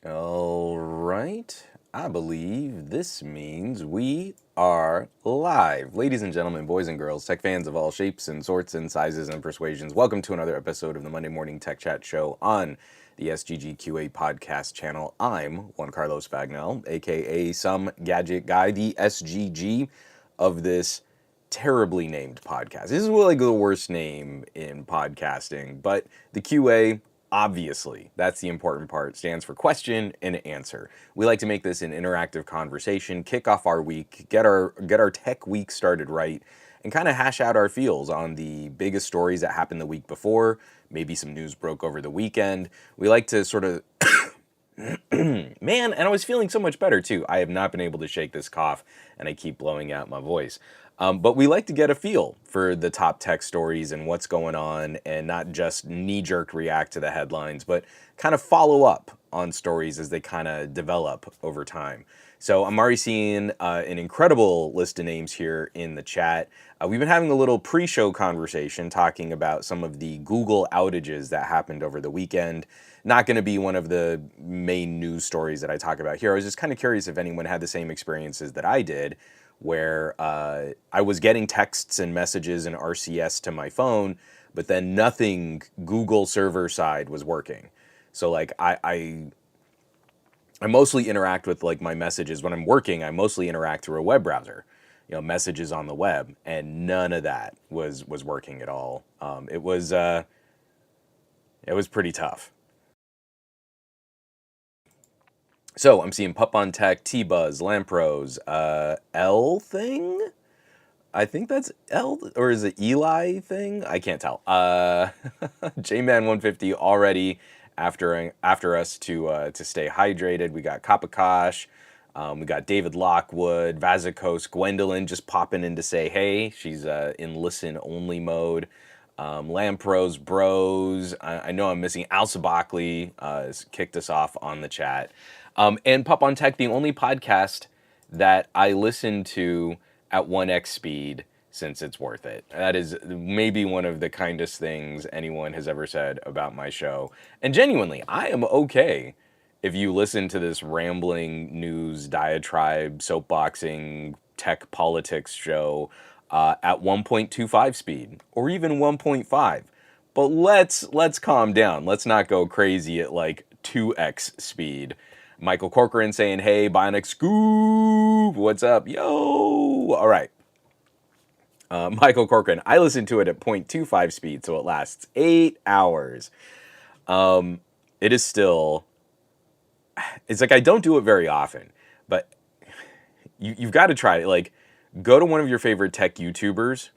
All right. I believe this means we are live. Ladies and gentlemen, boys and girls, tech fans of all shapes and sorts and sizes and persuasions, welcome to another episode of the Monday Morning Tech Chat Show on the SGGQA podcast channel. I'm Juan Carlos Bagnell, aka Some Gadget Guy, the SGG of this terribly named podcast. This is like the worst name in podcasting, but the QA, obviously, that's the important part, stands for question and answer. We like to make this an interactive conversation, kick off our week, get our tech week started right, and kind of hash out our feels on the biggest stories that happened the week before. Maybe some news broke over the weekend. We like to sort of man, and I was feeling so much better too. I have not been able to shake this cough, and I keep blowing out my voice. But we like to get a feel for the top tech stories and what's going on, and not just knee-jerk react to the headlines, but kind of follow up on stories as they kind of develop over time. So I'm already seeing an incredible list of names here in the chat. We've been having a little pre-show conversation talking about some of the Google outages that happened over the weekend. Not going to be one of the main news stories that I talk about here. I was just kind of curious if anyone had the same experiences that I did, where I was getting texts and messages and RCS to my phone, but then nothing Google server side was working. So like I mostly interact with like my messages when I'm working. I mostly interact through a web browser, messages on the web, and none of that was working at all. It was pretty tough. So I'm seeing Pup on Tech, T-Buzz, Lampros, L thing. I think that's L, or is it Eli thing? I can't tell. J-Man 150 already after us to stay hydrated. We got Kapakash, we got David Lockwood, Vazikos, Gwendolyn just popping in to say hey. She's in listen only mode. Lampros, Bros. I know I'm missing Al Sabakli has kicked us off on the chat. And Pup on Tech, the only podcast that I listen to at 1x speed since it's worth it. That is maybe one of the kindest things anyone has ever said about my show. And genuinely, I am okay if you listen to this rambling news diatribe, soapboxing, tech politics show at 1.25 speed or even 1.5. But let's calm down. Let's not go crazy at like 2x speed. Michael Corcoran saying, hey, Bionic Scoop, what's up? Yo! All right. Michael Corcoran, I listen to it at 0.25 speed, so it lasts 8 hours. It is still, it's like I don't do it very often, but you've got to try it. Like, go to one of your favorite tech YouTubers,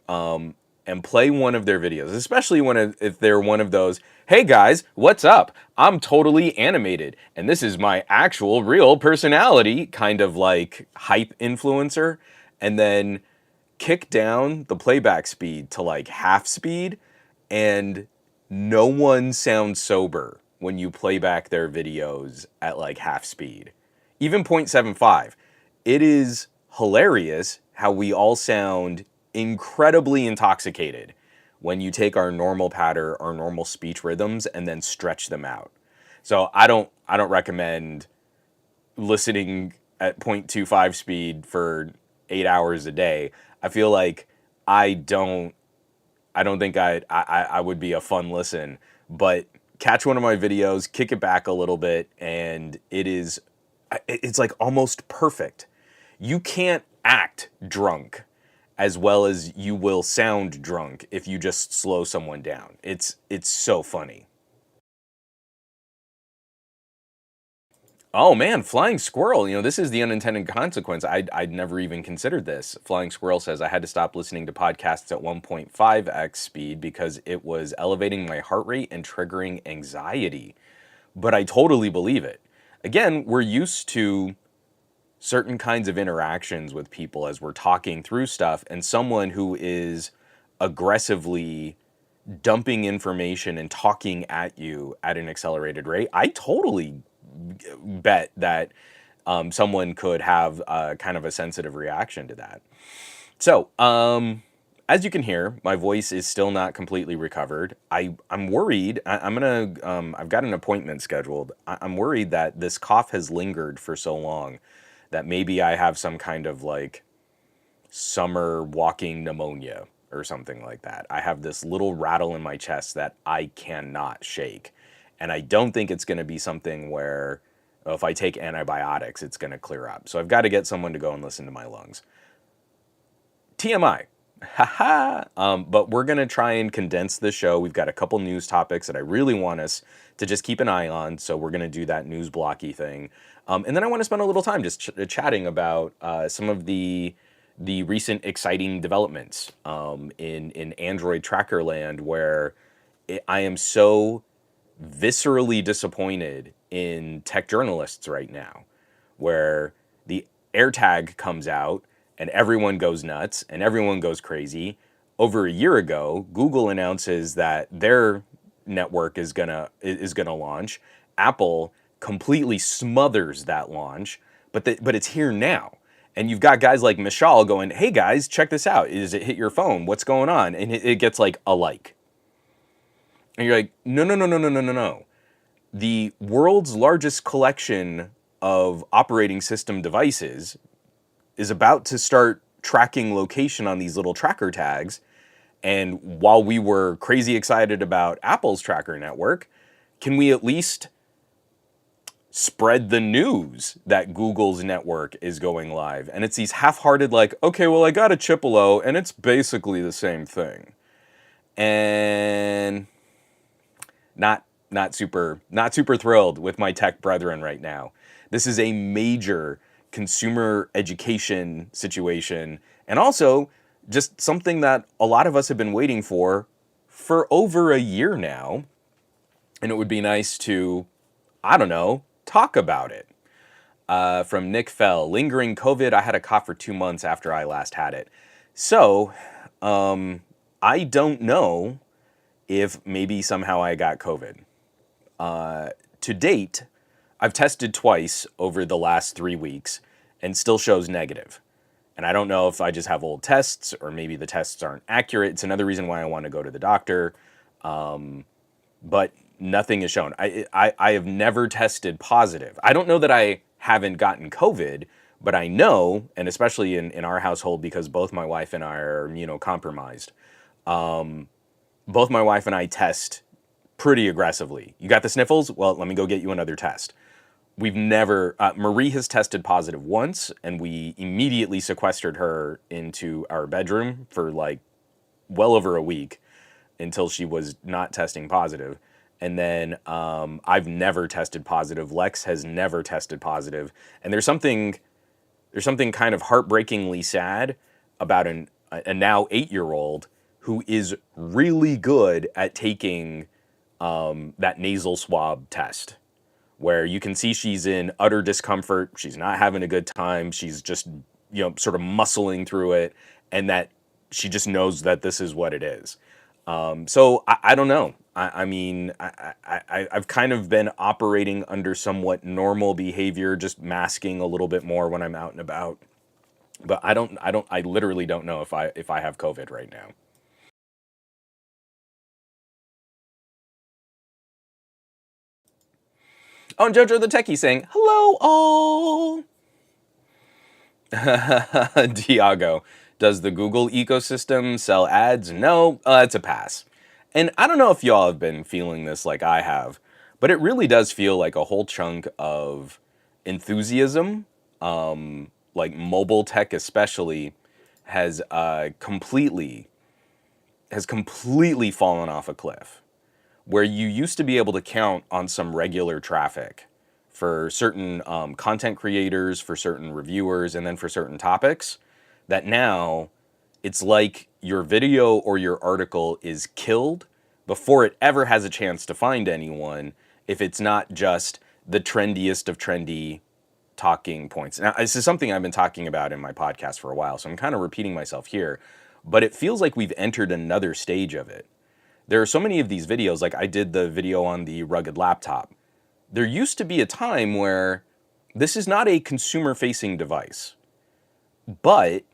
and play one of their videos, especially if they're one of those, hey guys, what's up? I'm totally animated, and this is my actual real personality, kind of like hype influencer, and then kick down the playback speed to like half speed, and no one sounds sober when you play back their videos at like half speed. Even 0.75. It is hilarious how we all sound incredibly intoxicated when you take our normal patter, our normal speech rhythms, and then stretch them out. So I don't recommend listening at 0.25 speed for 8 hours a day. I feel like I don't think I would be a fun listen, but catch one of my videos, kick it back a little bit, and it's like almost perfect. You can't act drunk as well as you will sound drunk if you just slow someone down. It's so funny. Oh man, Flying Squirrel. This is the unintended consequence. I'd never even considered this. Flying Squirrel says, I had to stop listening to podcasts at 1.5x speed because it was elevating my heart rate and triggering anxiety. But I totally believe it. Again, we're used to certain kinds of interactions with people as we're talking through stuff, and someone who is aggressively dumping information and talking at you at an accelerated rate, I totally bet that someone could have kind of a sensitive reaction to that. So, as you can hear, my voice is still not completely recovered. I'm worried. I've got an appointment scheduled. I'm worried that this cough has lingered for so long that maybe I have some kind of like summer walking pneumonia or something like that. I have this little rattle in my chest that I cannot shake. And I don't think it's going to be something where if I take antibiotics, it's going to clear up. So I've got to get someone to go and listen to my lungs. TMI. Haha. But we're going to try and condense the show. We've got a couple news topics that I really want us to just keep an eye on. So we're going to do that news blocky thing. And then I want to spend a little time just chatting about some of the recent exciting developments in Android tracker land, where I am so viscerally disappointed in tech journalists right now, where the AirTag comes out and everyone goes nuts and everyone goes crazy. Over a year ago, Google announces that their network is gonna launch. Apple completely smothers that launch, but it's here now. And you've got guys like Mishal going, "Hey guys, check this out. Does it hit your phone? What's going on?" And it gets like a like. And you're like, no, no, no, no, no, no, no, no. The world's largest collection of operating system devices is about to start tracking location on these little tracker tags. And while we were crazy excited about Apple's tracker network, can we at least spread the news that Google's network is going live? And it's these half-hearted like, okay, well, I got a Chipolo and it's basically the same thing. And not super thrilled with my tech brethren right now. This is a major consumer education situation, and also just something that a lot of us have been waiting for over a year now. And it would be nice to, I don't know, talk about it. From Nick Fell, lingering COVID. I had a cough for 2 months after I last had it. So, I don't know if maybe somehow I got COVID. To date, I've tested twice over the last 3 weeks and still shows negative. And I don't know if I just have old tests or maybe the tests aren't accurate. It's another reason why I want to go to the doctor. But nothing is shown. I have never tested positive. I don't know that I haven't gotten COVID, but I know, and especially in our household, because both my wife and I are immunocompromised, both my wife and I test pretty aggressively. You got the sniffles? Well, let me go get you another test. We've never, Marie has tested positive once, and we immediately sequestered her into our bedroom for like well over a week until she was not testing positive. And then I've never tested positive. Lex has never tested positive. And there's something kind of heartbreakingly sad about a now 8-year-old who is really good at taking that nasal swab test, where you can see she's in utter discomfort. She's not having a good time. She's just, sort of muscling through it, and that she just knows that this is what it is. So I don't know. I've kind of been operating under somewhat normal behavior, just masking a little bit more when I'm out and about. But I literally don't know if I have COVID right now. Oh, and Jojo the Techie saying, hello all. Diago, does the Google ecosystem sell ads? No, it's a pass. And I don't know if y'all have been feeling this like I have, but it really does feel like a whole chunk of enthusiasm, like mobile tech especially, has completely fallen off a cliff. Where you used to be able to count on some regular traffic for certain content creators, for certain reviewers, and then for certain topics, that now it's like your video or your article is killed before it ever has a chance to find anyone, if it's not just the trendiest of trendy talking points. Now, this is something I've been talking about in my podcast for a while, so I'm kind of repeating myself here, but it feels like we've entered another stage of it. There are so many of these videos, like I did the video on the rugged laptop. There used to be a time where this is not a consumer-facing device, but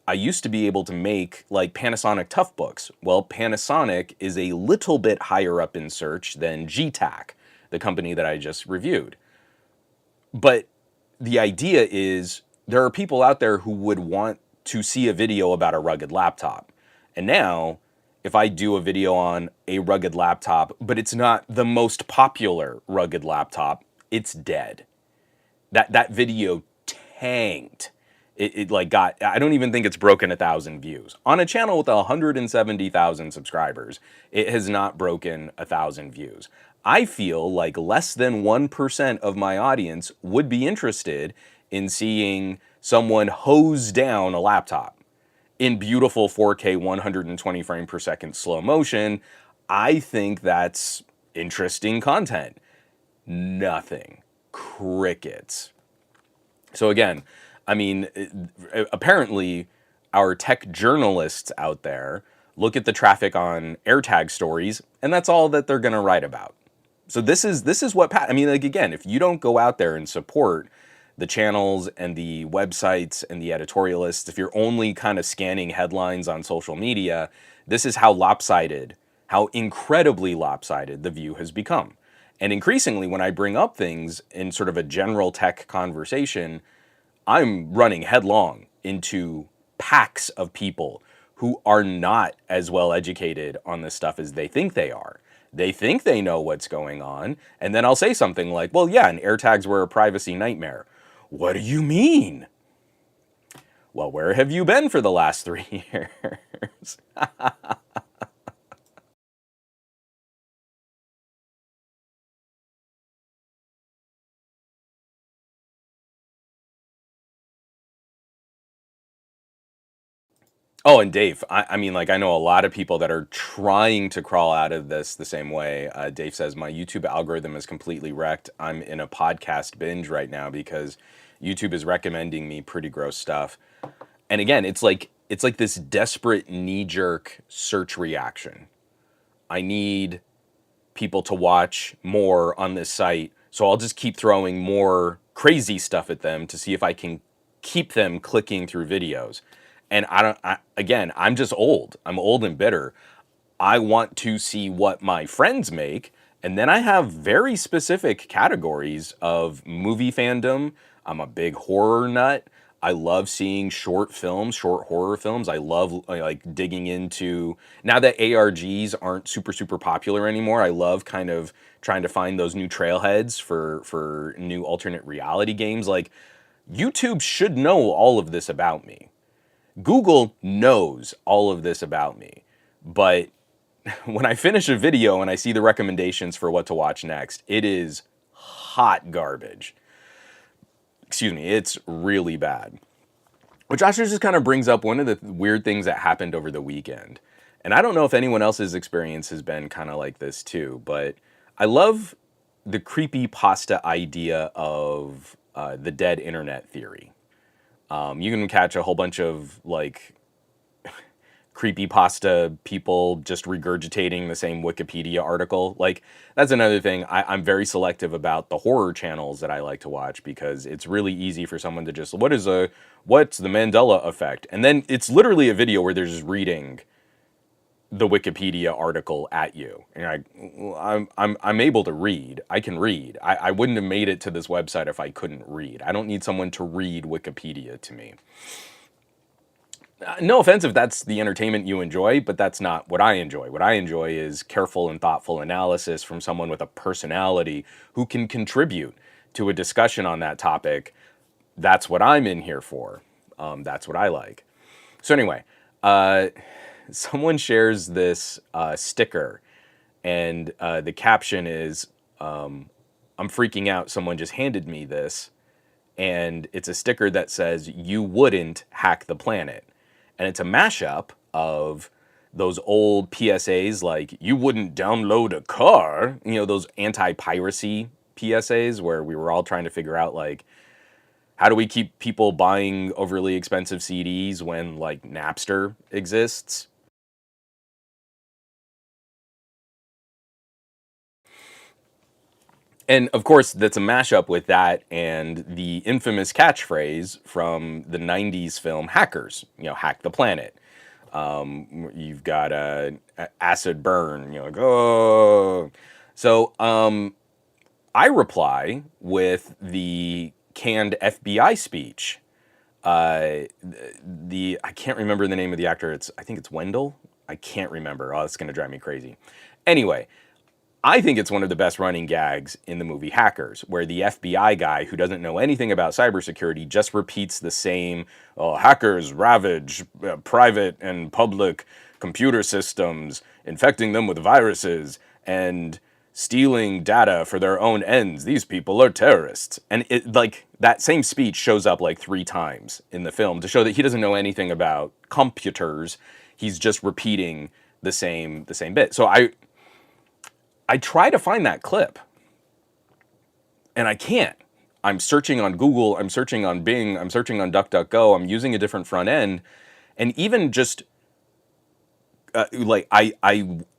I used to be able to make like Panasonic Toughbooks. Well, Panasonic is a little bit higher up in search than GTAC, the company that I just reviewed. But the idea is there are people out there who would want to see a video about a rugged laptop. And now, if I do a video on a rugged laptop, but it's not the most popular rugged laptop, it's dead. That video tanked. It like got, I don't even think it's broken 1,000 views. On a channel with 170,000 subscribers, it has not broken 1,000 views. I feel like less than 1% of my audience would be interested in seeing someone hose down a laptop in beautiful 4K 120 frame per second slow motion. I think that's interesting content. Nothing. Crickets. So again, I mean, apparently our tech journalists out there look at the traffic on AirTag stories, and that's all that they're going to write about. So this is what I mean. Like again, if you don't go out there and support the channels and the websites and the editorialists, if you're only kind of scanning headlines on social media, this is how lopsided, how incredibly lopsided the view has become. And increasingly, when I bring up things in sort of a general tech conversation, I'm running headlong into packs of people who are not as well educated on this stuff as they think they are. They think they know what's going on, and then I'll say something like, well, yeah, and AirTags were a privacy nightmare. What do you mean? Well, where have you been for the last 3 years? Oh, and Dave, I mean, like, I know a lot of people that are trying to crawl out of this the same way. Dave says, my YouTube algorithm is completely wrecked. I'm in a podcast binge right now because YouTube is recommending me pretty gross stuff. And again, it's like this desperate knee-jerk search reaction. I need people to watch more on this site, so I'll just keep throwing more crazy stuff at them to see if I can keep them clicking through videos. And again, I'm just old. I'm old and bitter. I want to see what my friends make, and then I have very specific categories of movie fandom. I'm a big horror nut. I love seeing short films, short horror films. I love like digging into, now that ARGs aren't super popular anymore, I love kind of trying to find those new trailheads for new alternate reality games. Like YouTube should know all of this about me. Google knows all of this about me. But when I finish a video and I see the recommendations for what to watch next, it is hot garbage. Excuse me, it's really bad. Which actually just kind of brings up one of the weird things that happened over the weekend. And I don't know if anyone else's experience has been kind of like this too, but I love the creepy pasta idea of the dead internet theory. You can catch a whole bunch of like creepypasta people just regurgitating the same Wikipedia article. Like, that's another thing. I'm very selective about the horror channels that I like to watch because it's really easy for someone to just, what's the Mandela effect? And then it's literally a video where they're just reading the Wikipedia article at you. And I'm able to read. I can read. I wouldn't have made it to this website if I couldn't read. I don't need someone to read Wikipedia to me. No offense if that's the entertainment you enjoy, but that's not what I enjoy. What I enjoy is careful and thoughtful analysis from someone with a personality who can contribute to a discussion on that topic. That's what I'm in here for. That's what I like. So anyway, someone shares this sticker, and the caption is, I'm freaking out. Someone just handed me this, and it's a sticker that says, "You wouldn't hack the planet." And it's a mashup of those old PSAs like, you wouldn't download a car, you know, those anti-piracy PSAs where we were all trying to figure out, like, how do we keep people buying overly expensive CDs when, like, Napster exists? And of course, that's a mashup with that and the infamous catchphrase from the 90s film Hackers, hack the planet. You've got acid burn, like, oh. So I reply with the canned FBI speech. I can't remember the name of the actor. I think it's Wendell. I can't remember. Oh, it's going to drive me crazy. Anyway, I think it's one of the best running gags in the movie Hackers, where the FBI guy who doesn't know anything about cybersecurity just repeats the same, oh, hackers ravage private and public computer systems, infecting them with viruses and stealing data for their own ends. These people are terrorists. And that same speech shows up like 3 times in the film to show that he doesn't know anything about computers. He's just repeating the same bit. So I try to find that clip, and I can't. I'm searching on Google, I'm searching on Bing, I'm searching on DuckDuckGo, I'm using a different front end, and even just I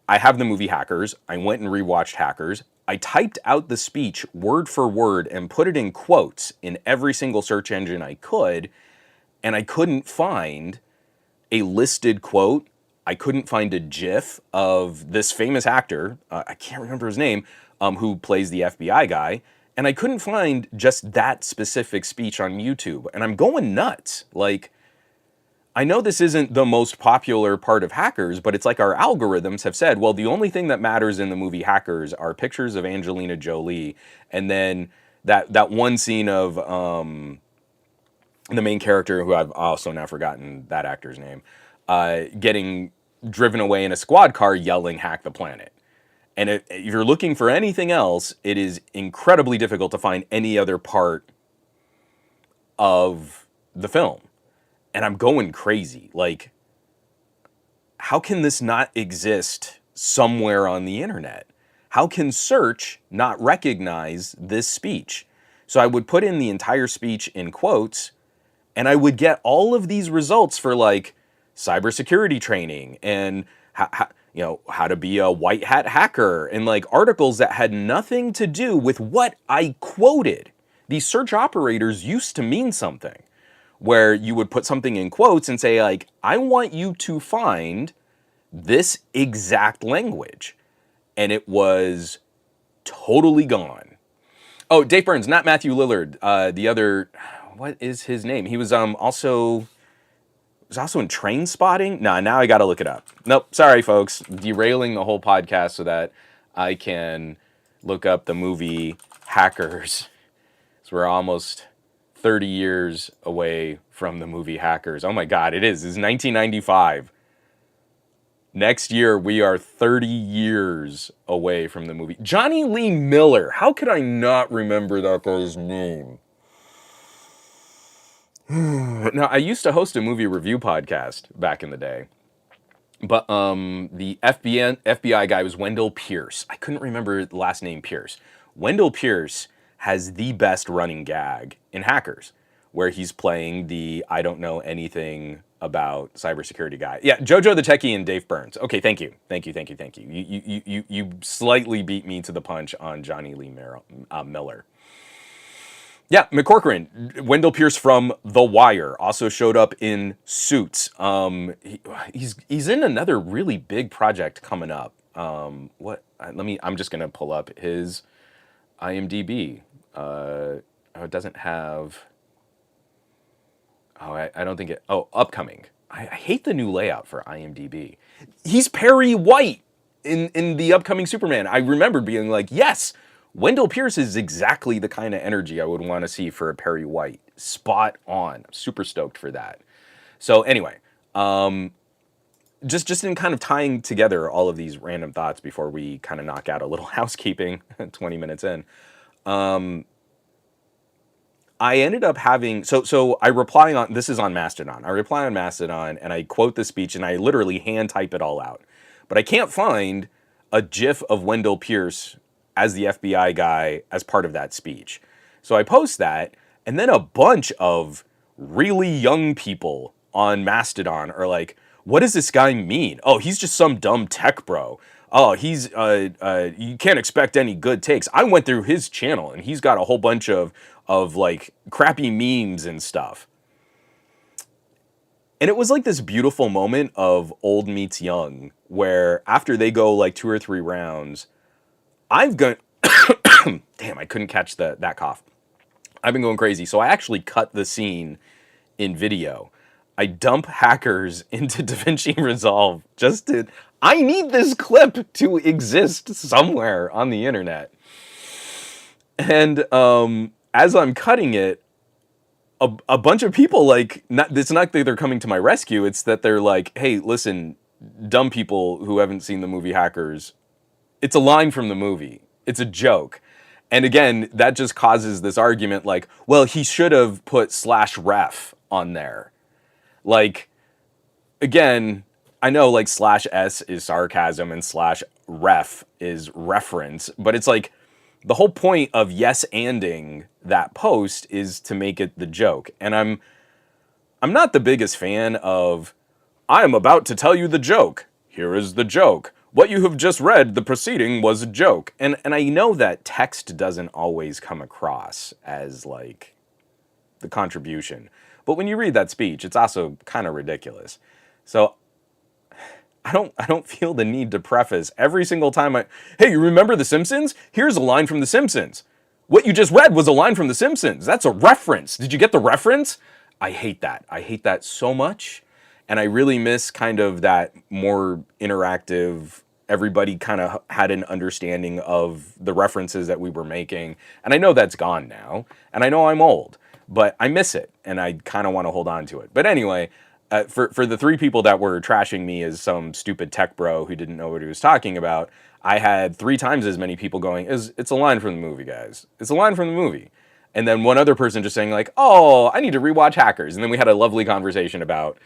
have the movie Hackers. I went and rewatched Hackers. I typed out the speech word for word and put it in quotes in every single search engine I could, and I couldn't find a listed quote. I couldn't find a GIF of this famous actor, I can't remember his name, who plays the FBI guy, and I couldn't find just that specific speech on YouTube. And I'm going nuts. Like, I know this isn't the most popular part of Hackers, but it's like our algorithms have said, well, the only thing that matters in the movie Hackers are pictures of Angelina Jolie, and then that one scene of the main character, who I've also now forgotten that actor's name, getting driven away in a squad car yelling, hack the planet. And if you're looking for anything else, it is incredibly difficult to find any other part of the film. And I'm going crazy. Like, how can this not exist somewhere on the internet? How can search not recognize this speech? So I would put in the entire speech in quotes, and I would get all of these results for like cybersecurity training and how to be a white hat hacker, and like articles that had nothing to do with what I quoted. These search operators used to mean something, where you would put something in quotes and say, like, I want you to find this exact language. And it was totally gone. Oh, Dave Burns, not Matthew Lillard. The other, what is his name? He was also in Train Spotting. Nah, now I gotta look it up. Nope, sorry folks, derailing the whole podcast so that I can look up the movie Hackers. So we're almost 30 years away from the movie Hackers. Oh my God, it's 1995. Next year, we are 30 years away from the movie. Johnny Lee Miller. How could I not remember that guy's name? Now, I used to host a movie review podcast back in the day. But the FBI guy was Wendell Pierce. I couldn't remember the last name Pierce. Wendell Pierce has the best running gag in Hackers, where he's playing the I don't know anything about cybersecurity guy. Yeah, Jojo the Techie and Dave Burns. Okay, thank you. You slightly beat me to the punch on Johnny Lee Miller. Yeah, McCorcoran, Wendell Pierce from The Wire, also showed up in Suits. He's in another really big project coming up. I'm just gonna pull up his IMDb. It doesn't have. Oh, I don't think it. Oh, upcoming. I hate the new layout for IMDb. He's Perry White in the upcoming Superman. I remember being like, yes, Wendell Pierce is exactly the kind of energy I would want to see for a Perry White. Spot on. I'm super stoked for that. So anyway, just in kind of tying together all of these random thoughts before we kind of knock out a little housekeeping 20 minutes in. I ended up having, so I reply on, this is on Mastodon. I reply on Mastodon and I quote the speech and I literally hand type it all out. But I can't find a GIF of Wendell Pierce as the FBI guy as part of that speech. So I post that, and then a bunch of really young people on Mastodon are like, what does this guy mean? Oh, he's just some dumb tech bro. oh, he's you can't expect any good takes. I went through his channel and he's got a whole bunch of like crappy memes and stuff. And it was like this beautiful moment of old meets young, where after they go like 2 or 3 rounds, I've gone. Damn, I couldn't catch that cough. I've been going crazy, so I actually cut the scene in video. I dump hackers into DaVinci Resolve just to. I need this clip to exist somewhere on the internet. And as I'm cutting it, a bunch of people like it's not that they're coming to my rescue. It's that they're like, "Hey, listen, dumb people who haven't seen the movie Hackers. It's a line from the movie. It's a joke." And again, that just causes this argument like, "Well, he should have put /ref on there." Like, again, I know like /s is sarcasm and /ref is reference, but it's like the whole point of yes-anding that post is to make it the joke. And I'm not the biggest fan of I am about to tell you the joke. Here is the joke. What you have just read, the proceeding was a joke. And I know that text doesn't always come across as like the contribution. But when you read that speech, it's also kind of ridiculous. So I don't feel the need to preface every single time hey, you remember The Simpsons? Here's a line from The Simpsons. What you just read was a line from The Simpsons. That's a reference. Did you get the reference? I hate that. I hate that so much. And I really miss kind of that more interactive, everybody kind of had an understanding of the references that we were making. And I know that's gone now. And I know I'm old, but I miss it. And I kind of want to hold on to it. But anyway, for the 3 people that were trashing me as some stupid tech bro who didn't know what he was talking about, I had 3 times as many people going, it's a line from the movie, guys. It's a line from the movie. And then one other person just saying like, oh, I need to rewatch Hackers. And then we had a lovely conversation about,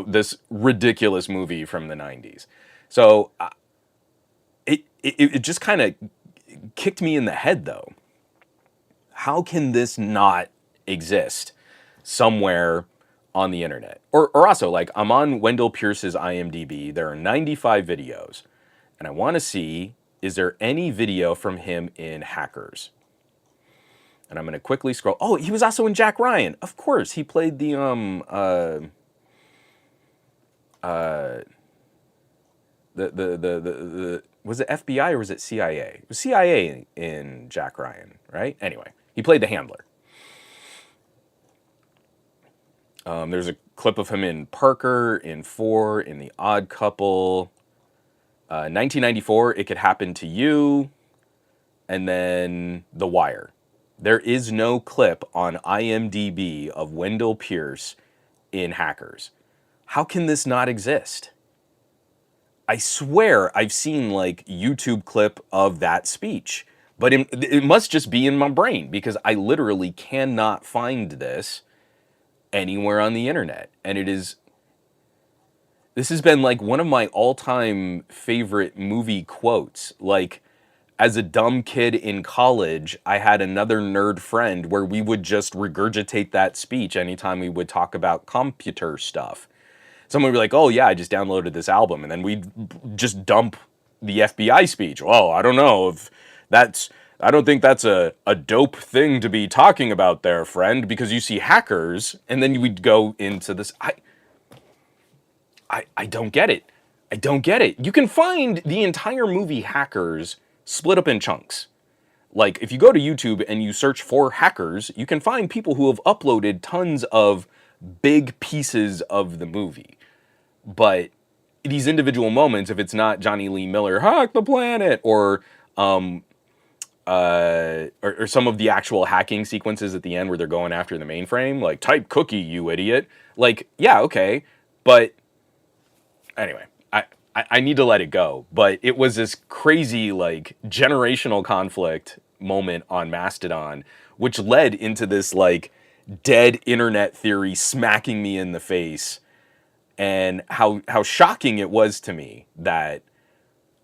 this ridiculous movie from the 90s. So it just kind of kicked me in the head, though. How can this not exist somewhere on the internet? Or also, like, I'm on Wendell Pierce's IMDb. There are 95 videos. And I want to see, is there any video from him in Hackers? And I'm going to quickly scroll. Oh, he was also in Jack Ryan. Of course, he played the was it FBI or was it CIA? It was CIA in Jack Ryan, right? Anyway, he played the handler. There's a clip of him in Parker, in 4, in The Odd Couple, 1994, It Could Happen to You, and then The Wire. There is no clip on IMDb of Wendell Pierce in Hackers. How can this not exist? I swear I've seen like YouTube clip of that speech, but it must just be in my brain because I literally cannot find this anywhere on the internet. And this has been like one of my all-time favorite movie quotes. Like, as a dumb kid in college, I had another nerd friend where we would just regurgitate that speech anytime we would talk about computer stuff. Someone would be like, oh yeah, I just downloaded this album. And then we'd just dump the FBI speech. Well, I don't know if I don't think that's a dope thing to be talking about there, friend, because you see Hackers. And then we'd go into this. I don't get it. I don't get it. You can find the entire movie Hackers split up in chunks. Like, if you go to YouTube and you search for Hackers, you can find people who have uploaded tons of big pieces of the movie. But these individual moments, if it's not Johnny Lee Miller, hack the planet, or some of the actual hacking sequences at the end where they're going after the mainframe, like, type cookie, you idiot. Like, yeah, okay. But anyway, I need to let it go. But it was this crazy, like, generational conflict moment on Mastodon, which led into this, like, dead internet theory smacking me in the face. And how shocking it was to me that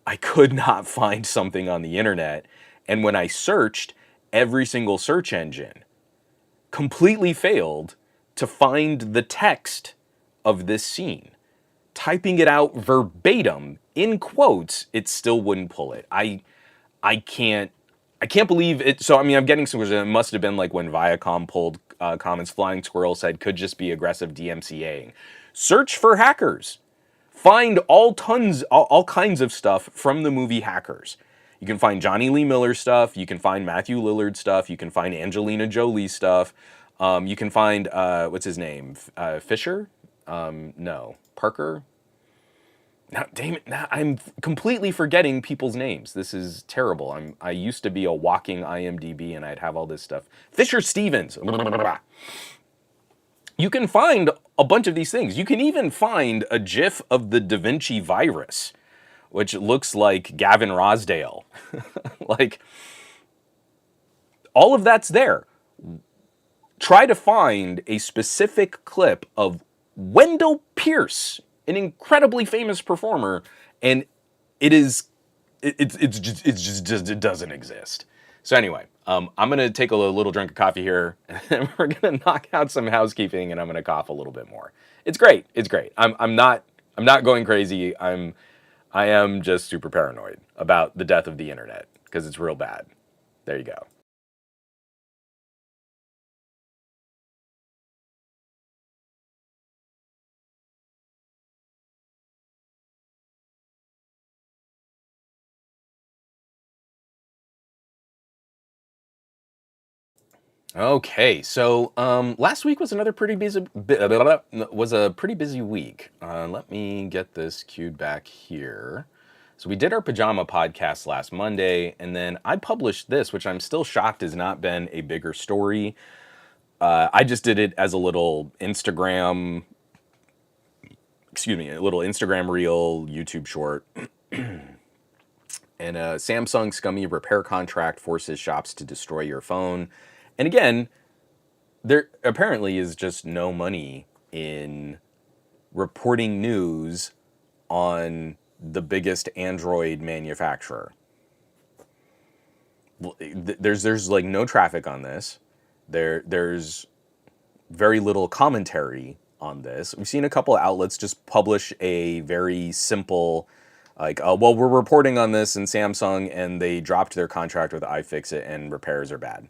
I could not find something on the internet. And when I searched, every single search engine completely failed to find the text of this scene. typing it out verbatim in quotes, it still wouldn't pull it. I can't believe it. So I mean, I'm getting some. It must have been like when Viacom pulled comments. Flying Squirrel said could just be aggressive DMCAing. Search for hackers. Find all kinds of stuff from the movie Hackers. You can find Johnny Lee Miller stuff. You can find Matthew Lillard stuff. You can find Angelina Jolie stuff. You can find what's his name? Fisher? No, Parker. Now, damn it! Now I'm completely forgetting people's names. This is terrible. I used to be a walking IMDb, and I'd have all this stuff. Fisher Stevens. You can find a bunch of these things. You can even find a GIF of the Da Vinci virus, which looks like Gavin Rossdale. Like, all of that's there. Try to find a specific clip of Wendell Pierce, an incredibly famous performer, and it doesn't exist. So anyway, I'm gonna take a little drink of coffee here, and we're gonna knock out some housekeeping, and I'm gonna cough a little bit more. It's great. It's great. I'm not going crazy. I am just super paranoid about the death of the internet because it's real bad. There you go. Okay, so last week was another pretty busy was a pretty busy week. Let me get this queued back here. So we did our pajama podcast last Monday, and then I published this, which I'm still shocked has not been a bigger story. I just did it as a little Instagram, a little Instagram reel, YouTube short. And a Samsung scummy repair contract forces shops to destroy your phone. And again, there apparently is just no money in reporting news on the biggest Android manufacturer. There's like no traffic on this. There's very little commentary on this. We've seen a couple of outlets just publish a very simple, like, well, we're reporting on this in Samsung, and they dropped their contract with iFixit, and repairs are bad.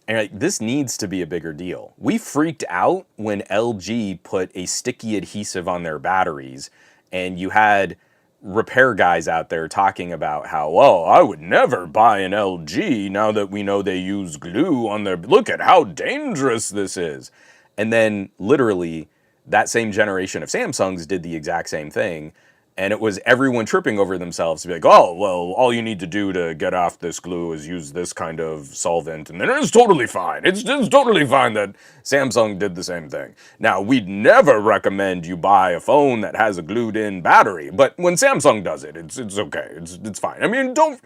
And like, this needs to be a bigger deal. We freaked out when LG put a sticky adhesive on their batteries, and you had repair guys out there talking about how, well, I would never buy an LG now that we know they use glue on their, look at how dangerous this is. And then literally that same generation of Samsungs did the exact same thing. And it was everyone tripping over themselves to be like, oh, well, all you need to do to get off this glue is use this kind of solvent, and then it's totally fine. It's totally fine that Samsung did the same thing. Now, we'd never recommend you buy a phone that has a glued-in battery, but when Samsung does it, it's okay. It's fine. I mean, don't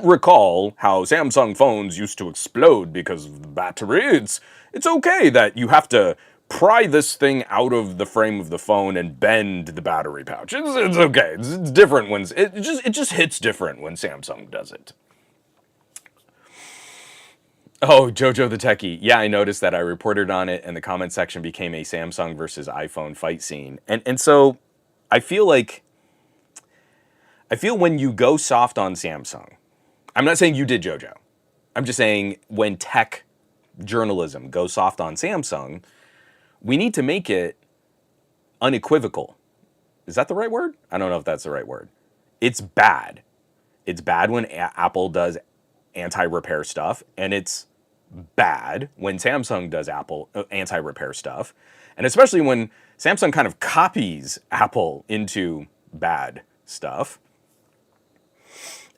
recall how Samsung phones used to explode because of the battery. It's okay that you have to pry this thing out of the frame of the phone and bend the battery pouch. It's okay. It's different when it just hits different when Samsung does it. Oh, Jojo the Techie. Yeah, I noticed that. I reported on it, and the comment section became a Samsung versus iPhone fight scene. And so I feel when you go soft on Samsung, I'm not saying you did, Jojo. I'm just saying when tech journalism goes soft on Samsung, we need to make it unequivocal. Is that the right word? I don't know if that's the right word. It's bad. It's bad when Apple does anti-repair stuff, and it's bad when Samsung does Apple anti-repair stuff, and especially when Samsung kind of copies Apple into bad stuff.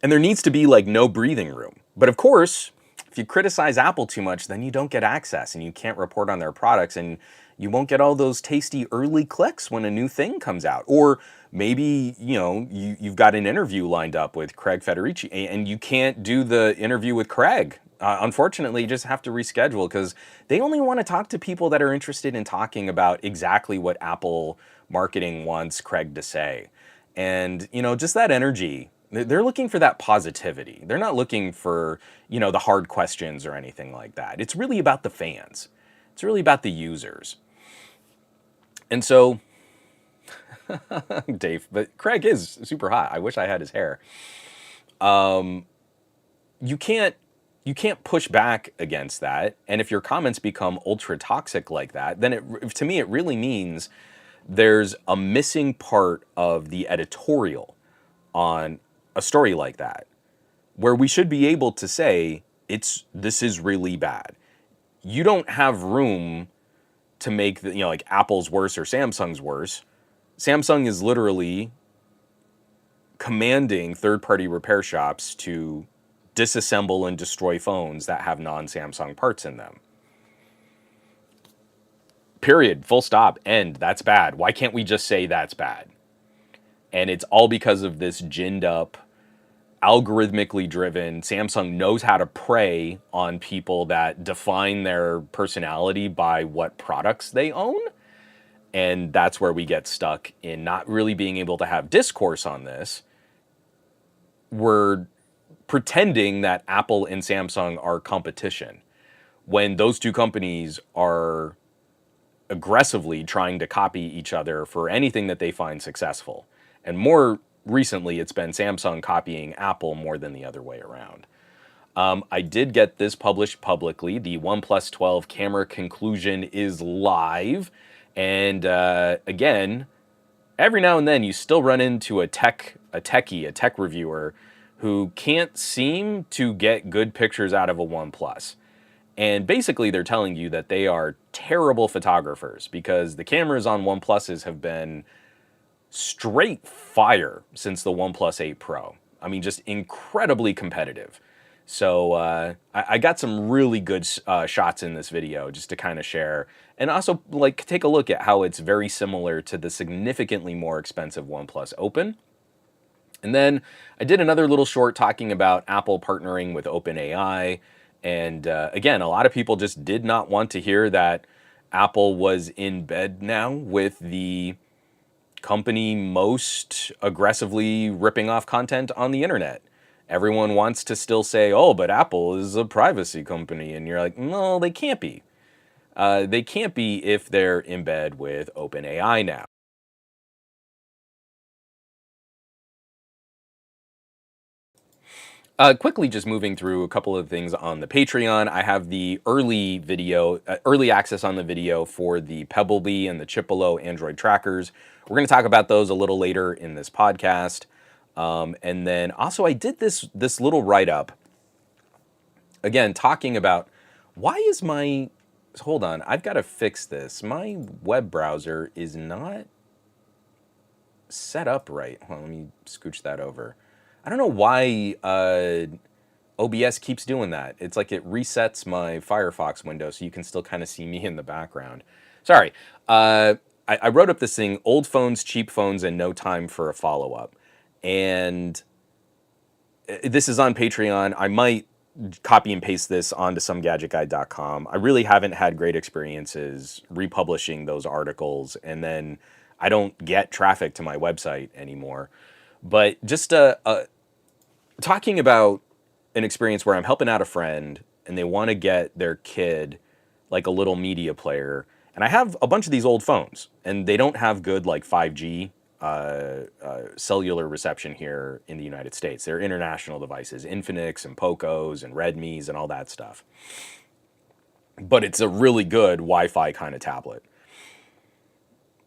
And there needs to be like no breathing room. But of course, if you criticize Apple too much, then you don't get access and you can't report on their products, and you won't get all those tasty early clicks when a new thing comes out. Or maybe, you've got an interview lined up with Craig Federici, and you can't do the interview with Craig. Unfortunately, you just have to reschedule because they only want to talk to people that are interested in talking about exactly what Apple marketing wants Craig to say. And, just that energy. They're looking for that positivity. They're not looking for, the hard questions or anything like that. It's really about the fans. It's really about the users. And so, Dave, but Craig is super hot. I wish I had his hair. You can't you can't push back against that. And if your comments become ultra toxic like that, then to me it really means there's a missing part of the editorial on a story like that, where we should be able to say this is really bad. You don't have room to make like Apple's worse or Samsung's worse. Samsung is literally commanding third-party repair shops to disassemble and destroy phones that have non-Samsung parts in them. Period. Full stop. End. That's bad. Why can't we just say that's bad? And it's all because of this ginned up, algorithmically driven. Samsung knows how to prey on people that define their personality by what products they own. And that's where we get stuck in not really being able to have discourse on this. We're pretending that Apple and Samsung are competition when those two companies are aggressively trying to copy each other for anything that they find successful. And more recently, it's been Samsung copying Apple more than the other way around. I did get this published publicly. The OnePlus 12 camera conclusion is live. And again, every now and then you still run into a tech reviewer who can't seem to get good pictures out of a OnePlus. And basically they're telling you that they are terrible photographers because the cameras on OnePluses have been straight fire since the OnePlus 8 Pro. I mean, just incredibly competitive. So I got some really good shots in this video just to kind of share. And also, like, take a look at how it's very similar to the significantly more expensive OnePlus Open. And then I did another little short talking about Apple partnering with OpenAI. And again, a lot of people just did not want to hear that Apple was in bed now with the company most aggressively ripping off content on the internet. Everyone wants to still say, oh, but Apple is a privacy company. And you're like, no, they can't be. They can't be if they're in bed with OpenAI now. Quickly just moving through a couple of things on the Patreon. I have the early access on the video for the Pebblebee and the Chipolo Android trackers. We're going to talk about those a little later in this podcast. And then also I did this little write-up, again, talking about why is hold on, I've got to fix this. My web browser is not set up right. Hold on, let me scooch that over. I don't know why OBS keeps doing that. It's like it resets my Firefox window so you can still kind of see me in the background. Sorry. I wrote up this thing, old phones, cheap phones, and no time for a follow-up. And this is on Patreon. I might copy and paste this onto somegadgetguide.com. I really haven't had great experiences republishing those articles, and then I don't get traffic to my website anymore. But just talking about an experience where I'm helping out a friend and they want to get their kid like a little media player. And I have a bunch of these old phones and they don't have good like 5G cellular reception here in the United States. They're international devices, Infinix and Pocos and Redmis and all that stuff. But it's a really good Wi-Fi kind of tablet.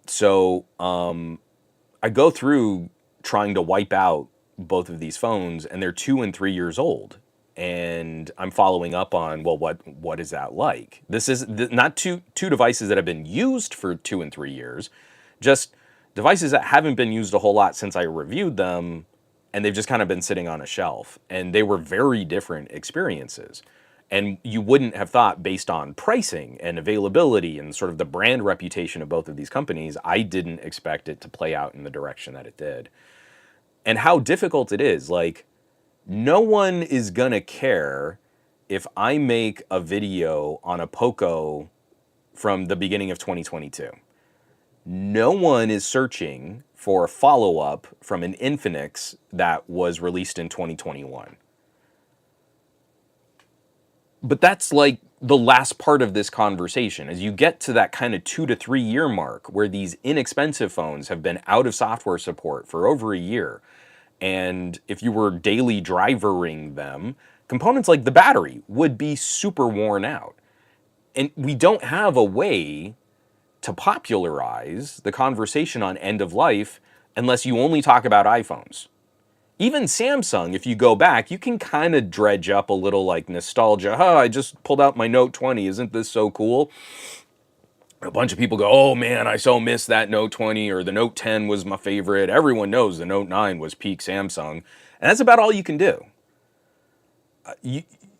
So I go through trying to wipe out both of these phones, and they're 2 and 3 years old. And I'm following up on, well, what is that like? This is not two devices that have been used for 2 and 3 years, just devices that haven't been used a whole lot since I reviewed them, and they've just kind of been sitting on a shelf. And they were very different experiences. And you wouldn't have thought, based on pricing and availability and sort of the brand reputation of both of these companies, I didn't expect it to play out in the direction that it did. And how difficult it is. Like, no one is gonna care if I make a video on a Poco from the beginning of 2022. No one is searching for a follow-up from an Infinix that was released in 2021. But that's like the last part of this conversation. As you get to that kind of 2 to 3 year mark where these inexpensive phones have been out of software support for over a year, and if you were daily drivering them, components like the battery would be super worn out. And we don't have a way to popularize the conversation on end of life unless you only talk about iPhones. Even Samsung, if you go back, you can kind of dredge up a little like nostalgia. I just pulled out my Note 20. Isn't this so cool? A bunch of people go, oh man, I so miss that Note 20, or the Note 10 was my favorite. Everyone knows the Note 9 was peak Samsung. And that's about all you can do.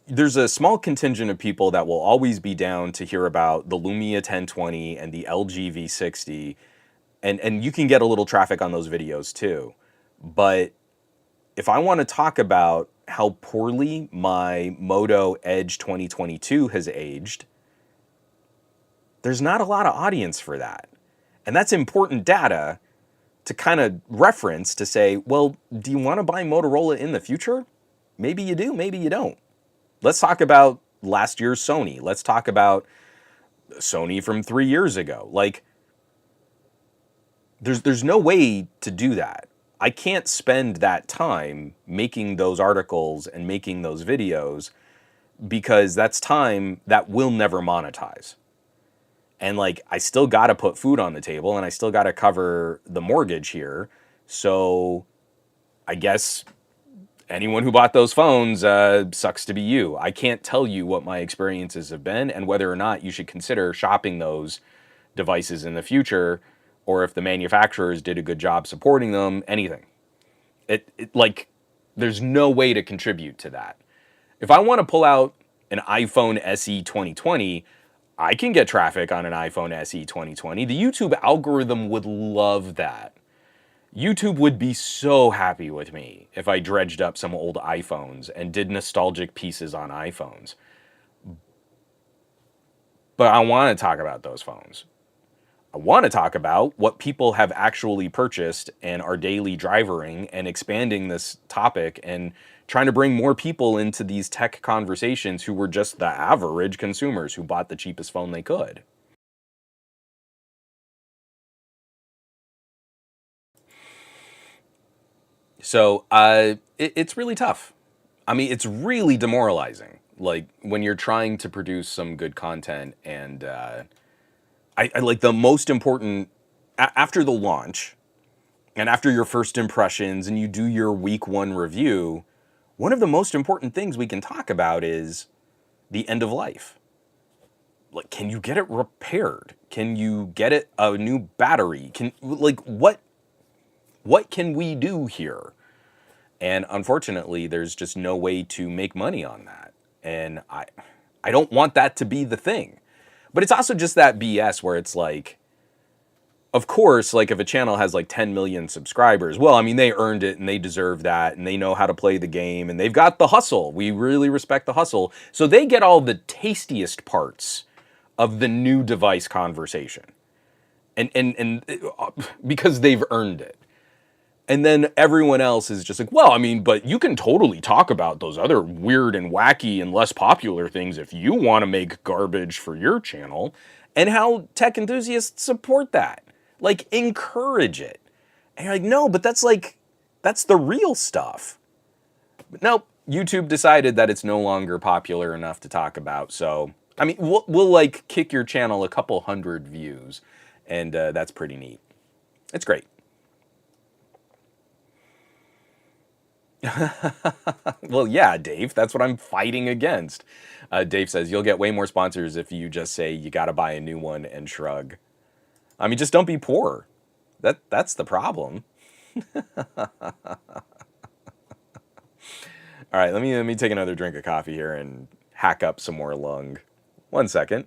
There's a small contingent of people that will always be down to hear about the Lumia 1020 and the LG V60. And you can get a little traffic on those videos too. But if I want to talk about how poorly my Moto Edge 2022 has aged, there's not a lot of audience for that. And that's important data to kind of reference to say, well, do you want to buy Motorola in the future? Maybe you do, maybe you don't. Let's talk about last year's Sony. Let's talk about Sony from 3 years ago. Like, there's no way to do that. I can't spend that time making those articles and making those videos because that's time that will never monetize. And like, I still got to put food on the table and I still got to cover the mortgage here. So I guess anyone who bought those phones, sucks to be you. I can't tell you what my experiences have been and whether or not you should consider shopping those devices in the future, or if the manufacturers did a good job supporting them, anything. Like, there's no way to contribute to that. If I want to pull out an iPhone SE 2020, I can get traffic on an iPhone SE 2020. The YouTube algorithm would love that. YouTube would be so happy with me if I dredged up some old iPhones and did nostalgic pieces on iPhones. But I want to talk about those phones. I want to talk about what people have actually purchased and are daily drivering, and expanding this topic and trying to bring more people into these tech conversations who were just the average consumers who bought the cheapest phone they could. So it's really tough. I mean, it's really demoralizing. Like, when you're trying to produce some good content, and I like the most important after the launch and after your first impressions and you do your week one review, one of the most important things we can talk about is the end of life. Like, can you get it repaired? Can you get it a new battery? What can we do here? And unfortunately, there's just no way to make money on that. And I don't want that to be the thing. But it's also just that BS where it's like, of course, like, if a channel has like 10 million subscribers, well, I mean, they earned it and they deserve that and they know how to play the game and they've got the hustle. We really respect the hustle. So they get all the tastiest parts of the new device conversation. And because they've earned it. And then everyone else is just like, well, I mean, but you can totally talk about those other weird and wacky and less popular things if you want to make garbage for your channel, and how tech enthusiasts support that. Like, encourage it. And you're like, no, but that's the real stuff. But nope, YouTube decided that it's no longer popular enough to talk about. So, I mean, we'll like kick your channel a couple hundred views, and that's pretty neat. It's great. Well, yeah, Dave, that's what I'm fighting against. Dave says, you'll get way more sponsors if you just say you got to buy a new one and shrug. I mean, just don't be poor. That's the problem. All right, let me take another drink of coffee here and hack up some more lung. 1 second.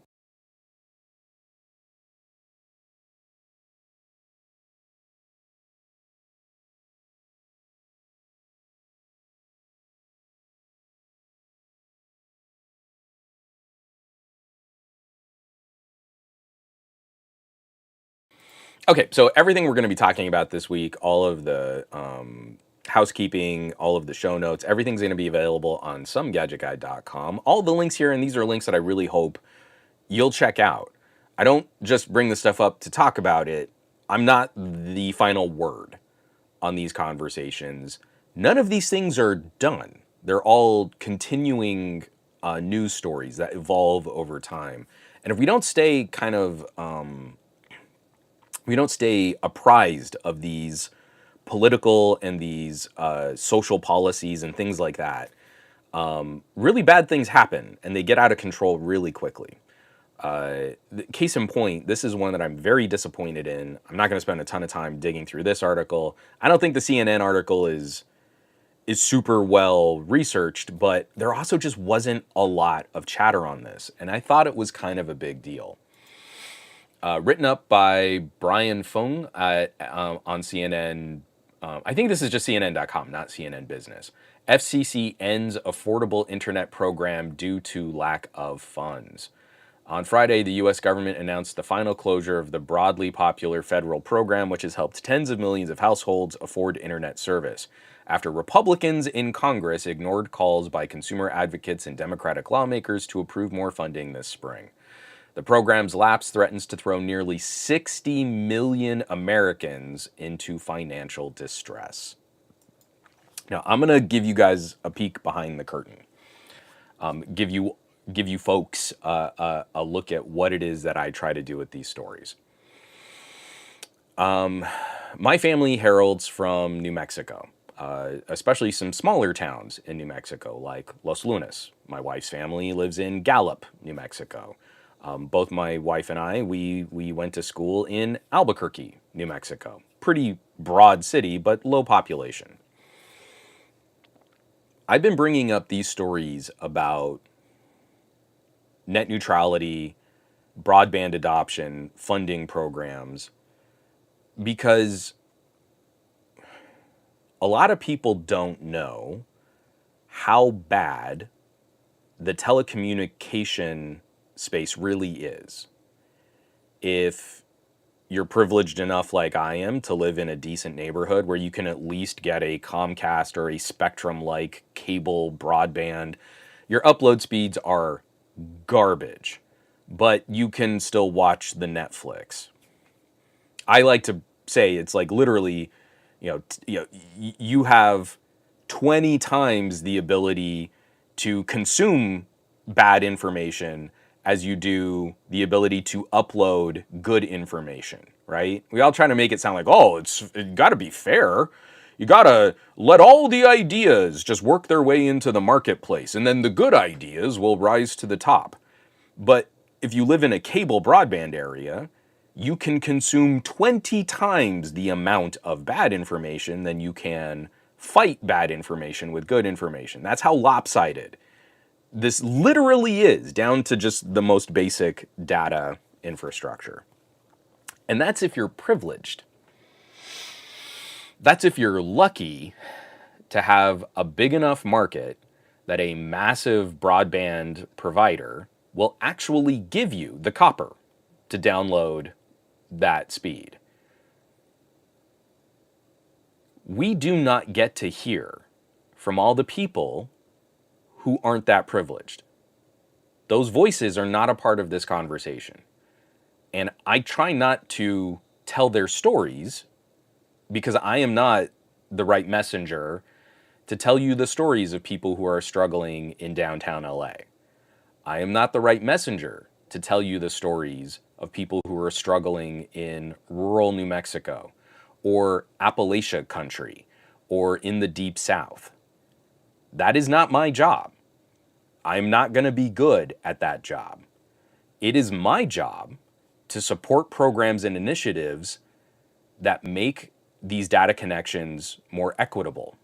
Okay, so everything we're going to be talking about this week, all of the housekeeping, all of the show notes, everything's going to be available on somegadgetguy.com. All the links here, and these are links that I really hope you'll check out. I don't just bring the stuff up to talk about it. I'm not the final word on these conversations. None of these things are done. They're all continuing news stories that evolve over time. And if we don't stay we don't stay apprised of these political and these social policies and things like that, really bad things happen and they get out of control really quickly. Case in point, this is one that I'm very disappointed in. I'm not going to spend a ton of time digging through this article. I don't think the CNN article is super well researched, but there also just wasn't a lot of chatter on this, and I thought it was kind of a big deal. Written up by Brian Fung on CNN. I think this is just CNN.com, not CNN Business. FCC ends affordable internet program due to lack of funds. On Friday, the U.S. government announced the final closure of the broadly popular federal program, which has helped tens of millions of households afford internet service, after Republicans in Congress ignored calls by consumer advocates and Democratic lawmakers to approve more funding this spring. The program's lapse threatens to throw nearly 60 million Americans into financial distress. Now, I'm going to give you guys a peek behind the curtain. Give you folks a look at what it is that I try to do with these stories. My family heralds from New Mexico, especially some smaller towns in New Mexico, like Los Lunas. My wife's family lives in Gallup, New Mexico. Both my wife and I, we went to school in Albuquerque, New Mexico. Pretty broad city, but low population. I've been bringing up these stories about net neutrality, broadband adoption, funding programs, because a lot of people don't know how bad the telecommunication space really is. If you're privileged enough like I am to live in a decent neighborhood where you can at least get a Comcast or a Spectrum-like cable broadband, your upload speeds are garbage, but you can still watch the Netflix. I like to say it's like literally, you have 20 times the ability to consume bad information as you do the ability to upload good information, right? We all try to make it sound like, oh, it got to be fair. You got to let all the ideas just work their way into the marketplace, and then the good ideas will rise to the top. But if you live in a cable broadband area, you can consume 20 times the amount of bad information than you can fight bad information with good information. That's how lopsided this literally is, down to just the most basic data infrastructure. And that's if you're privileged. That's if you're lucky to have a big enough market that a massive broadband provider will actually give you the copper to download that speed. We do not get to hear from all the people who aren't that privileged. Those voices are not a part of this conversation. And I try not to tell their stories because I am not the right messenger to tell you the stories of people who are struggling in downtown LA. I am not the right messenger to tell you the stories of people who are struggling in rural New Mexico or Appalachia country or in the Deep South. That is not my job. I'm not going to be good at that job. It is my job to support programs and initiatives that make these data connections more equitable,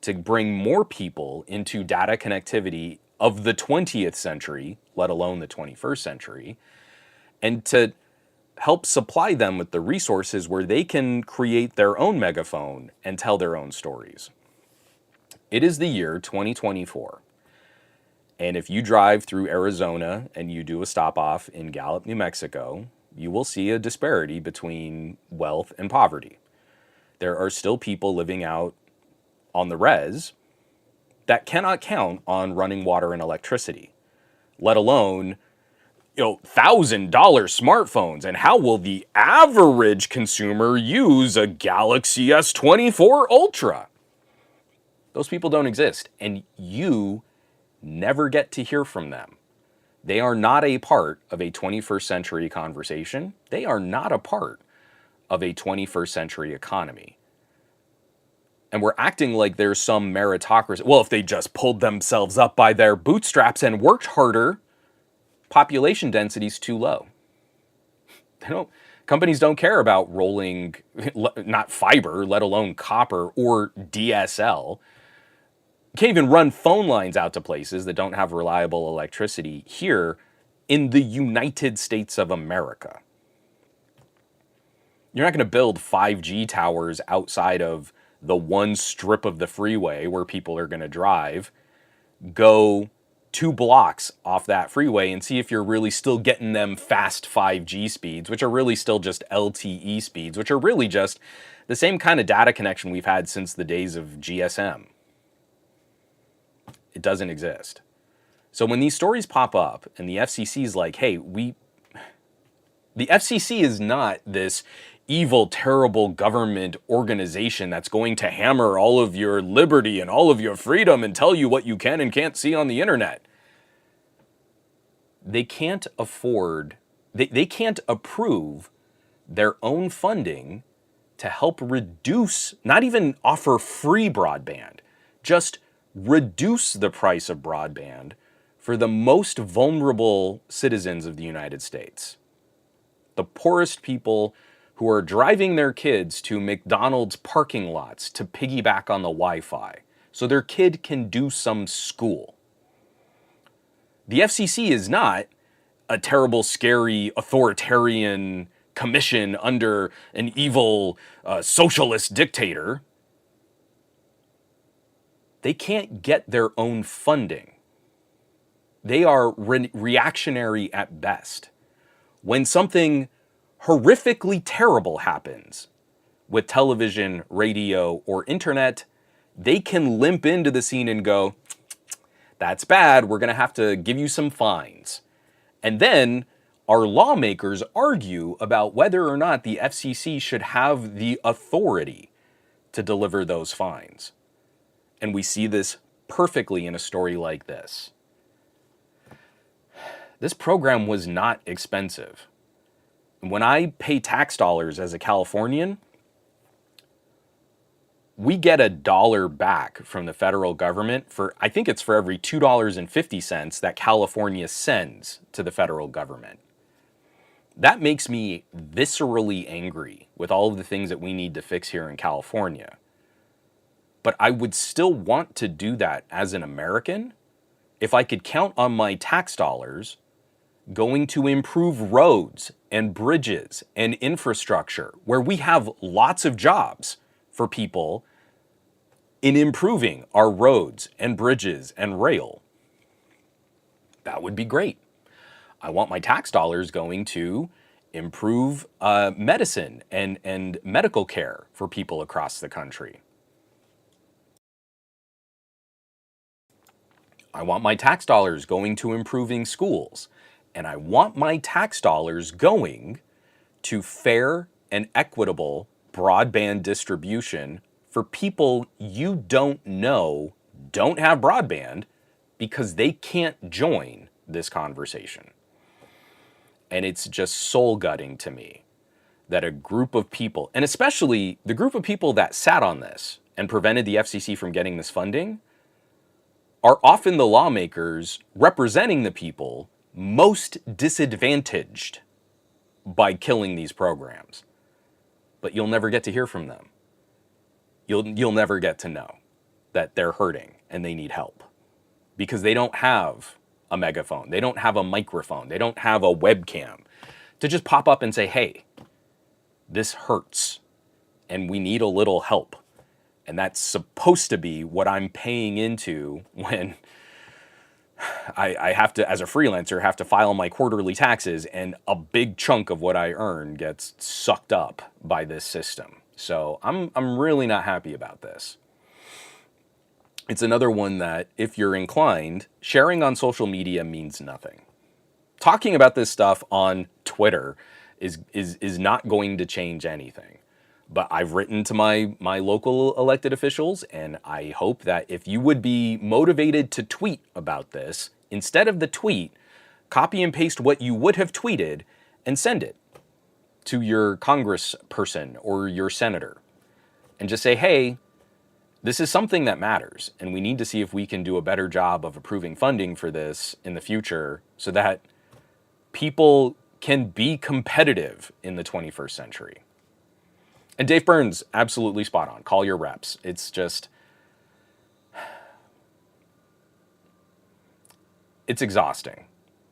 to bring more people into data connectivity of the 20th century, let alone the 21st century, and to help supply them with the resources where they can create their own megaphone and tell their own stories. It is the year 2024. And if you drive through Arizona and you do a stop off in Gallup, New Mexico, you will see a disparity between wealth and poverty. There are still people living out on the res that cannot count on running water and electricity, let alone $1,000 smartphones. And how will the average consumer use a Galaxy S24 Ultra? Those people don't exist, and you never get to hear from them. They are not a part of a 21st century conversation. They are not a part of a 21st century economy. And we're acting like there's some meritocracy. Well, if they just pulled themselves up by their bootstraps and worked harder, population density's too low. Companies don't care about rolling, not fiber, let alone copper or DSL. Can't even run phone lines out to places that don't have reliable electricity here in the United States of America. You're not going to build 5G towers outside of the one strip of the freeway where people are going to drive. Go 2 blocks off that freeway and see if you're really still getting them fast 5G speeds, which are really still just LTE speeds, which are really just the same kind of data connection we've had since the days of GSM. It doesn't exist. So when these stories pop up and the FCC is like, hey, the FCC is not this evil, terrible government organization that's going to hammer all of your liberty and all of your freedom and tell you what you can and can't see on the internet. They can't afford, they can't approve their own funding to help reduce, not even offer free broadband, just reduce the price of broadband for the most vulnerable citizens of the United States. The poorest people who are driving their kids to McDonald's parking lots to piggyback on the Wi-Fi so their kid can do some school. The FCC is not a terrible, scary, authoritarian commission under an evil socialist dictator. They can't get their own funding. They are reactionary at best. When something horrifically terrible happens with television, radio, or internet, they can limp into the scene and go, that's bad, we're going to have to give you some fines. And then our lawmakers argue about whether or not the FCC should have the authority to deliver those fines. And we see this perfectly in a story like this. This program was not expensive. When I pay tax dollars as a Californian, we get $1 back from the federal government for, I think it's for every $2.50 that California sends to the federal government. That makes me viscerally angry with all of the things that we need to fix here in California. But I would still want to do that as an American if I could count on my tax dollars going to improve roads and bridges and infrastructure, where we have lots of jobs for people in improving our roads and bridges and rail. That would be great. I want my tax dollars going to improve medicine and medical care for people across the country. I want my tax dollars going to improving schools. And I want my tax dollars going to fair and equitable broadband distribution for people you don't know don't have broadband because they can't join this conversation. And it's just soul-gutting to me that a group of people, and especially the group of people that sat on this and prevented the FCC from getting this funding, are often the lawmakers representing the people most disadvantaged by killing these programs. But you'll never get to hear from them. You'll never get to know that they're hurting and they need help because they don't have a megaphone. They don't have a microphone. They don't have a webcam to just pop up and say, hey, this hurts and we need a little help. And that's supposed to be what I'm paying into when I have to, as a freelancer, have to file my quarterly taxes, and a big chunk of what I earn gets sucked up by this system. So I'm really not happy about this. It's another one that, if you're inclined, sharing on social media means nothing. Talking about this stuff on Twitter is not going to change anything. But I've written to my local elected officials, and I hope that if you would be motivated to tweet about this, instead of the tweet, copy and paste what you would have tweeted and send it to your congressperson or your senator. And just say, hey, this is something that matters, and we need to see if we can do a better job of approving funding for this in the future so that people can be competitive in the 21st century. And Dave Burns, absolutely spot on. Call your reps. It's just, it's exhausting.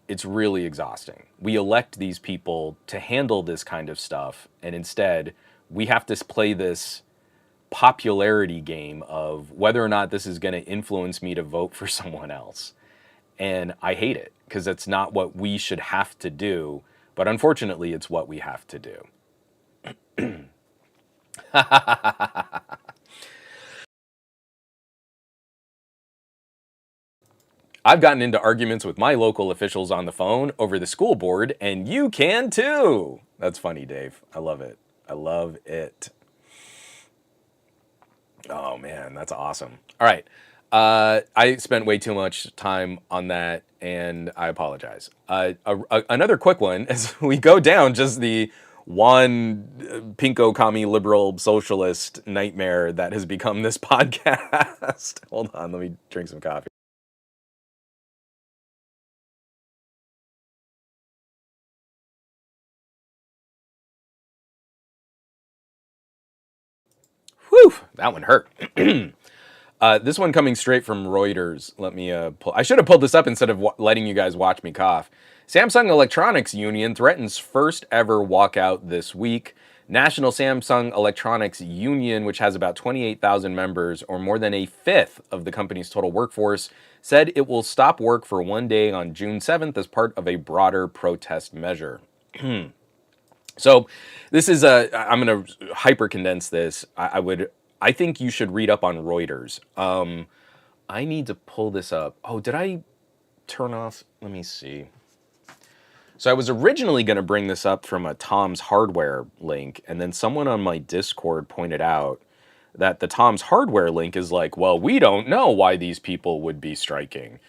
It's really exhausting. We elect these people to handle this kind of stuff, and instead, we have to play this popularity game of whether or not this is going to influence me to vote for someone else. And I hate it because it's not what we should have to do, but unfortunately, it's what we have to do. I've gotten into arguments with my local officials on the phone over the school board, and you can too. That's funny, Dave. I love it. I love it. Oh man, that's awesome. All right. I spent way too much time on that, and I apologize. Another quick one as we go down just the one pinko commie liberal socialist nightmare that has become this podcast. Hold on, let me drink some coffee. Whew, that one hurt. This one coming straight from Reuters. Let me pull. I should have pulled this up instead of letting you guys watch me cough. Samsung Electronics Union threatens first ever walkout this week. National Samsung Electronics Union, which has about 28,000 members, or more than a fifth of the company's total workforce, said it will stop work for one day on June 7th as part of a broader protest measure. So this is I'm going to hyper condense this. I think you should read up on Reuters. I need to pull this up. Oh, did I turn off? Let me see. So I was originally going to bring this up from a Tom's Hardware link, and then someone on my Discord pointed out that the Tom's Hardware link is like, well, we don't know why these people would be striking. And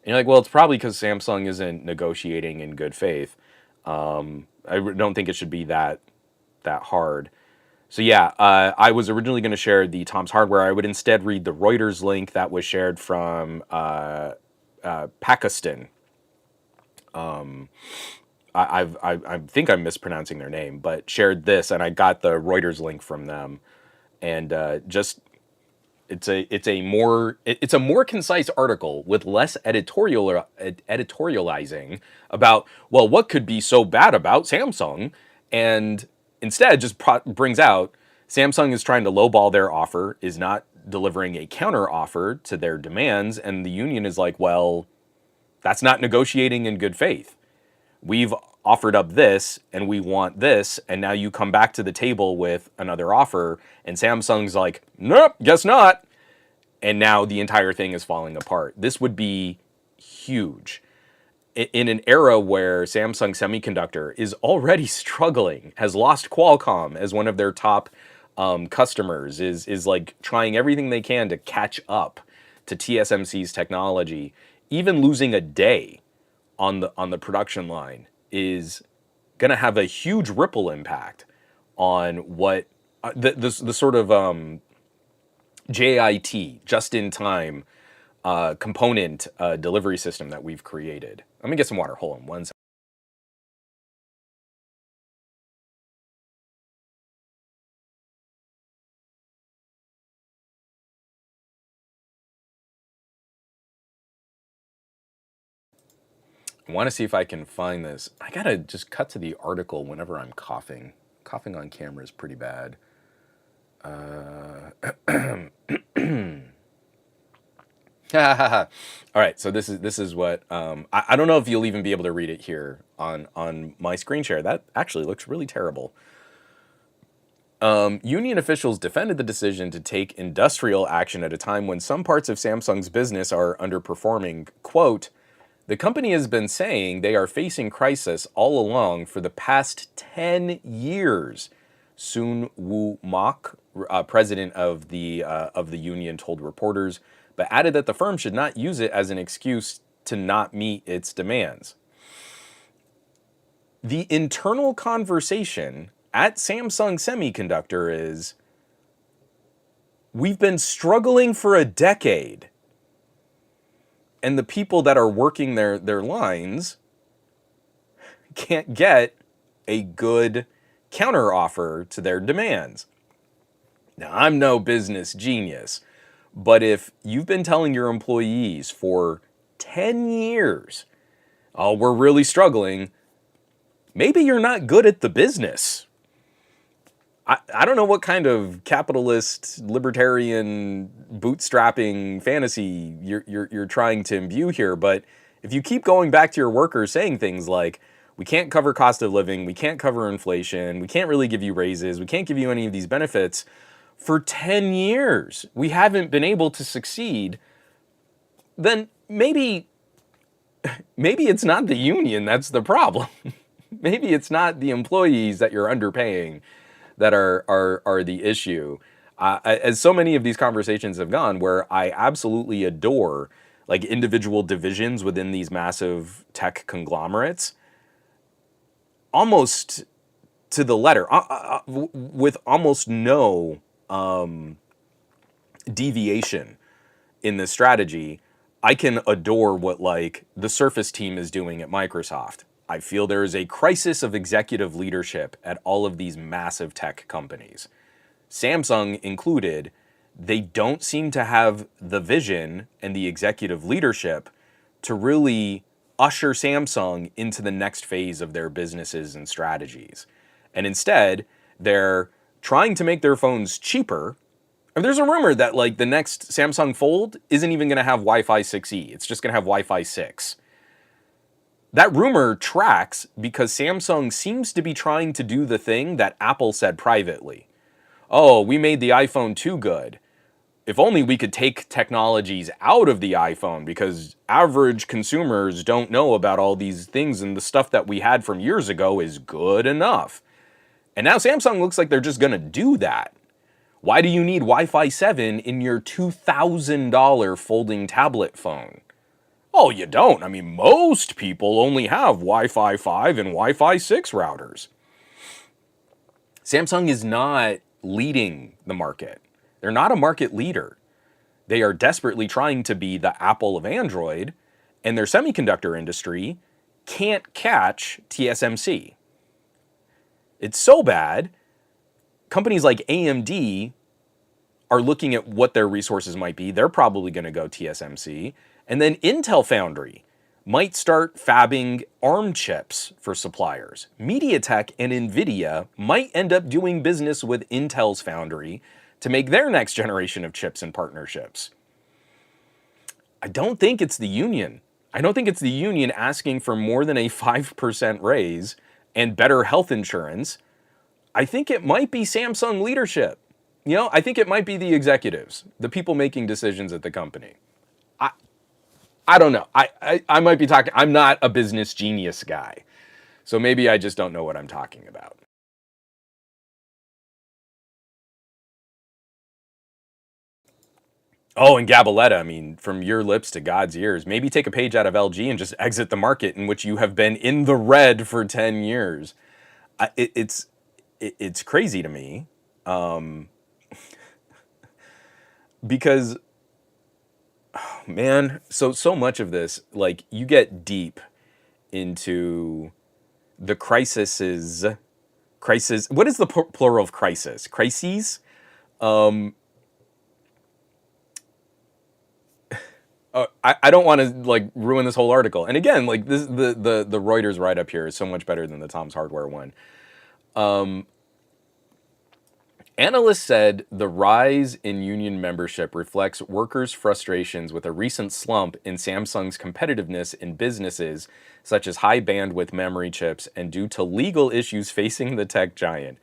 you're like, well, it's probably because Samsung isn't negotiating in good faith. I don't think it should be that hard. So yeah, I was originally going to share the Tom's Hardware. I would instead read the Reuters link that was shared from Pakistan. I think I'm mispronouncing their name, but shared this, and I got the Reuters link from them, and just it's a more concise article with less editorializing about, well, what could be so bad about Samsung, and instead just brings out Samsung is trying to lowball their offer, is not delivering a counter offer to their demands, and the union is like, well, that's not negotiating in good faith. We've offered up this and we want this, and now you come back to the table with another offer, and Samsung's like, nope, guess not. And now the entire thing is falling apart. This would be huge. In an era where Samsung Semiconductor is already struggling, has lost Qualcomm as one of their top customers, is like trying everything they can to catch up to TSMC's technology, even losing a day on the production line is going to have a huge ripple impact on what the sort of JIT, just in time component delivery system that we've created. Let me get some water. Hold on one second. I want to see if I can find this. I gotta just cut to the article whenever I'm coughing. Coughing on camera is pretty bad. All right, so this is what I don't know if you'll even be able to read it here on my screen share. That actually looks really terrible. Union officials defended the decision to take industrial action at a time when some parts of Samsung's business are underperforming. Quote, the company has been saying they are facing crisis all along for the past 10 years. Sun Woo Mok, president of the union, told reporters, but added that the firm should not use it as an excuse to not meet its demands. The internal conversation at Samsung Semiconductor is, we've been struggling for a decade, and the people that are working their lines can't get a good counteroffer to their demands. Now, I'm no business genius, but if you've been telling your employees for 10 years, oh, we're really struggling, maybe you're not good at the business. I don't know what kind of capitalist, libertarian, bootstrapping fantasy you're trying to imbue here, but if you keep going back to your workers saying things like, we can't cover cost of living, we can't cover inflation, we can't really give you raises, we can't give you any of these benefits, for 10 years we haven't been able to succeed, then maybe it's not the union that's the problem. Maybe it's not the employees that you're underpaying that are the issue. As so many of these conversations have gone, where I absolutely adore like individual divisions within these massive tech conglomerates, almost to the letter, with almost no deviation in the strategy. I can adore what like the Surface team is doing at Microsoft. I feel there is a crisis of executive leadership at all of these massive tech companies, Samsung included. They don't seem to have the vision and the executive leadership to really usher Samsung into the next phase of their businesses and strategies. And instead, they're trying to make their phones cheaper. And there's a rumor that like the next Samsung Fold isn't even going to have Wi-Fi 6E. It's just going to have Wi-Fi 6. That rumor tracks because Samsung seems to be trying to do the thing that Apple said privately. Oh, we made the iPhone too good. If only we could take technologies out of the iPhone, because average consumers don't know about all these things, and the stuff that we had from years ago is good enough. And now Samsung looks like they're just going to do that. Why do you need Wi-Fi 7 in your $2,000 folding tablet phone? Oh, you don't. I mean, most people only have Wi-Fi 5 and Wi-Fi 6 routers. Samsung is not leading the market. They're not a market leader. They are desperately trying to be the Apple of Android, and their semiconductor industry can't catch TSMC. It's so bad, companies like AMD are looking at what their resources might be. They're probably going to go TSMC. And then Intel Foundry might start fabbing ARM chips for suppliers. MediaTek and NVIDIA might end up doing business with Intel's Foundry to make their next generation of chips and partnerships. I don't think it's the union. I don't think it's the union asking for more than a 5% raise and better health insurance. I think it might be Samsung leadership. You know, I think it might be the executives, the people making decisions at the company. I don't know. I might be talking, I'm not a business genius guy. So maybe I just don't know what I'm talking about. Oh, and Gabaletta, I mean, from your lips to God's ears, maybe take a page out of LG and just exit the market in which you have been in the red for 10 years. It's crazy to me, because, oh, man, so much of this, like, you get deep into the crisis. What is the plural of crisis? Crises? I don't want to like ruin this whole article. And again, like this, the Reuters write up here is so much better than the Tom's Hardware one. Analysts said the rise in union membership reflects workers' frustrations with a recent slump in Samsung's competitiveness in businesses such as high bandwidth memory chips and due to legal issues facing the tech giant.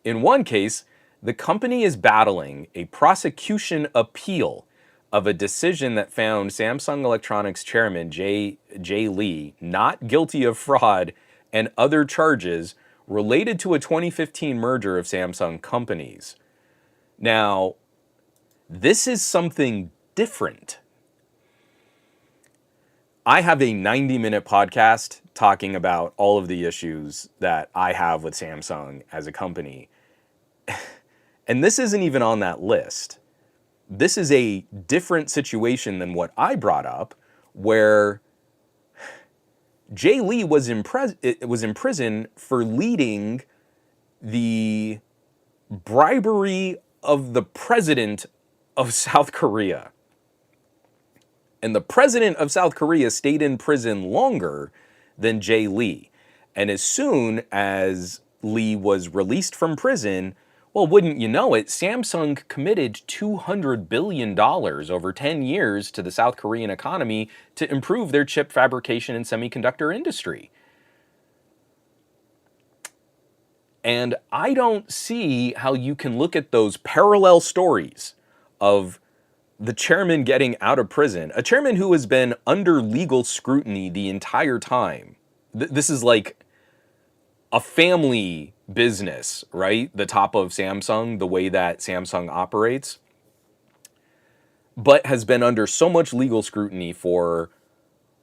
In one case, The company is battling a prosecution appeal of a decision that found Samsung Electronics chairman Jay Lee not guilty of fraud and other charges related to a 2015 merger of Samsung companies. Now, this is something different. I have a 90-minute podcast talking about all of the issues that I have with Samsung as a company. And this isn't even on that list. This is a different situation than what I brought up, where Jay Lee was in prison for leading the bribery of the president of South Korea. And the president of South Korea stayed in prison longer than Jay Lee. And as soon as Lee was released from prison, well, wouldn't you know it, Samsung committed $200 billion over 10 years to the South Korean economy to improve their chip fabrication and semiconductor industry. And I don't see how you can look at those parallel stories of the chairman getting out of prison, a chairman who has been under legal scrutiny the entire time. This is like a family business, right? The top of Samsung, the way that Samsung operates, but has been under so much legal scrutiny for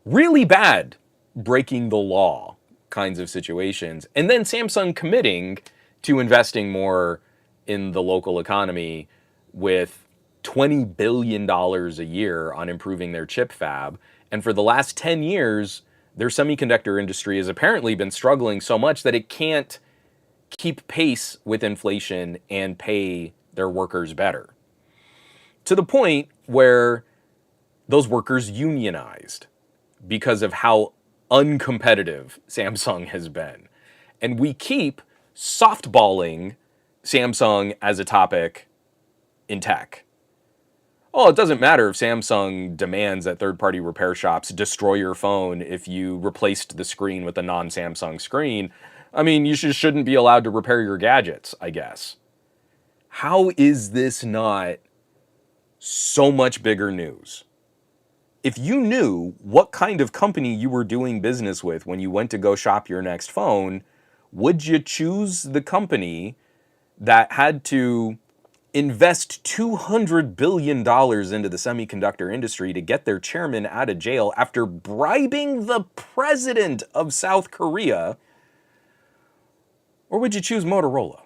really bad breaking the law kinds of situations. And then Samsung committing to investing more in the local economy with $20 billion a year on improving their chip fab. And for the last 10 years, their semiconductor industry has apparently been struggling so much that it can't keep pace with inflation and pay their workers better. To the point where those workers unionized because of how uncompetitive Samsung has been. And we keep softballing Samsung as a topic in tech. Oh, it doesn't matter if Samsung demands that third-party repair shops destroy your phone if you replaced the screen with a non-Samsung screen. I mean, you shouldn't be allowed to repair your gadgets, I guess. How is this not so much bigger news? If you knew what kind of company you were doing business with when you went to go shop your next phone, would you choose the company that had to invest $200 billion into the semiconductor industry to get their chairman out of jail after bribing the president of South Korea? Or would you choose Motorola?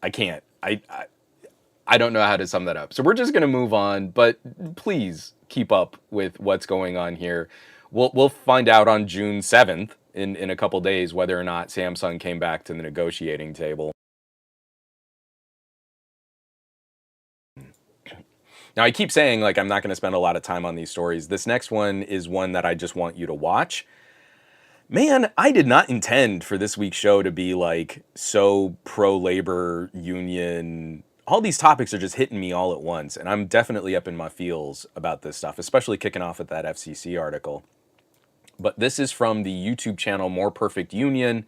I can't. I don't know how to sum that up. So we're just going to move on, but please keep up with what's going on here. We'll find out on June 7th in a couple days whether or not Samsung came back to the negotiating table. Now, I keep saying, like, I'm not going to spend a lot of time on these stories. This next one is one that I just want you to watch. Man, I did not intend for this week's show to be, like, so pro-labor union. All these topics are just hitting me all at once, and I'm definitely up in my feels about this stuff, especially kicking off with that FCC article. But this is from the YouTube channel More Perfect Union.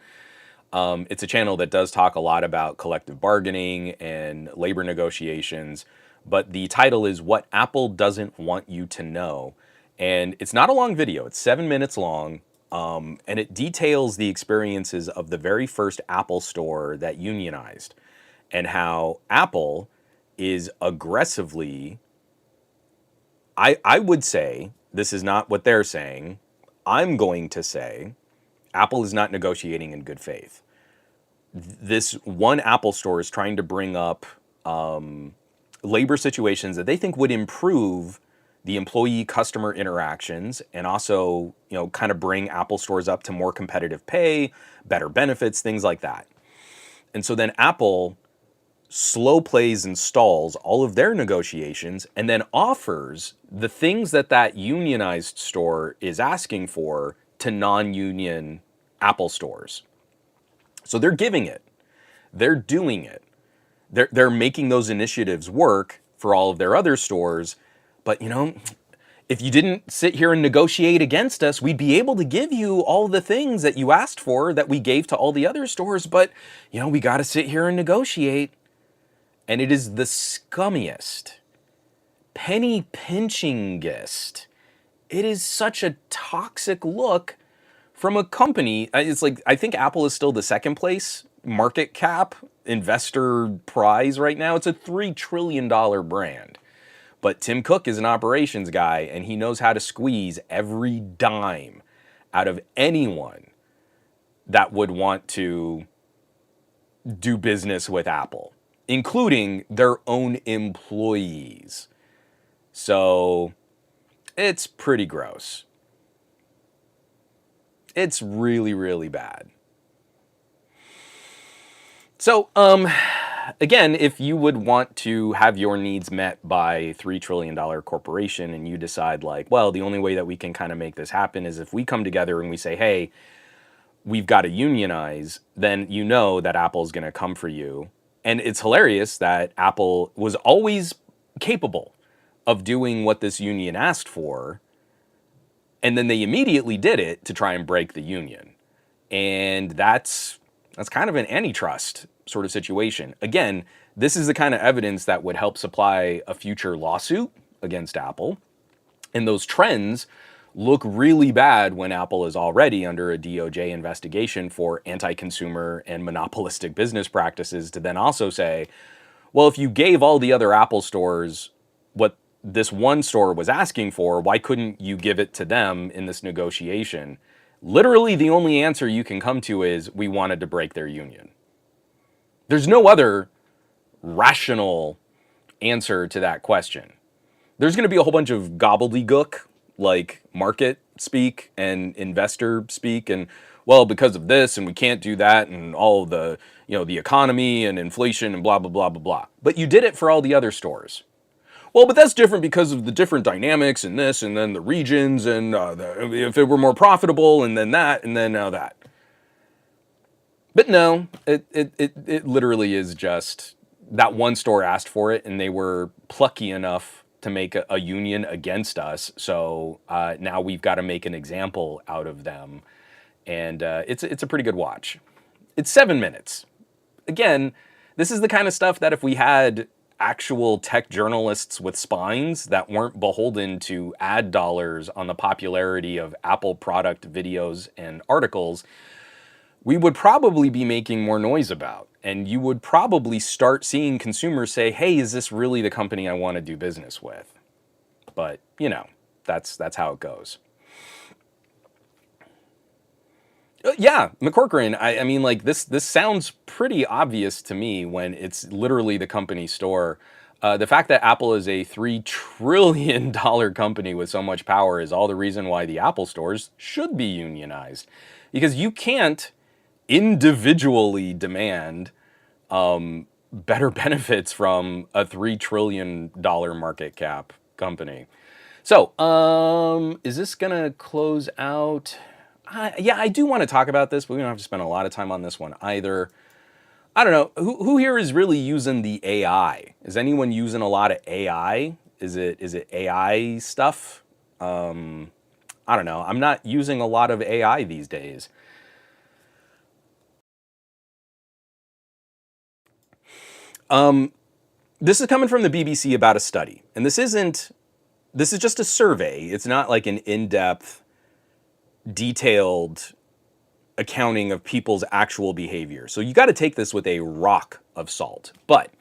It's a channel that does talk a lot about collective bargaining and labor negotiations. But the title is What Apple Doesn't Want You to Know. And it's not a long video. It's 7 minutes long. And it details the experiences of the very first Apple store that unionized and how Apple is aggressively, I would say, this is not what they're saying, I'm going to say, Apple is not negotiating in good faith. This one Apple store is trying to bring up labor situations that they think would improve the employee-customer interactions and also, you know, kind of bring Apple stores up to more competitive pay, better benefits, things like that. And so then Apple slow plays and stalls all of their negotiations and then offers the things that that unionized store is asking for to non-union Apple stores. So they're giving it. They're doing it. They're making those initiatives work for all of their other stores. But, you know, if you didn't sit here and negotiate against us, we'd be able to give you all the things that you asked for that we gave to all the other stores, but, we got to sit here and negotiate. And it is the scummiest, penny pinchingest. It is such a toxic look from a company. It's like, I think Apple is still the second place market cap investor prize right now. It's a $3 trillion brand. But Tim Cook is an operations guy, and he knows how to squeeze every dime out of anyone that would want to do business with Apple, including their own employees. So it's pretty gross. It's really, really bad. So, again, if you would want to have your needs met by a $3 trillion corporation and you decide like, well, the only way that we can kind of make this happen is if we come together and we say, hey, we've got to unionize, then you know that Apple's going to come for you. And it's hilarious that Apple was always capable of doing what this union asked for, and then they immediately did it to try and break the union. And that's kind of an antitrust sort of situation. Again, this is the kind of evidence that would help supply a future lawsuit against Apple. And those trends look really bad when Apple is already under a DOJ investigation for anti-consumer and monopolistic business practices, to then also say, well, if you gave all the other Apple stores what this one store was asking for, why couldn't you give it to them in this negotiation? Literally, the only answer you can come to is, we wanted to break their union. There's no other rational answer to that question. There's going to be a whole bunch of gobbledygook, like market speak and investor speak, and, well, because of this, and we can't do that, and all the, the economy and inflation and blah, blah, blah, blah, blah. But you did it for all the other stores. Well, but that's different because of the different dynamics and this, and then the regions, and if it were more profitable, and then that, and then now that. But no, it literally is just that one store asked for it, and they were plucky enough to make a union against us. So now we've got to make an example out of them, and it's a pretty good watch. It's 7 minutes. Again, this is the kind of stuff that if we had actual tech journalists with spines that weren't beholden to ad dollars on the popularity of Apple product videos and articles, we would probably be making more noise about. And you would probably start seeing consumers say, hey, is this really the company I want to do business with? But, that's how it goes. Yeah, McCorcoran, I mean, like, this sounds pretty obvious to me when it's literally the company store. The fact that Apple is a $3 trillion company with so much power is all the reason why the Apple stores should be unionized. Because you can't individually demand better benefits from a $3 trillion market cap company. So, is this going to close out? Yeah, I do want to talk about this, but we don't have to spend a lot of time on this one either. I don't know. Who here is really using the AI? Is anyone using a lot of AI? Is it AI stuff? I don't know. I'm not using a lot of AI these days. This is coming from the BBC about a study, and this is just a survey. It's not like an in-depth, detailed accounting of people's actual behavior. So you got to take this with a rock of salt. But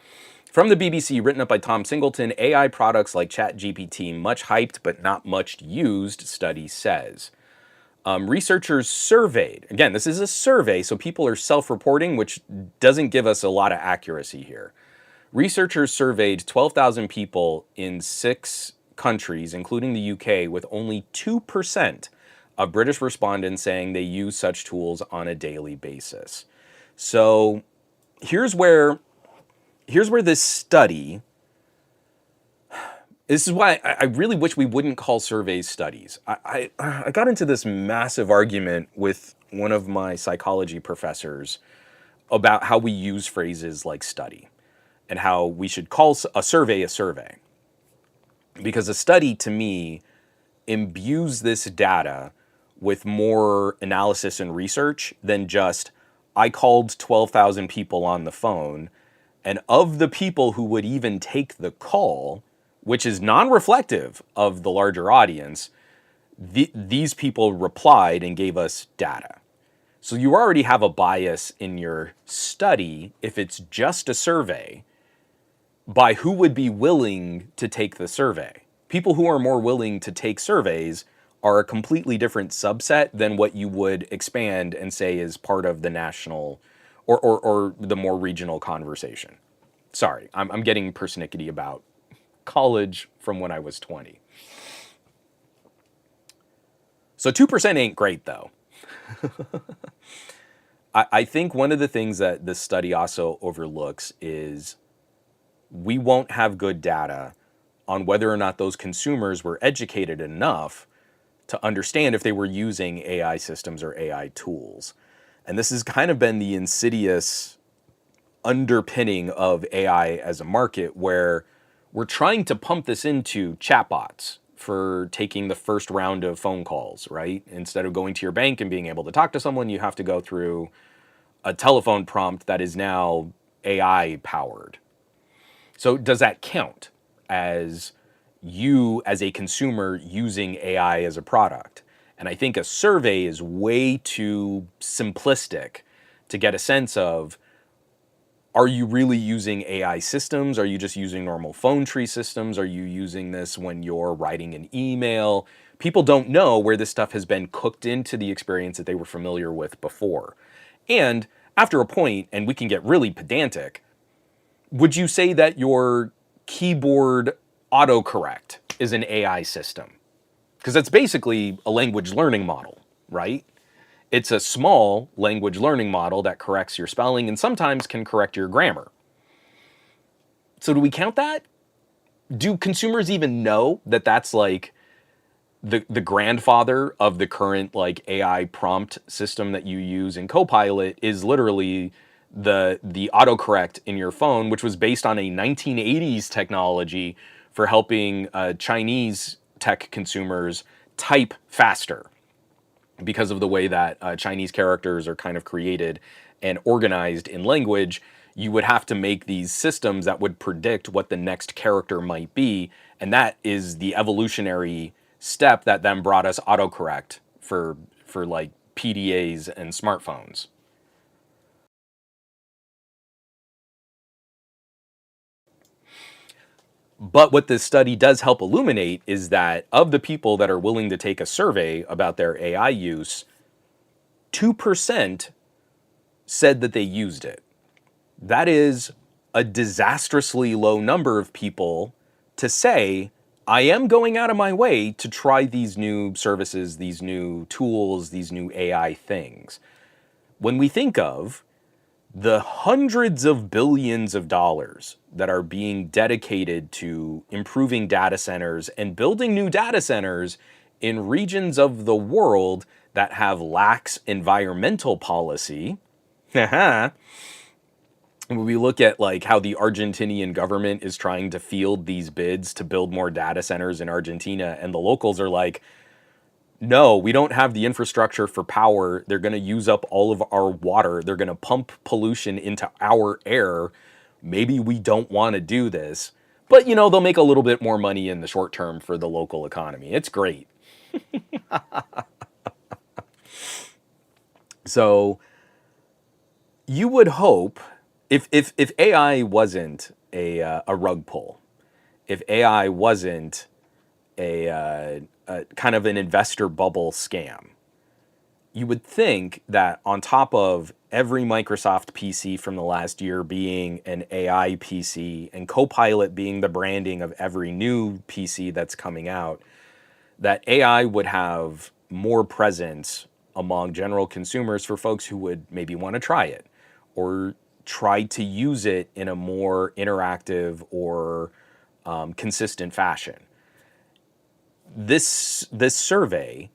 from the BBC, written up by Tom Singleton, AI products like ChatGPT, much hyped but not much used, study says. Researchers surveyed, again, this is a survey, so people are self-reporting, which doesn't give us a lot of accuracy here. Researchers surveyed 12,000 people in 6 countries, including the UK, with only 2% of British respondents saying they use such tools on a daily basis. So here's where this study, this is why I really wish we wouldn't call surveys studies. I got into this massive argument with one of my psychology professors about how we use phrases like study and how we should call a survey. Because a study, to me, imbues this data with more analysis and research than just, I called 12,000 people on the phone, and of the people who would even take the call, which is non-reflective of the larger audience, these people replied and gave us data. So you already have a bias in your study if it's just a survey by who would be willing to take the survey. People who are more willing to take surveys are a completely different subset than what you would expand and say is part of the national or the more regional conversation. Sorry, I'm getting persnickety about college from when I was 20. So 2% ain't great, though. I think one of the things that this study also overlooks is we won't have good data on whether or not those consumers were educated enough to understand if they were using AI systems or AI tools. And this has kind of been the insidious underpinning of AI as a market, where we're trying to pump this into chatbots for taking the first round of phone calls, right? Instead of going to your bank and being able to talk to someone, you have to go through a telephone prompt that is now AI powered. So does that count as you as a consumer using AI as a product? And I think a survey is way too simplistic to get a sense of, are you really using AI systems? Are you just using normal phone tree systems? Are you using this when you're writing an email? People don't know where this stuff has been cooked into the experience that they were familiar with before. And after a point, and we can get really pedantic, would you say that your keyboard autocorrect is an AI system? Because that's basically a language learning model, right? It's a small language learning model that corrects your spelling and sometimes can correct your grammar. So do we count that? Do consumers even know that that's like the grandfather of the current like AI prompt system that you use in Copilot is literally the autocorrect in your phone, which was based on a 1980s technology for helping Chinese tech consumers type faster, because of the way that Chinese characters are kind of created and organized in language. You would have to make these systems that would predict what the next character might be, and that is the evolutionary step that then brought us autocorrect for like PDAs and smartphones. But what this study does help illuminate is that of the people that are willing to take a survey about their AI use, 2% said that they used it. That is a disastrously low number of people to say, I am going out of my way to try these new services, these new tools, these new AI things. When we think of the hundreds of billions of dollars that are being dedicated to improving data centers and building new data centers in regions of the world that have lax environmental policy, when we look at like how the Argentinian government is trying to field these bids to build more data centers in Argentina, and the locals are like, no, we don't have the infrastructure for power. They're going to use up all of our water. They're going to pump pollution into our air. Maybe we don't want to do this. But, you know, they'll make a little bit more money in the short term for the local economy. It's great. So you would hope, if AI wasn't a rug pull, if AI wasn't a kind of an investor bubble scam, you would think that on top of every Microsoft PC from the last year being an AI PC and Copilot being the branding of every new PC that's coming out, that AI would have more presence among general consumers for folks who would maybe want to try it or try to use it in a more interactive or consistent fashion. This survey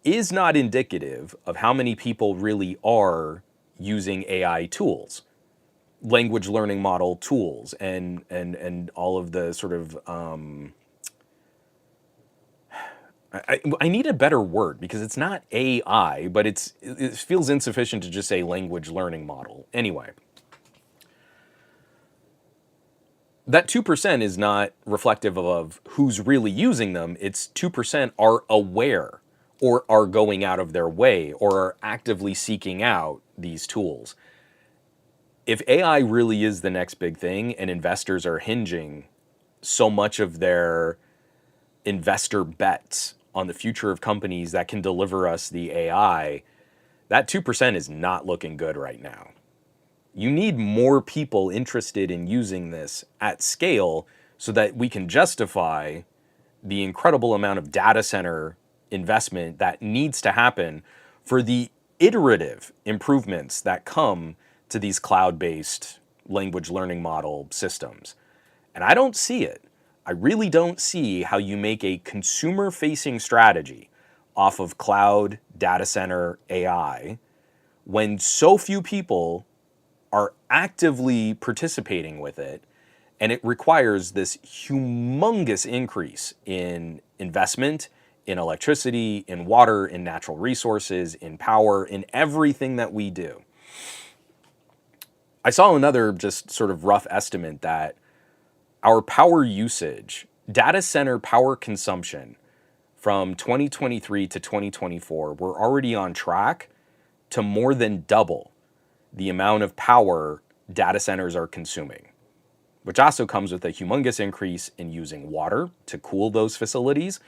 is not indicative of how many people really are using AI tools, language learning model tools, and all of the sort of I need a better word because it's not AI, but it feels insufficient to just say language learning model. Anyway, that 2% is not reflective of who's really using them. It's 2% are aware or are going out of their way or are actively seeking out these tools. If AI really is the next big thing and investors are hinging so much of their investor bets on the future of companies that can deliver us the AI, that 2% is not looking good right now. You need more people interested in using this at scale so that we can justify the incredible amount of data center investment that needs to happen for the iterative improvements that come to these cloud-based language learning model systems. And I don't see it. I really don't see how you make a consumer-facing strategy off of cloud, data center, AI, when so few people are actively participating with it, and it requires this humongous increase in investment, in electricity, in water, in natural resources, in power, in everything that we do. I saw another just sort of rough estimate that our power usage, data center power consumption from 2023 to 2024, we're already on track to more than double the amount of power data centers are consuming, which also comes with a humongous increase in using water to cool those facilities.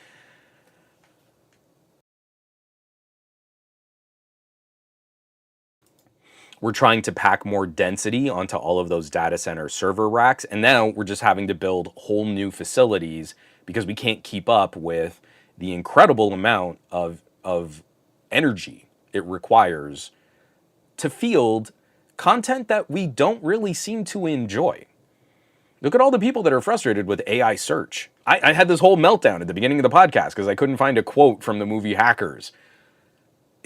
We're trying to pack more density onto all of those data center server racks, and now we're just having to build whole new facilities because we can't keep up with the incredible amount of energy it requires to field content that we don't really seem to enjoy. Look at all the people that are frustrated with AI search. I had this whole meltdown at the beginning of the podcast because I couldn't find a quote from the movie Hackers.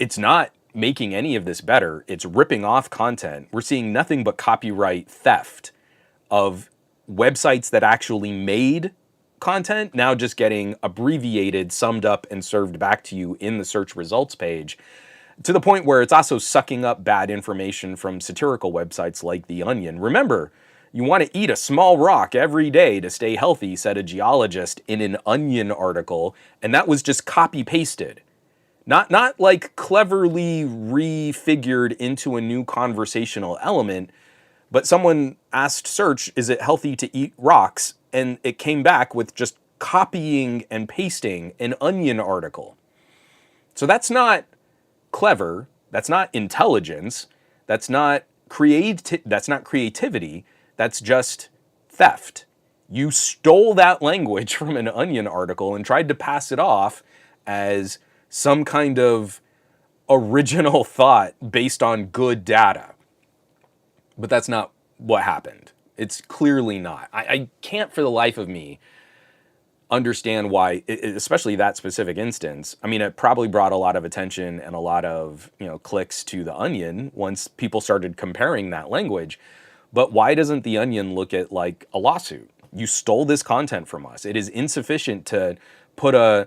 It's not making any of this better. It's ripping off content. We're seeing nothing but copyright theft of websites that actually made content, now just getting abbreviated, summed up, and served back to you in the search results page, to the point where it's also sucking up bad information from satirical websites like The Onion. Remember, you want to eat a small rock every day to stay healthy, said a geologist in an Onion article, and that was just copy-pasted. Not like cleverly refigured into a new conversational element, but someone asked search, is it healthy to eat rocks? And it came back with just copying and pasting an Onion article. So that's not clever, that's not intelligence, that's not creativity, that's just theft. You stole that language from an Onion article and tried to pass it off as some kind of original thought based on good data. But that's not what happened. It's clearly not. I can't for the life of me understand why, especially that specific instance. I mean, it probably brought a lot of attention and a lot of, clicks to The Onion once people started comparing that language. But why doesn't The Onion look at like a lawsuit? You stole this content from us. It is insufficient to put a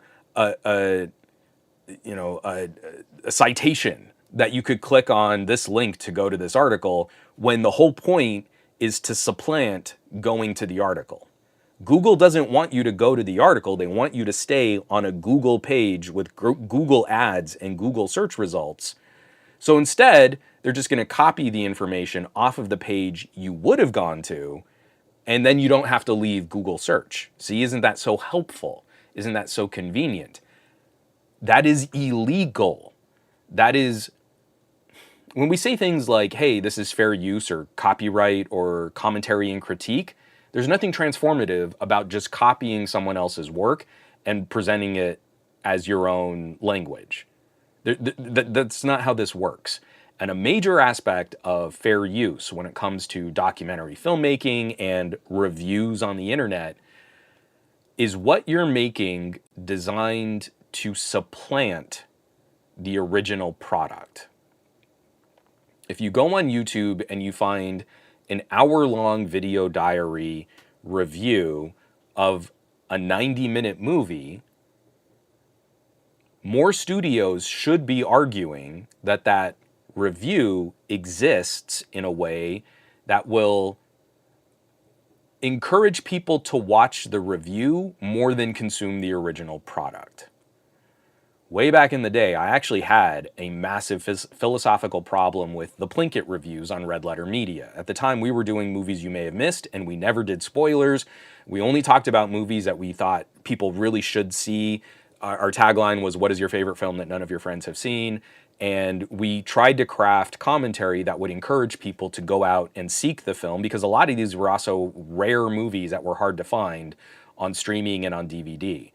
citation that you could click on this link to go to this article when the whole point is to supplant going to the article. Google doesn't want you to go to the article. They want you to stay on a Google page with Google ads and Google search results. So instead, they're just going to copy the information off of the page you would have gone to, and then you don't have to leave Google search. See, isn't that so helpful? Isn't that so convenient? That is illegal. That is, when we say things like, hey, this is fair use or copyright or commentary and critique, there's nothing transformative about just copying someone else's work and presenting it as your own language. That's not how this works. And a major aspect of fair use when it comes to documentary filmmaking and reviews on the internet is what you're making designed to supplant the original product. If you go on YouTube and you find an hour-long video diary review of a 90-minute movie, More studios should be arguing that that review exists in a way that will encourage people to watch the review more than consume the original product. Way back in the day, I actually had a massive philosophical problem with the Plinkett reviews on Red Letter Media. At the time, we were doing movies you may have missed, and we never did spoilers. We only talked about movies that we thought people really should see. Our tagline was, "What is your favorite film that none of your friends have seen?" And we tried to craft commentary that would encourage people to go out and seek the film, because a lot of these were also rare movies that were hard to find on streaming and on DVD.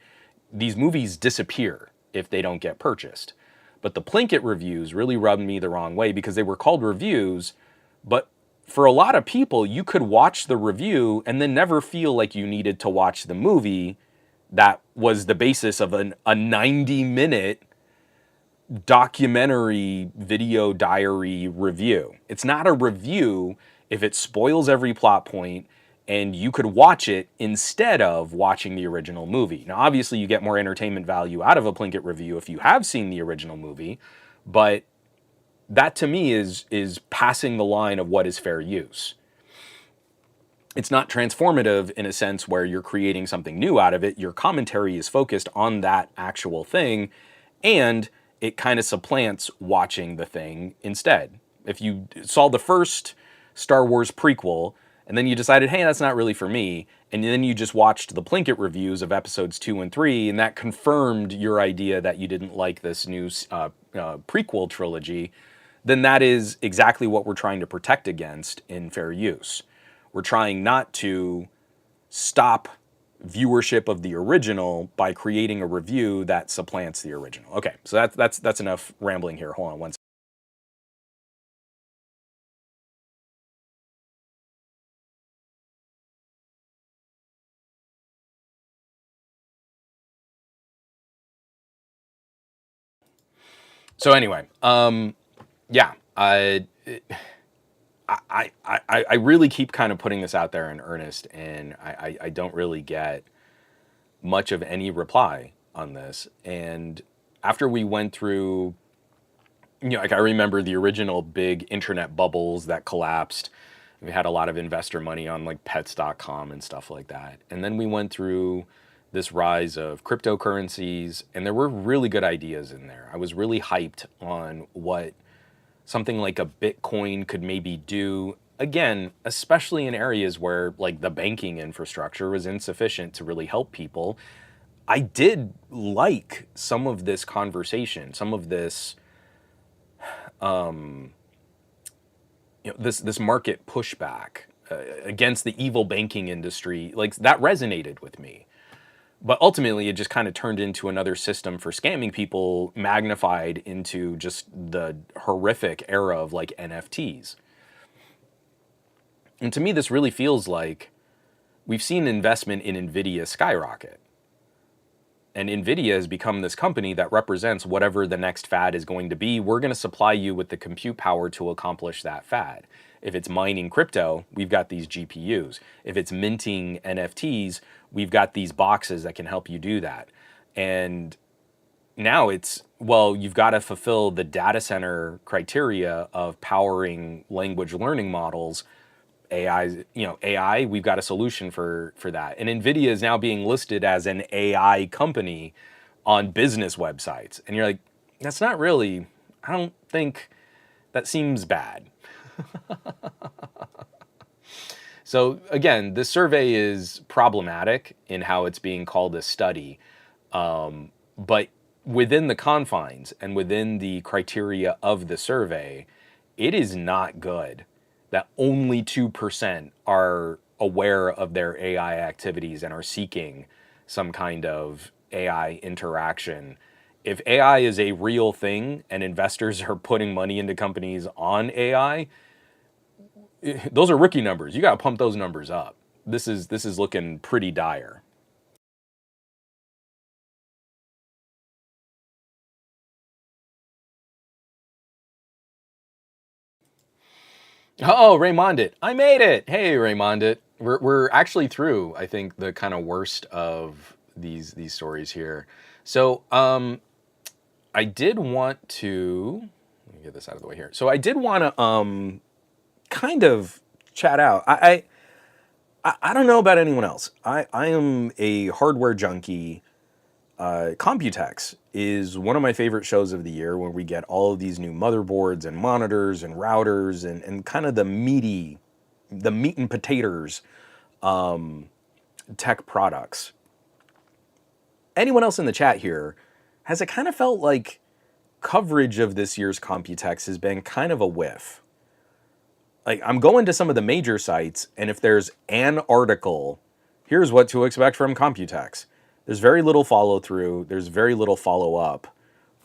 These movies disappear if they don't get purchased. But the Plinkett reviews really rubbed me the wrong way, because they were called reviews, but for a lot of people, you could watch the review and then never feel like you needed to watch the movie that was the basis of a 90-minute documentary video diary review. It's not a review if it spoils every plot point and you could watch it instead of watching the original movie. Now, obviously, you get more entertainment value out of a Plinkett review if you have seen the original movie, but that to me is passing the line of what is fair use. It's not transformative in a sense where you're creating something new out of it. Your commentary is focused on that actual thing, and it kind of supplants watching the thing instead. If you saw the first Star Wars prequel, and then you decided, hey, that's not really for me, and then you just watched the Plinkett reviews of episodes 2 and 3, and that confirmed your idea that you didn't like this new prequel trilogy, then that is exactly what we're trying to protect against in fair use. We're trying not to stop viewership of the original by creating a review that supplants the original. Okay, so that's enough rambling here. Hold on one second. So anyway, yeah, I really keep kind of putting this out there in earnest, and I don't really get much of any reply on this. And after we went through, like I remember the original big internet bubbles that collapsed. We had a lot of investor money on like pets.com and stuff like that. And then we went through this rise of cryptocurrencies, and there were really good ideas in there. I was really hyped on what something like a Bitcoin could maybe do, again, especially in areas where like the banking infrastructure was insufficient to really help people. I did like some of this conversation, some of this this market pushback against the evil banking industry. Like, that resonated with me. But ultimately, it just kind of turned into another system for scamming people, magnified into just the horrific era of like NFTs. And to me, this really feels like we've seen investment in NVIDIA skyrocket. And NVIDIA has become this company that represents whatever the next fad is going to be. We're going to supply you with the compute power to accomplish that fad. If it's mining crypto, we've got these GPUs. If it's minting NFTs, we've got these boxes that can help you do that. And now it's, well, you've got to fulfill the data center criteria of powering language learning models. AI, we've got a solution for that. And NVIDIA is now being listed as an AI company on business websites. And you're like, that's not really, I don't think, that seems bad. So again, this survey is problematic in how it's being called a study. But within the confines and within the criteria of the survey, it is not good that only 2% are aware of their AI activities and are seeking some kind of AI interaction. If AI is a real thing and investors are putting money into companies on AI, those are rookie numbers. You got to pump those numbers up. This is looking pretty dire. Oh, Raymondit. I made it. Hey, Raymondit. We're actually through, I think, the kind of worst of these stories here. So, I did want to, let me get this out of the way here. So I did want to kind of chat out. I don't know about anyone else. I am a hardware junkie. Computex is one of my favorite shows of the year, where we get all of these new motherboards and monitors and routers and kind of the meat and potatoes tech products. Anyone else in the chat here, has it kind of felt like coverage of this year's Computex has been kind of a whiff? Like, I'm going to some of the major sites, and if there's an article, here's what to expect from Computex, there's very little follow through, there's very little follow up.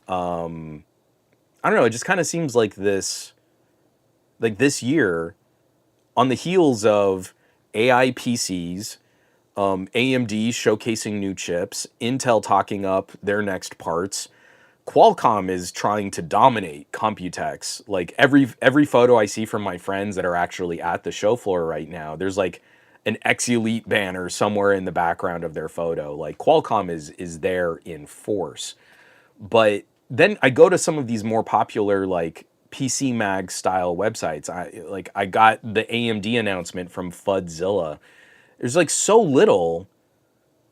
I don't know, it just kind of seems like this year, on the heels of AI PCs, AMD showcasing new chips, Intel talking up their next parts, Qualcomm is trying to dominate Computex. Like, every photo I see from my friends that are actually at the show floor right now, there's like an X Elite banner somewhere in the background of their photo. Like, Qualcomm is there in force. But then I go to some of these more popular, like, PC Mag style websites. I got the AMD announcement from Fudzilla. There's like so little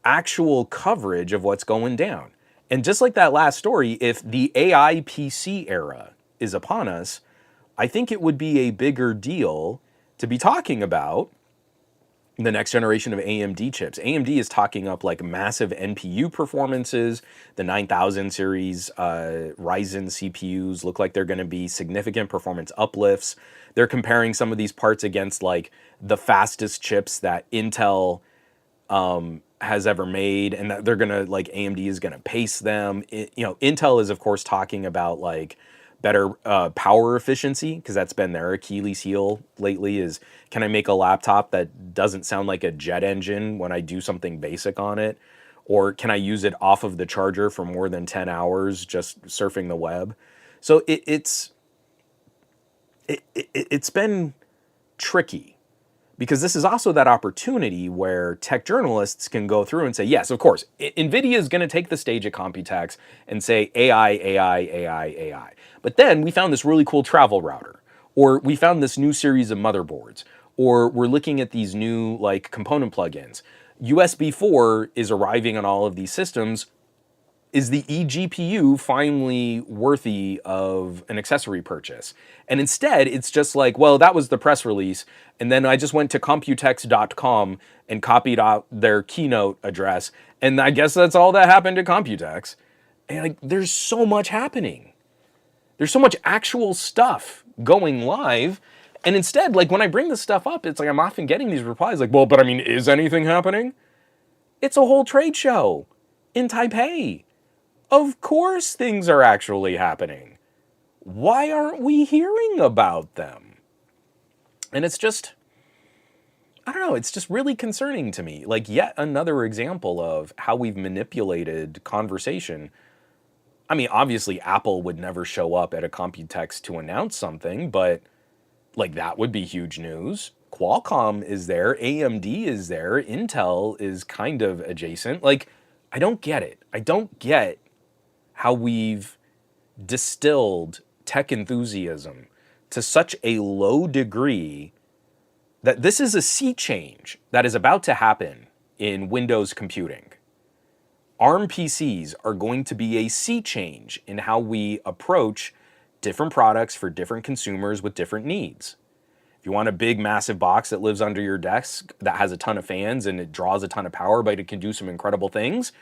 actual coverage of what's going down. And just like that last story, if the AI PC era is upon us, I think it would be a bigger deal to be talking about the next generation of AMD chips. AMD is talking up like massive NPU performances. The 9000 series Ryzen CPUs look like they're going to be significant performance uplifts. They're comparing some of these parts against like the fastest chips that Intel has ever made, and that they're gonna, like, AMD is gonna pace them. Intel is of course talking about like better power efficiency, because that's been their Achilles heel lately, is can I make a laptop that doesn't sound like a jet engine when I do something basic on it, or can I use it off of the charger for more than 10 hours just surfing the web. So it's been tricky, because this is also that opportunity where tech journalists can go through and say, yes, of course, NVIDIA is going to take the stage at Computex and say AI, AI, AI, AI. But then we found this really cool travel router, or we found this new series of motherboards, or we're looking at these new like component plugins. USB 4 is arriving on all of these systems. Is the eGPU finally worthy of an accessory purchase? And instead, it's just like, well, that was the press release, and then I just went to Computex.com and copied out their keynote address, and I guess that's all that happened to Computex. And like, there's so much happening. There's so much actual stuff going live, and instead, like, when I bring this stuff up, it's like I'm often getting these replies like, well, but I mean, is anything happening? It's a whole trade show in Taipei. Of course things are actually happening. Why aren't we hearing about them? And it's just, I don't know, it's just really concerning to me. Like, yet another example of how we've manipulated conversation. I mean, obviously Apple would never show up at a Computex to announce something, but like, that would be huge news. Qualcomm is there, AMD is there, Intel is kind of adjacent. Like, I don't get it. I don't get how we've distilled tech enthusiasm to such a low degree that this is a sea change that is about to happen in Windows computing. ARM PCs are going to be a sea change in how we approach different products for different consumers with different needs. If you want a big, massive box that lives under your desk that has a ton of fans and it draws a ton of power, but it can do some incredible things,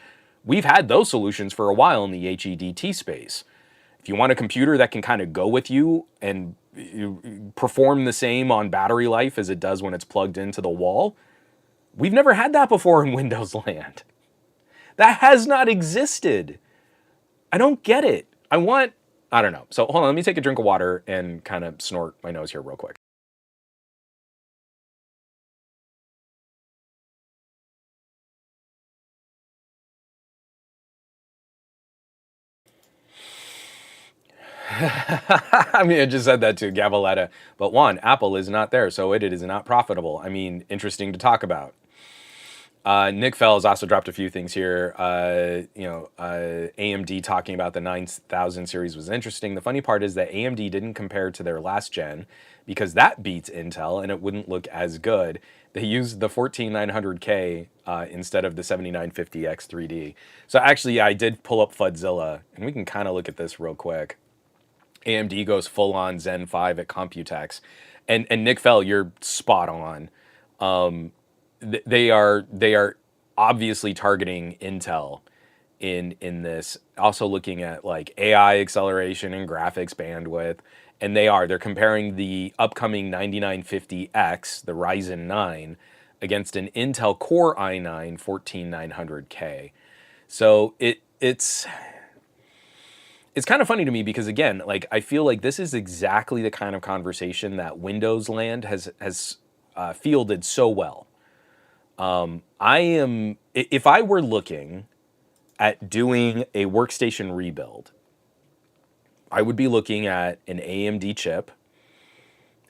we've had those solutions for a while in the HEDT space. If you want a computer that can kind of go with you and perform the same on battery life as it does when it's plugged into the wall, we've never had that before in Windows land. That has not existed. I don't get it. I don't know. So hold on, let me take a drink of water and kind of snort my nose here real quick. I mean, I just said that to Gavaletta. But one, Apple is not there, so it is not profitable. I mean, interesting to talk about. Nick Fells also dropped a few things here. AMD talking about the 9000 series was interesting. The funny part is that AMD didn't compare to their last gen because that beats Intel and it wouldn't look as good. They used the 14900K instead of the 7950X 3D. So actually, yeah, I did pull up Fudzilla, and we can kind of look at this real quick. AMD goes full on Zen 5 at Computex, and Nick Fell, you're spot on. They are obviously targeting Intel in this. Also looking at like AI acceleration and graphics bandwidth, and they're comparing the upcoming 9950X, the Ryzen 9, against an Intel Core i9 14900K. So it's kind of funny to me because again, like I feel like this is exactly the kind of conversation that Windows Land has fielded so well. If I were looking at doing a workstation rebuild, I would be looking at an AMD chip.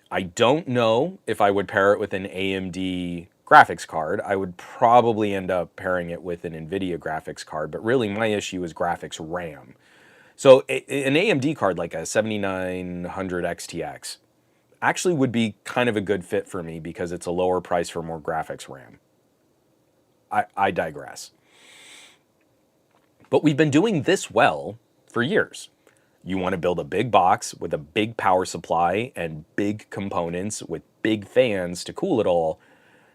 I don't know if I would pair it with an AMD graphics card. I would probably end up pairing it with an NVIDIA graphics card, but really my issue is graphics RAM. So an AMD card like a 7900 XTX actually would be kind of a good fit for me because it's a lower price for more graphics RAM. I digress. But we've been doing this well for years. You want to build a big box with a big power supply and big components with big fans to cool it all.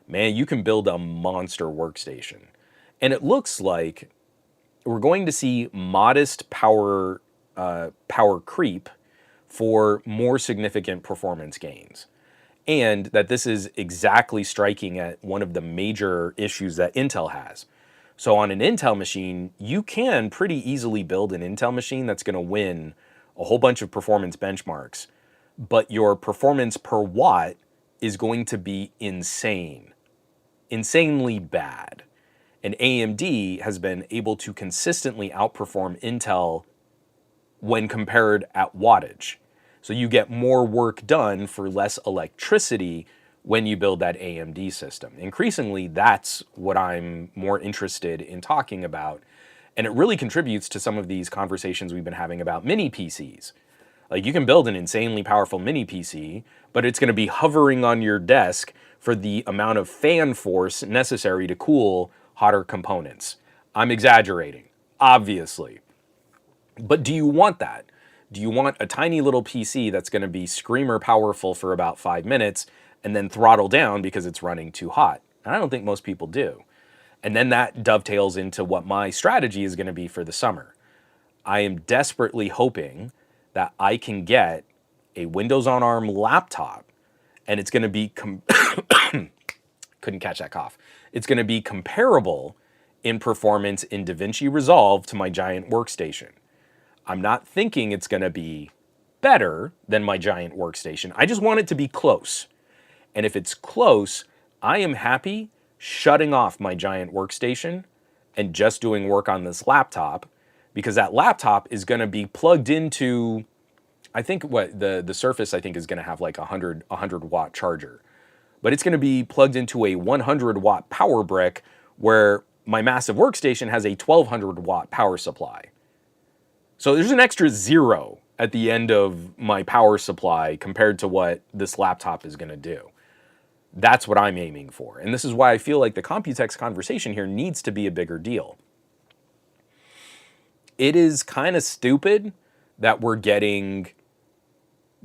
Man, you can build a monster workstation. And it looks like we're going to see modest power creep for more significant performance gains. And that this is exactly striking at one of the major issues that Intel has. So on an Intel machine, you can pretty easily build an Intel machine that's going to win a whole bunch of performance benchmarks, but your performance per watt is going to be insanely bad. And AMD has been able to consistently outperform Intel when compared at wattage. So you get more work done for less electricity when you build that AMD system. Increasingly, that's what I'm more interested in talking about. And it really contributes to some of these conversations we've been having about mini PCs. Like you can build an insanely powerful mini PC, but it's going to be hovering on your desk for the amount of fan force necessary to cool hotter components. I'm exaggerating, obviously. But do you want that? Do you want a tiny little PC that's going to be screamer powerful for about 5 minutes and then throttle down because it's running too hot? And I don't think most people do. And then that dovetails into what my strategy is going to be for the summer. I am desperately hoping that I can get a Windows on ARM laptop and it's going to be, couldn't catch that cough. It's going to be comparable in performance in DaVinci Resolve to my giant workstation. I'm not thinking it's going to be better than my giant workstation. I just want it to be close. And if it's close, I am happy shutting off my giant workstation and just doing work on this laptop because that laptop is going to be plugged into, I think what the Surface I think is going to have like a 100 watt charger. But it's going to be plugged into a 100 watt power brick where my massive workstation has a 1200 watt power supply. So there's an extra 0 at the end of my power supply compared to what this laptop is going to do. That's what I'm aiming for. And this is why I feel like the Computex conversation here needs to be a bigger deal. It is kind of stupid that we're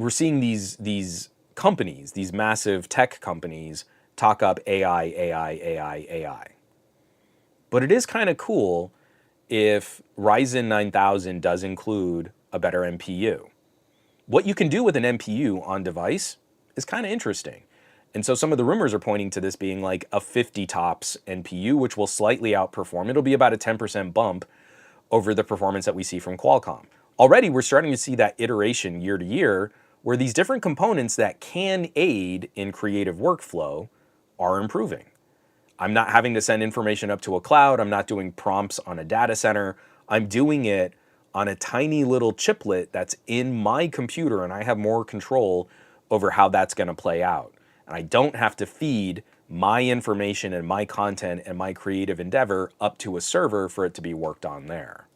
seeing these companies, these massive tech companies, talk up AI. But it is kind of cool if Ryzen 9000 does include a better NPU. What you can do with an NPU on device is kind of interesting. And so some of the rumors are pointing to this being like a 50 tops NPU, which will slightly outperform. It'll be about a 10% bump over the performance that we see from Qualcomm. Already, we're starting to see that iteration year to year where these different components that can aid in creative workflow are improving. I'm not having to send information up to a cloud. I'm not doing prompts on a data center. I'm doing it on a tiny little chiplet that's in my computer, and I have more control over how that's going to play out. And I don't have to feed my information and my content and my creative endeavor up to a server for it to be worked on there.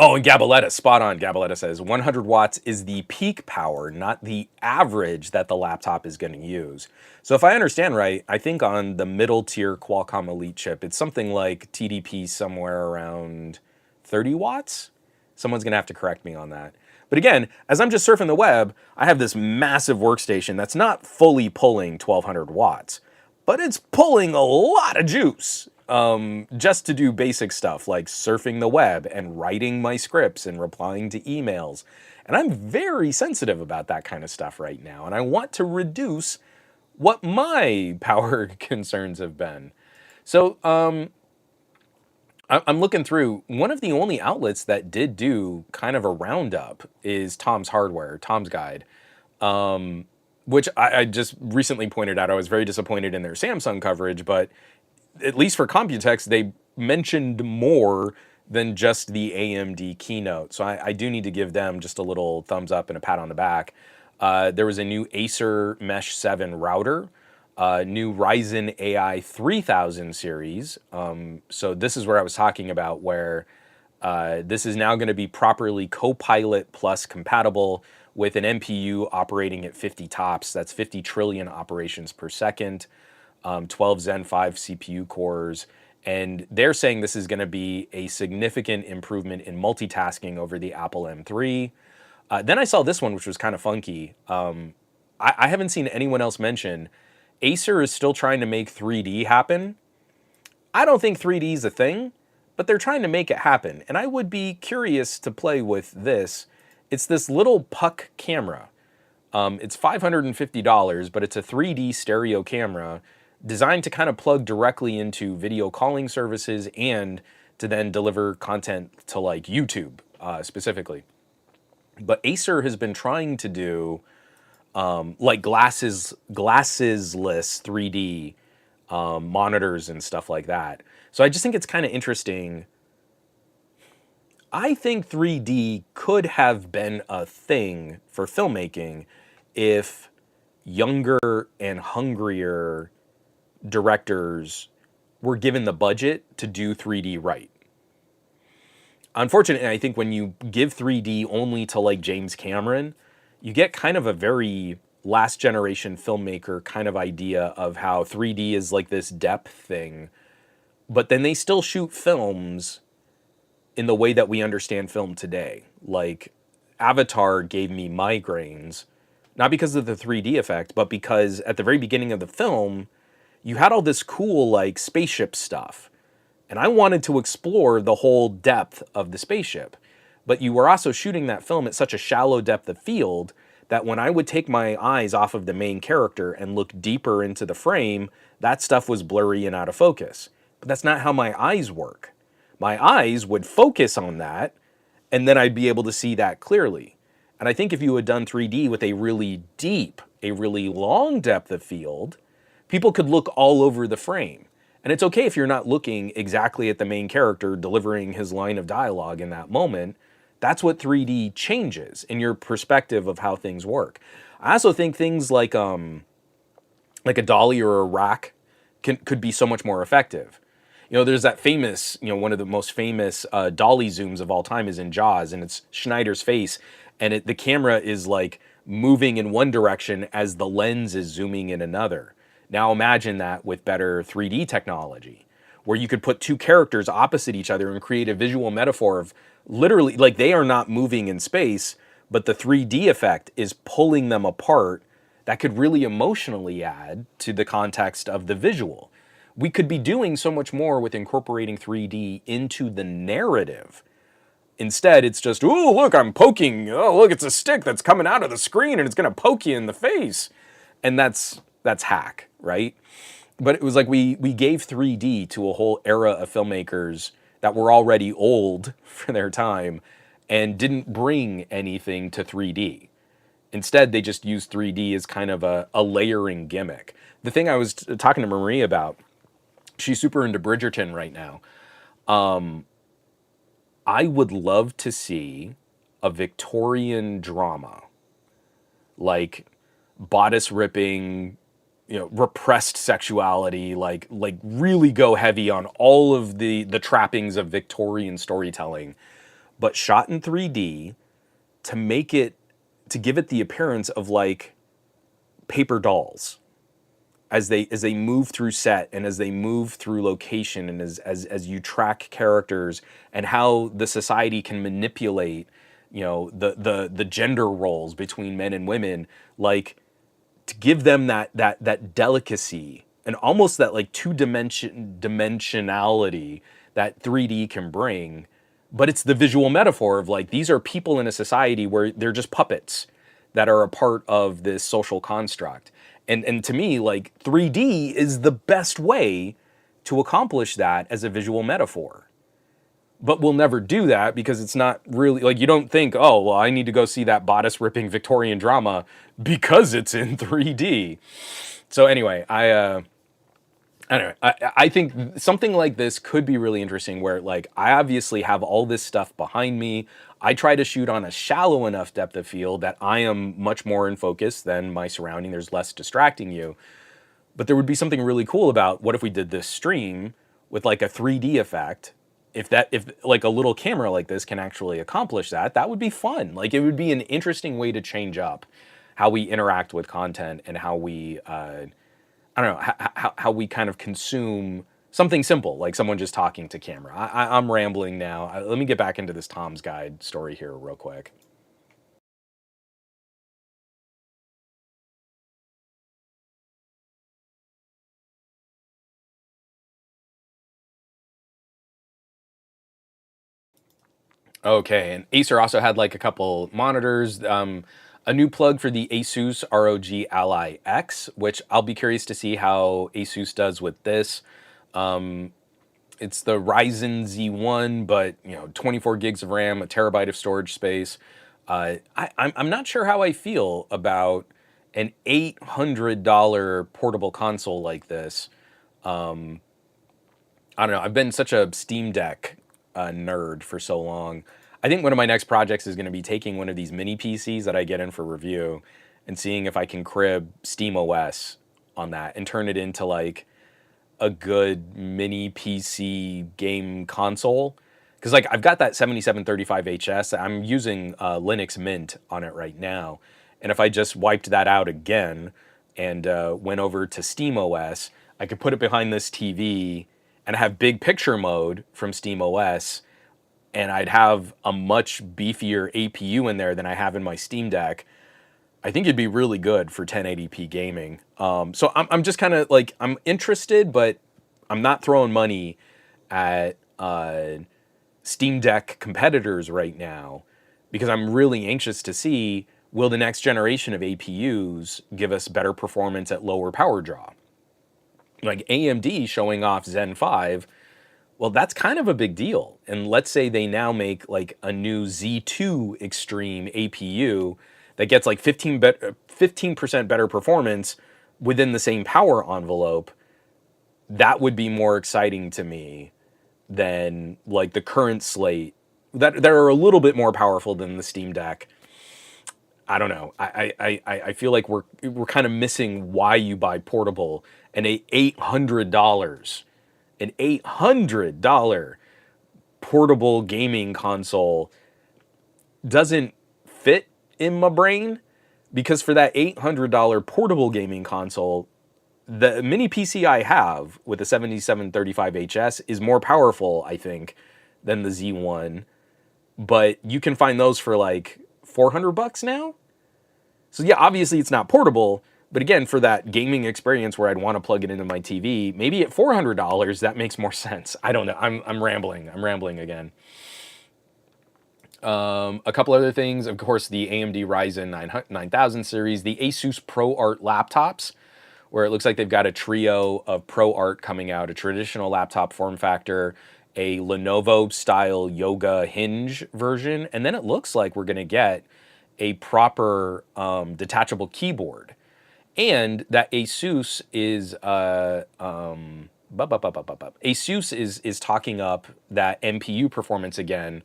Oh, and Gabaletta, spot on. Gabaletta says 100 watts is the peak power, not the average that the laptop is going to use. So if I understand right, I think on the middle tier Qualcomm Elite chip, it's something like TDP somewhere around 30 watts. Someone's going to have to correct me on that. But again, as I'm just surfing the web, I have this massive workstation that's not fully pulling 1200 watts, but it's pulling a lot of juice just to do basic stuff like surfing the web and writing my scripts and replying to emails. And I'm very sensitive about that kind of stuff right now. And I want to reduce what my power concerns have been. So I'm looking through. One of the only outlets that did do kind of a roundup is Tom's Hardware, Tom's Guide, which I just recently pointed out. I was very disappointed in their Samsung coverage, but at least for Computex, they mentioned more than just the AMD keynote. So I do need to give them just a little thumbs up and a pat on the back. There was a new Acer Mesh 7 router, new Ryzen AI 3000 series. So this is where I was talking about where this is now going to be properly Copilot Plus compatible with an NPU operating at 50 tops. That's 50 trillion operations per second. 12 Zen 5 CPU cores, and they're saying this is going to be a significant improvement in multitasking over the Apple M3. Then I saw this one, which was kind of funky. I haven't seen anyone else mention Acer is still trying to make 3D happen. I don't think 3D is a thing, but they're trying to make it happen, and I would be curious to play with this. It's this little puck camera. It's $550, but it's a 3D stereo camera designed to kind of plug directly into video calling services and to then deliver content to like YouTube specifically. But Acer has been trying to do like glassesless 3D monitors and stuff like that. So I just think it's kind of interesting. I think 3D could have been a thing for filmmaking if younger and hungrier directors were given the budget to do 3D right. Unfortunately, I think when you give 3D only to like James Cameron, you get kind of a very last generation filmmaker kind of idea of how 3D is like this depth thing, but then they still shoot films in the way that we understand film today. Like Avatar gave me migraines, not because of the 3D effect, but because at the very beginning of the film, you had all this cool like spaceship stuff. And I wanted to explore the whole depth of the spaceship. But you were also shooting that film at such a shallow depth of field that when I would take my eyes off of the main character and look deeper into the frame, that stuff was blurry and out of focus. But that's not how my eyes work. My eyes would focus on that, and then I'd be able to see that clearly. And I think if you had done 3D with a really deep, a really long depth of field, people could look all over the frame. And it's okay if you're not looking exactly at the main character delivering his line of dialogue in that moment. That's what 3D changes in your perspective of how things work. I also think things like a dolly or a rack could be so much more effective. You know, there's that famous, one of the most famous dolly zooms of all time is in Jaws, and it's Schneider's face, and the camera is like moving in one direction as the lens is zooming in another. Now imagine that with better 3D technology, where you could put two characters opposite each other and create a visual metaphor of literally, like they are not moving in space, but the 3D effect is pulling them apart. That could really emotionally add to the context of the visual. We could be doing so much more with incorporating 3D into the narrative. Instead, it's just, oh, look, I'm poking. Oh, look, it's a stick that's coming out of the screen and it's going to poke you in the face. And that's hack, right? But it was like we gave 3D to a whole era of filmmakers that were already old for their time and didn't bring anything to 3D. Instead, they just used 3D as kind of a layering gimmick. The thing I was talking to Marie about, she's super into Bridgerton right now. I would love to see a Victorian drama like bodice ripping, repressed sexuality, like really go heavy on all of the trappings of Victorian storytelling, but shot in 3D to make it to give it the appearance of like paper dolls as they move through set and as they move through location and as you track characters and how the society can manipulate the gender roles between men and women, like to give them that delicacy and almost that like dimensionality that 3D can bring. But it's the visual metaphor of like these are people in a society where they're just puppets that are a part of this social construct. And to me, like 3D is the best way to accomplish that as a visual metaphor. But we'll never do that because it's not really like you don't think, oh, well, I need to go see that bodice ripping Victorian drama because it's in 3D. So anyway, I think something like this could be really interesting where like I obviously have all this stuff behind me. I try to shoot on a shallow enough depth of field that I am much more in focus than my surrounding. There's less distracting you. But there would be something really cool about what if we did this stream with like a 3D effect. If like a little camera like this can actually accomplish that, that would be fun. Like it would be an interesting way to change up how we interact with content and how we I don't know how we kind of consume something simple like someone just talking to camera. I'm rambling now. Let me get back into this Tom's Guide story here real quick. Okay, and Acer also had like a couple monitors. A new plug for the Asus ROG Ally X, which I'll be curious to see how Asus does with this. It's the Ryzen Z1, but 24 gigs of RAM, a terabyte of storage space. I'm not sure how I feel about an $800 portable console like this. I don't know. I've been such a Steam Deck nerd for so long. I think one of my next projects is going to be taking one of these mini PCs that I get in for review and seeing if I can crib Steam OS on that and turn it into like a good mini PC game console. Because like I've got that 7735HS. I'm using Linux Mint on it right now. And if I just wiped that out again and went over to Steam OS, I could put it behind this TV and have big picture mode from Steam OS, and I'd have a much beefier APU in there than I have in my Steam Deck. I think it'd be really good for 1080p gaming. So I'm just kind of like, I'm interested, but I'm not throwing money at Steam Deck competitors right now because I'm really anxious to see, will the next generation of APUs give us better performance at lower power draw? Like AMD showing off Zen 5, well, that's kind of a big deal. And let's say they now make like a new Z2 Extreme APU that gets like 15% better performance within the same power envelope. That would be more exciting to me than like the current slate that are a little bit more powerful than the Steam Deck. I don't know. I feel like we're kind of missing why you buy portable and $800 portable gaming console doesn't fit in my brain, because for that $800 portable gaming console, the mini PC I have with the 7735HS is more powerful, I think, than the Z1, but you can find those for like $400 now. So yeah, obviously it's not portable, but again, for that gaming experience where I'd want to plug it into my TV, maybe at $400 that makes more sense. I don't know. I'm rambling. I'm rambling again. A couple other things, of course, the AMD Ryzen 9000 series, the Asus ProArt laptops, where it looks like they've got a trio of ProArt coming out, a traditional laptop form factor, a Lenovo style Yoga Hinge version, and then it looks like we're going to get a proper detachable keyboard. And that Asus is Asus is talking up that NPU performance again,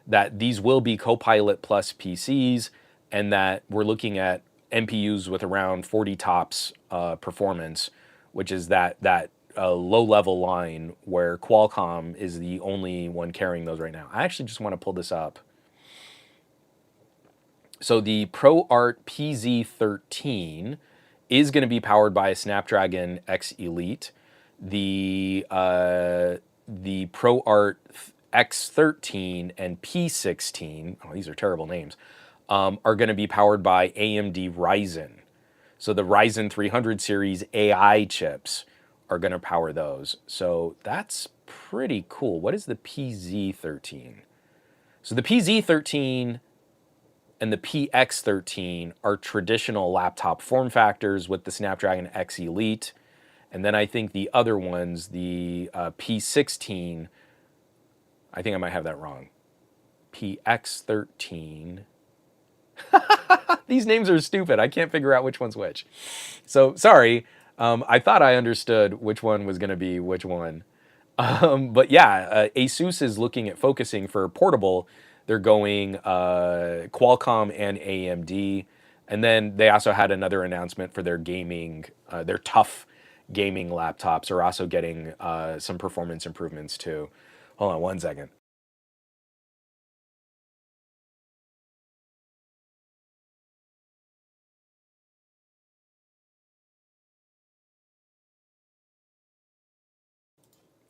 that these will be Copilot Plus PCs, and that we're looking at NPUs with around 40 tops performance, which is that low level line where Qualcomm is the only one carrying those right now. I actually just want to pull this up. So the ProArt PZ13 is going to be powered by a Snapdragon X Elite. The ProArt X13 and P16, oh, these are terrible names, are going to be powered by AMD Ryzen. So the Ryzen 300 series AI chips are going to power those. So that's pretty cool. What is the PZ13? So the PZ13 and the PX13 are traditional laptop form factors with the Snapdragon X Elite. And then I think the other ones, the P16, I think I might have that wrong. PX13. These names are stupid. I can't figure out which one's which. So sorry. I thought I understood which one was going to be which one. But yeah, Asus is looking at focusing for portable. They're going Qualcomm and AMD. And then they also had another announcement for their gaming, their tough gaming laptops are also getting some performance improvements too. Hold on one second.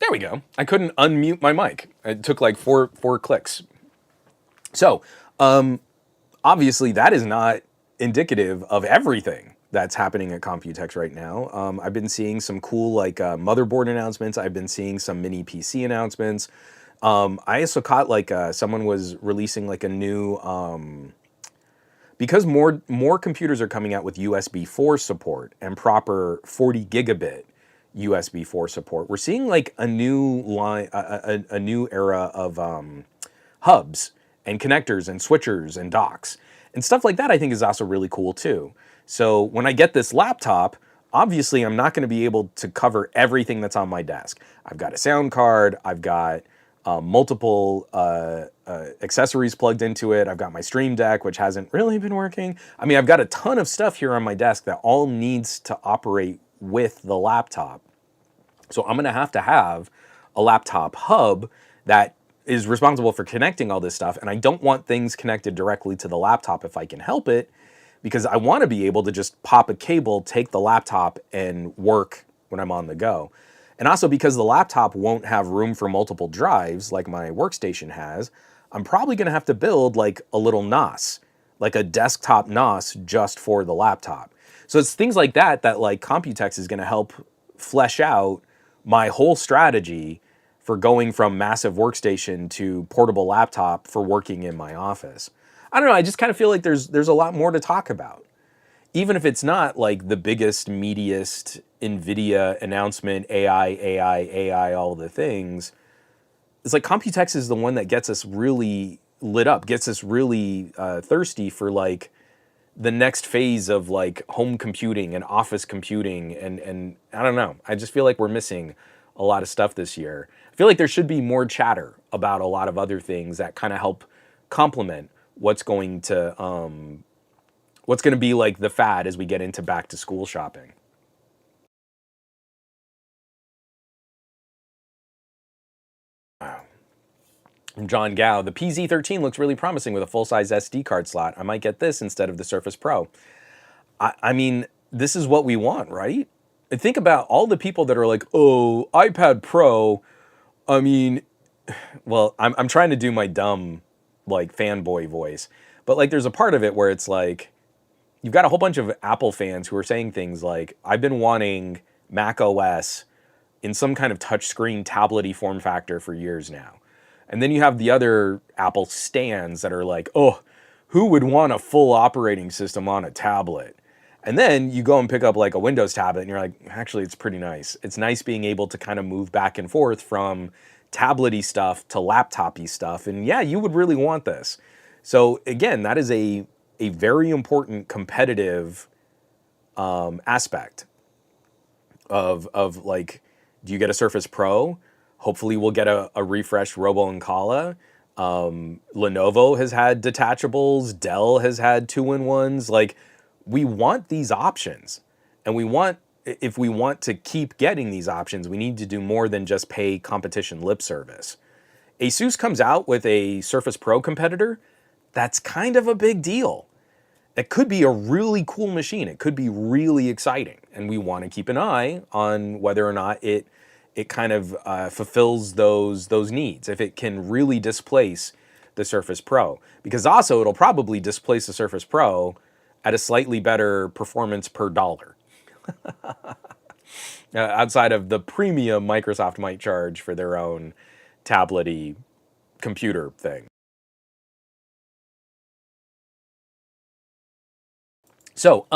There we go. I couldn't unmute my mic. It took like four clicks. So, obviously, that is not indicative of everything that's happening at Computex right now. I've been seeing some cool like motherboard announcements. I've been seeing some mini PC announcements. I also caught like someone was releasing like a new because more computers are coming out with USB 4 support and proper 40 gigabit USB 4 support. We're seeing like a new line, a new era of hubs and connectors and switchers and docks and stuff like that. I think is also really cool too. So when I get this laptop, obviously I'm not going to be able to cover everything that's on my desk. I've got a sound card. I've got multiple accessories plugged into it. I've got my Stream Deck, which hasn't really been working. I mean, I've got a ton of stuff here on my desk that all needs to operate with the laptop. So I'm going to have a laptop hub that is responsible for connecting all this stuff. And I don't want things connected directly to the laptop if I can help it, because I want to be able to just pop a cable, take the laptop, and work when I'm on the go. And also because the laptop won't have room for multiple drives like my workstation has, I'm probably going to have to build like a little NOS, like a desktop NOS just for the laptop. So it's things like that like Computex is going to help flesh out my whole strategy for going from massive workstation to portable laptop for working in my office. I don't know, I just kind of feel like there's a lot more to talk about. Even if it's not like the biggest, meatiest NVIDIA announcement, AI, all the things, it's like Computex is the one that gets us really lit up, gets us really thirsty for like the next phase of like home computing and office computing. And I don't know, I just feel like we're missing a lot of stuff this year. I feel like there should be more chatter about a lot of other things that kind of help complement what's going to be like the fad as we get into back to school shopping. From John Gao, the PZ13 looks really promising with a full-size SD card slot. I might get this instead of the Surface Pro. I mean, this is what we want, right? And think about all the people that are like, oh, iPad Pro. I mean, well, I'm trying to do my dumb, like, fanboy voice. But, like, there's a part of it where it's like, you've got a whole bunch of Apple fans who are saying things like, I've been wanting Mac OS in some kind of touchscreen tablet-y form factor for years now. And then you have the other Apple stands that are like, oh, who would want a full operating system on a tablet? And then you go and pick up like a Windows tablet and you're like, actually, it's pretty nice. It's nice being able to kind of move back and forth from tablet-y stuff to laptop-y stuff. And yeah, you would really want this. So again, that is a very important competitive aspect of like, do you get a Surface Pro? Hopefully we'll get a refreshed Robo Ancala. Lenovo has had detachables. Dell has had 2-in-1s. Like, We want these options, and if we want to keep getting these options, we need to do more than just pay competition lip service. Asus comes out with a Surface Pro competitor, that's kind of a big deal. It could be a really cool machine. It could be really exciting, and we want to keep an eye on whether or not it kind of fulfills those needs. If it can really displace the Surface Pro, because also it'll probably displace the Surface Pro at a slightly better performance per dollar. Outside of the premium Microsoft might charge for their own tablet-y computer thing. So,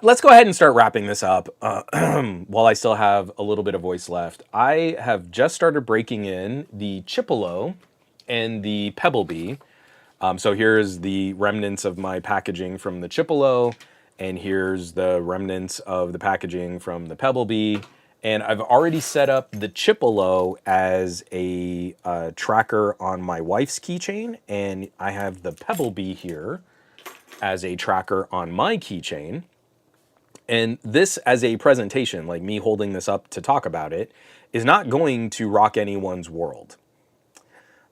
let's go ahead and start wrapping this up while I still have a little bit of voice left. I have just started breaking in the Chipolo and the Pebblebee. So here's the remnants of my packaging from the Chipolo, and here's the remnants of the packaging from the Pebblebee. And I've already set up the Chipolo as a tracker on my wife's keychain, and I have the Pebblebee here as a tracker on my keychain. And this as a presentation, like me holding this up to talk about it, is not going to rock anyone's world.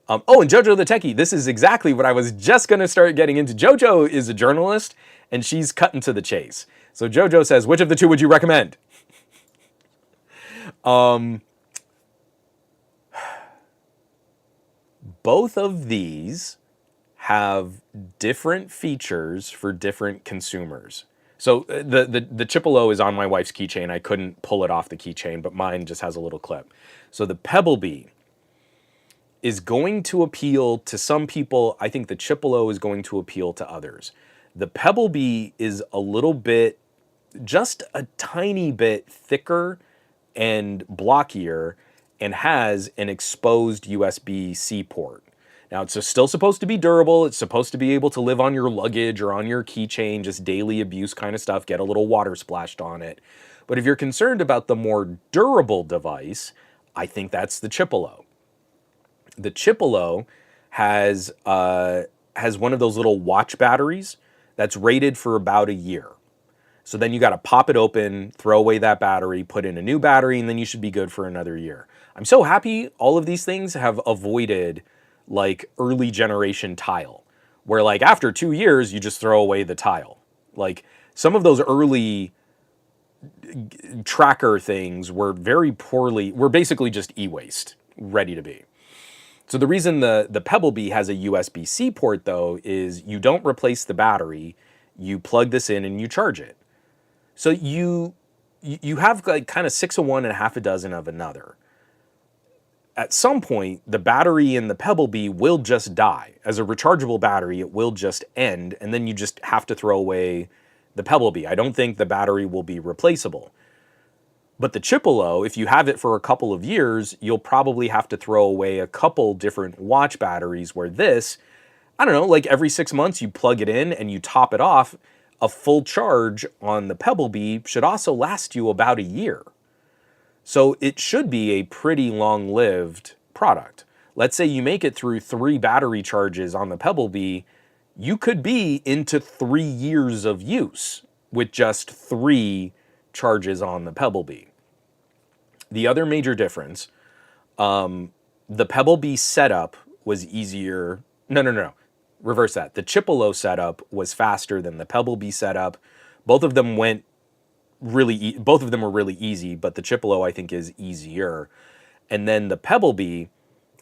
Oh, and Jojo the Techie, this is exactly what I was just going to start getting into. Jojo is a journalist, and she's cutting to the chase. So Jojo says, which of the two would you recommend? Both of these have different features for different consumers. So the Chipolo is on my wife's keychain. I couldn't pull it off the keychain, but mine just has a little clip. So the Pebblebee is going to appeal to some people. I think the Chipolo is going to appeal to others. The Pebblebee is a little bit, just a tiny bit thicker and blockier, and has an exposed USB-C port. Now, it's still supposed to be durable. It's supposed to be able to live on your luggage or on your keychain, just daily abuse kind of stuff, get a little water splashed on it. But if you're concerned about the more durable device, I think that's the Chipolo. The Chipolo has one of those little watch batteries that's rated for about a year. So then you got to pop it open, throw away that battery, put in a new battery, and then you should be good for another year. I'm so happy all of these things have avoided like early generation tile, where like after 2 years, you just throw away the tile. Like some of those early tracker things were basically just e-waste, ready to be. So the reason the Pebblebee has a USB-C port though is you don't replace the battery, you plug this in and you charge it. So you have like kind of 6 of one and half a dozen of another. At some point, the battery in the Pebblebee will just die. As a rechargeable battery, it will just end, and then you just have to throw away the Pebblebee. I don't think the battery will be replaceable. But the Chipolo, if you have it for a couple of years, you'll probably have to throw away a couple different watch batteries, where this, I don't know, like every 6 months you plug it in and you top it off. A full charge on the Pebblebee should also last you about a year. So it should be a pretty long-lived product. Let's say you make it through 3 battery charges on the Pebblebee, you could be into 3 years of use with just 3 charges on the Pebblebee. The other major difference, the Pebblebee setup was easier. No. Reverse that. The Chipolo setup was faster than the Pebblebee setup. Both of them were really easy, but the Chipolo I think is easier. And then the Pebblebee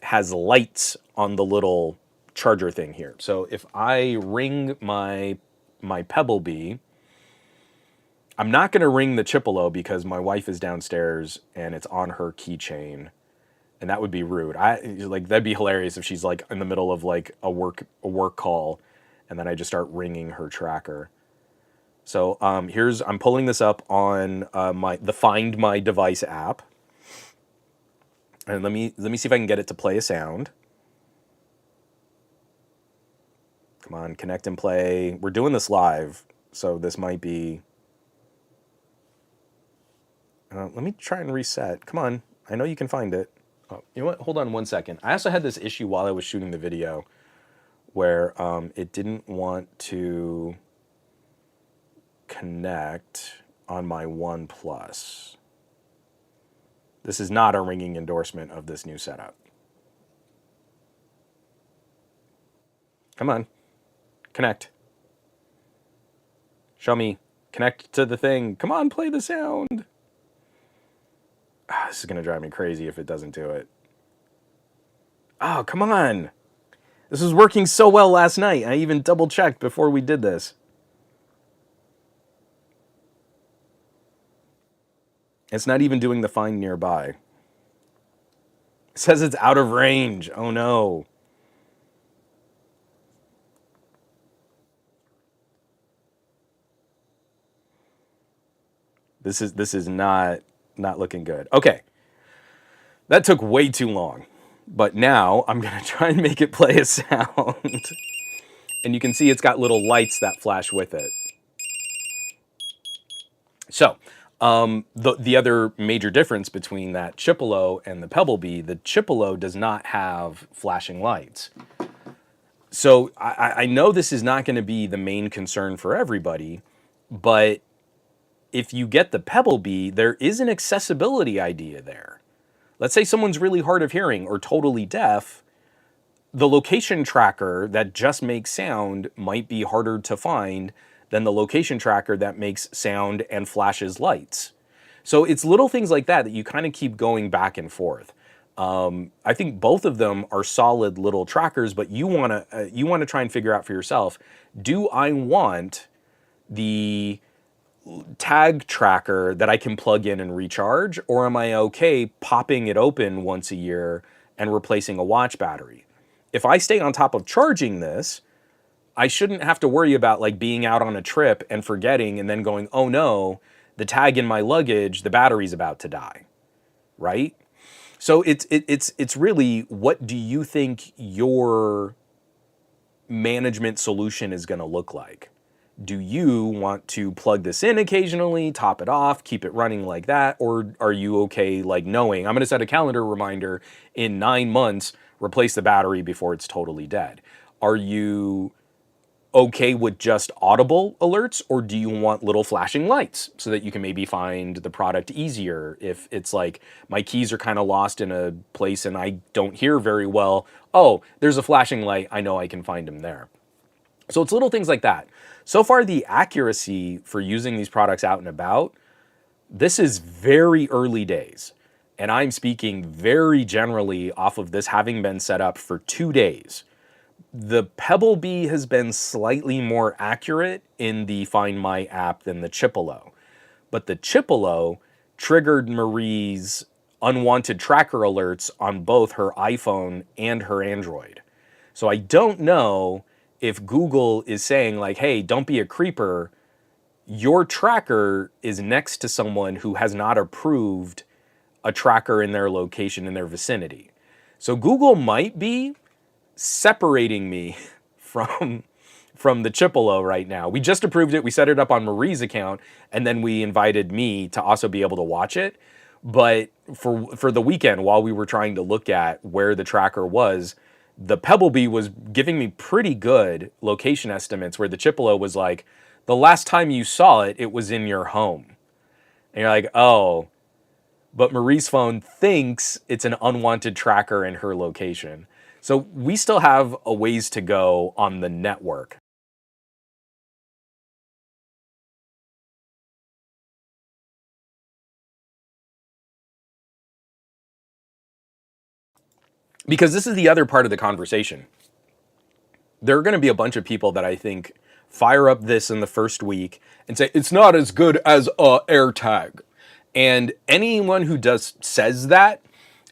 has lights on the little charger thing here. So if I ring my Pebblebee, I'm not going to ring the Chipolo because my wife is downstairs and it's on her keychain, and that would be rude. That'd be hilarious if she's like in the middle of like a work call, and then I just start ringing her tracker. So I'm pulling this up on the Find My Device app, and let me see if I can get it to play a sound. Come on, connect and play. We're doing this live, so this might be. Let me try and reset. Come on, I know you can find it. Oh, you know what? Hold on 1 second. I also had this issue while I was shooting the video, where it didn't want to. connect on my OnePlus. This is not a ringing endorsement of this new setup. Come on, connect. Show me. Connect to the thing. Come on, play the sound. This is going to drive me crazy if it doesn't do it. Oh, come on. This was working so well last night. I even double checked before we did this. It's not even doing the find nearby. It says it's out of range. Oh no. This is not looking good. Okay. That took way too long. But now I'm going to try and make it play a sound. And you can see it's got little lights that flash with it. So, the other major difference between that Chipolo and the Pebblebee, the Chipolo does not have flashing lights. So I know this is not going to be the main concern for everybody, but if you get the Pebblebee, there is an accessibility idea there. Let's say someone's really hard of hearing or totally deaf. The location tracker that just makes sound might be harder to find than the location tracker that makes sound and flashes lights. So it's little things like that that you kind of keep going back and forth. I think both of them are solid little trackers, but you want to try and figure out for yourself, do I want the tag tracker that I can plug in and recharge, or am I okay popping it open once a year and replacing a watch battery? If I stay on top of charging this, I shouldn't have to worry about like being out on a trip and forgetting and then going, oh no, the tag in my luggage, the battery's about to die, right? So it's really, what do you think your management solution is going to look like? Do you want to plug this in occasionally, top it off, keep it running like that? Or are you okay like knowing, I'm going to set a calendar reminder in 9 months, replace the battery before it's totally dead? Are you okay with just audible alerts, or do you want little flashing lights so that you can maybe find the product easier if it's like my keys are kind of lost in a place and I don't hear very well? Oh, there's a flashing light. I know I can find them there. So it's little things like that. So far, the accuracy for using these products out and about, this is very early days. And I'm speaking very generally off of this having been set up for 2 days. The Pebblebee has been slightly more accurate in the Find My app than the Chipolo. But the Chipolo triggered Marie's unwanted tracker alerts on both her iPhone and her Android. So I don't know if Google is saying like, hey, don't be a creeper. Your tracker is next to someone who has not approved a tracker in their location in their vicinity. So Google might be separating me from the Chipolo right now. We just approved it. We set it up on Marie's account, and then we invited me to also be able to watch it. But for the weekend, while we were trying to look at where the tracker was, the Pebblebee was giving me pretty good location estimates, where the Chipolo was like, the last time you saw it, it was in your home. And you're like, oh, but Marie's phone thinks it's an unwanted tracker in her location. So we still have a ways to go on the network. Because this is the other part of the conversation. There are going to be a bunch of people that I think fire up this in the first week and say, it's not as good as AirTag. And anyone who says that,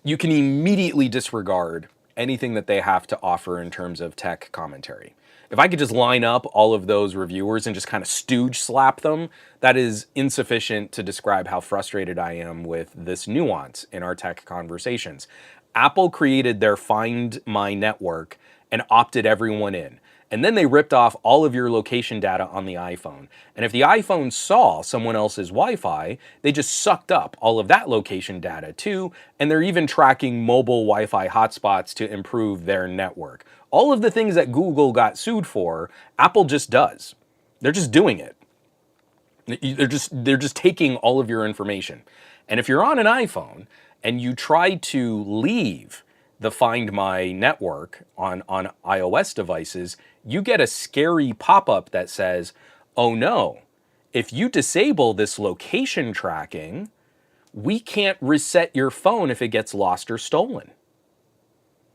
you can immediately disregard anything that they have to offer in terms of tech commentary. If I could just line up all of those reviewers and just kind of stooge slap them, that is insufficient to describe how frustrated I am with this nuance in our tech conversations. Apple created their Find My network and opted everyone in. And then they ripped off all of your location data on the iPhone. And if the iPhone saw someone else's Wi-Fi, they just sucked up all of that location data too. And they're even tracking mobile Wi-Fi hotspots to improve their network. All of the things that Google got sued for, Apple just does. They're just doing it. They're just taking all of your information. And if you're on an iPhone and you try to leave the Find My network on iOS devices, you get a scary pop-up that says, "Oh no, if you disable this location tracking, we can't reset your phone if it gets lost or stolen."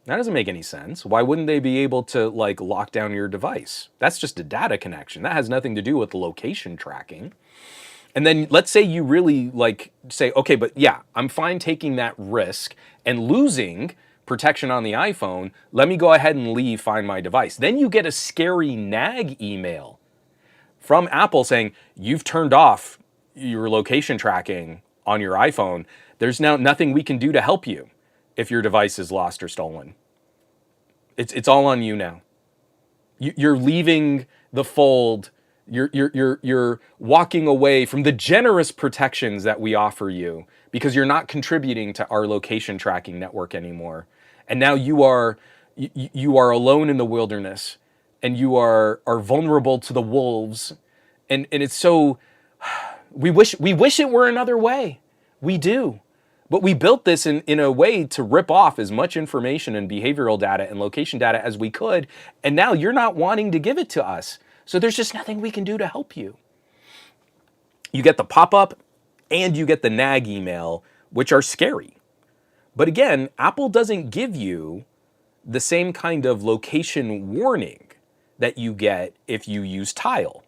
That doesn't make any sense. Why wouldn't they be able to like lock down your device? That's just a data connection. That has nothing to do with location tracking. And then let's say you really like say, okay, but yeah, I'm fine taking that risk and losing protection on the iPhone. Let me go ahead and leave Find My device. Then you get a scary nag email from Apple saying, you've turned off your location tracking on your iPhone. There's now nothing we can do to help you if your device is lost or stolen. It's all on you now. You're leaving the fold. You're walking away from the generous protections that we offer you because you're not contributing to our location tracking network anymore. And now you are alone in the wilderness, and you are vulnerable to the wolves. And it's so we wish it were another way. We do. But we built this in a way to rip off as much information and behavioral data and location data as we could. And now you're not wanting to give it to us. So there's just nothing we can do to help you. You get the pop-up and you get the nag email, which are scary. But again, Apple doesn't give you the same kind of location warning that you get if you use Tile.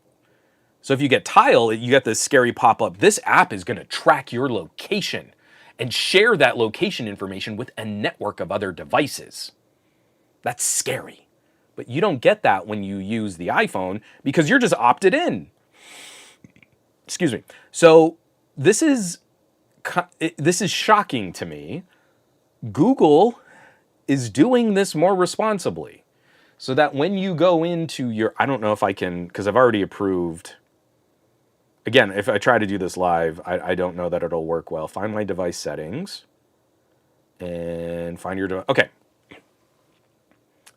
So if you get Tile, you get this scary pop-up. This app is going to track your location and share that location information with a network of other devices. That's scary. But you don't get that when you use the iPhone because you're just opted in. Excuse me. So this is shocking to me. Google is doing this more responsibly so that when you go into your, I don't know if I can, because I've already approved. Again, if I try to do this live, I don't know that it'll work well. Find my device settings and find your device. Okay.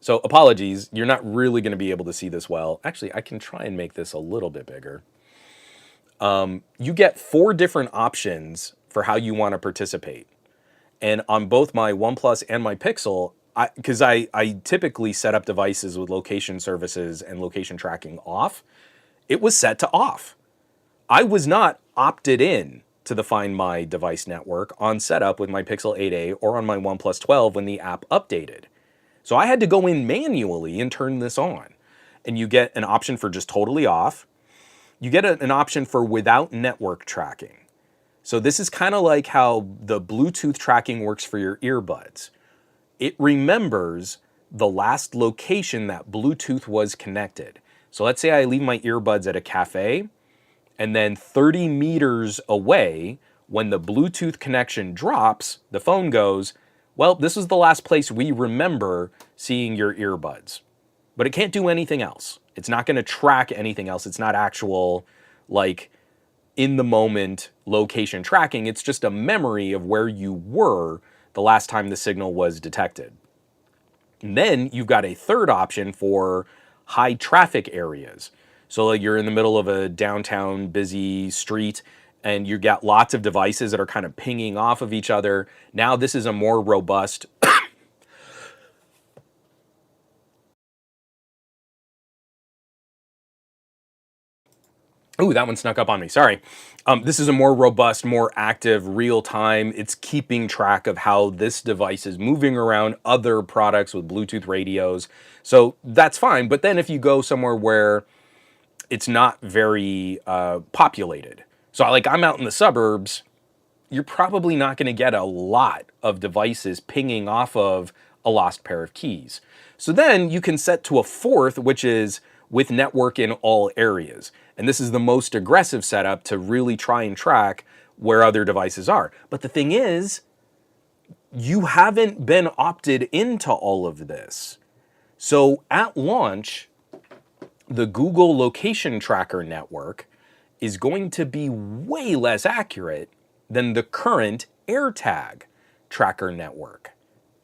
So apologies, you're not really going to be able to see this well. Actually, I can try and make this a little bit bigger. You get 4 different options for how you want to participate. And on both my OnePlus and my Pixel, because I typically set up devices with location services and location tracking off, it was set to off. I was not opted in to the Find My device network on setup with my Pixel 8a or on my OnePlus 12 when the app updated. So I had to go in manually and turn this on. And you get an option for just totally off. You get an option for without network tracking. So this is kind of like how the Bluetooth tracking works for your earbuds. It remembers the last location that Bluetooth was connected. So let's say I leave my earbuds at a cafe, and then 30 meters away, when the Bluetooth connection drops, the phone goes, well, this is the last place we remember seeing your earbuds. But it can't do anything else. It's not going to track anything else. It's not actual, like, in the moment location tracking. It's just a memory of where you were the last time the signal was detected. And then you've got a third option for high traffic areas. So like you're in the middle of a downtown busy street and you got lots of devices that are kind of pinging off of each other. Now this is a more robust Ooh, that one snuck up on me. Sorry. This is a more robust, more active, real-time. It's keeping track of how this device is moving around other products with Bluetooth radios. So that's fine. But then if you go somewhere where it's not very populated. So like I'm out in the suburbs, you're probably not going to get a lot of devices pinging off of a lost pair of keys. So then you can set to a fourth, which is with network in all areas. And this is the most aggressive setup to really try and track where other devices are. But the thing is, you haven't been opted into all of this. So at launch, the Google Location Tracker network is going to be way less accurate than the current AirTag tracker network.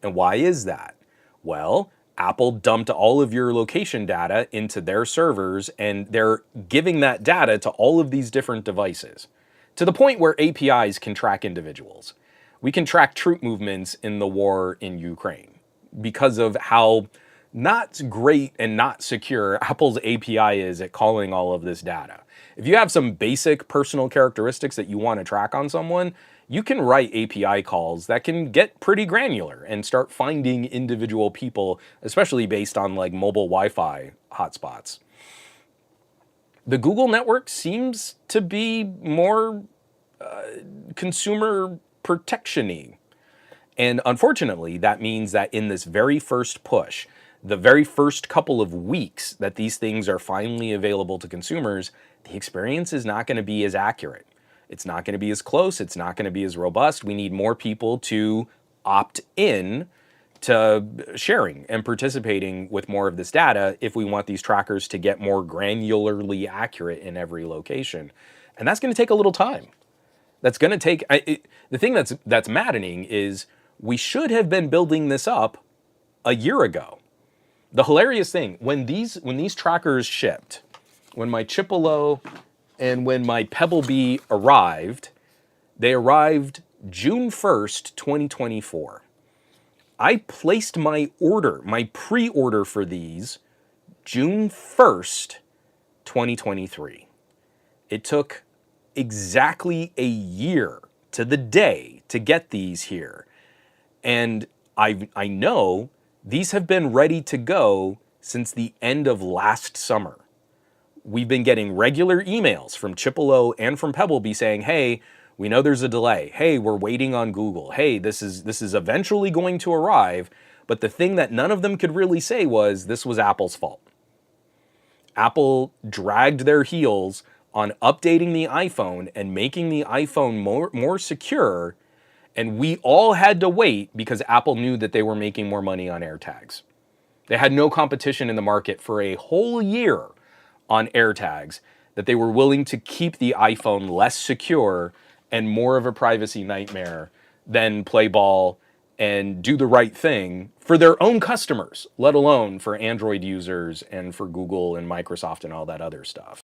And why is that? Well, Apple dumped all of your location data into their servers, and they're giving that data to all of these different devices to the point where APIs can track individuals. We can track troop movements in the war in Ukraine because of how not great and not secure Apple's API is at calling all of this data. If you have some basic personal characteristics that you want to track on someone, you can write API calls that can get pretty granular and start finding individual people, especially based on like mobile Wi-Fi hotspots. The Google network seems to be more consumer protection-y. And unfortunately, that means that in this very first push, the very first couple of weeks that these things are finally available to consumers, the experience is not going to be as accurate. It's not going to be as close. It's not going to be as robust. We need more people to opt in to sharing and participating with more of this data if we want these trackers to get more granularly accurate in every location. And that's going to take a little time. That's going to take, the thing that's maddening is we should have been building this up a year ago. The hilarious thing, when these trackers shipped, when my Chipolo and when my Pebblebee arrived, they arrived June 1st, 2024. I placed my order, my pre-order for these, June 1st, 2023. It took exactly a year to the day to get these here. And I know these have been ready to go since the end of last summer. We've been getting regular emails from Chipolo and from Pebblebee saying, hey, we know there's a delay. Hey, we're waiting on Google. Hey, this is eventually going to arrive. But the thing that none of them could really say was this was Apple's fault. Apple dragged their heels on updating the iPhone and making the iPhone more secure, and we all had to wait because Apple knew that they were making more money on AirTags. They had no competition in the market for a whole year on AirTags, that they were willing to keep the iPhone less secure and more of a privacy nightmare than play ball and do the right thing for their own customers, let alone for Android users and for Google and Microsoft and all that other stuff.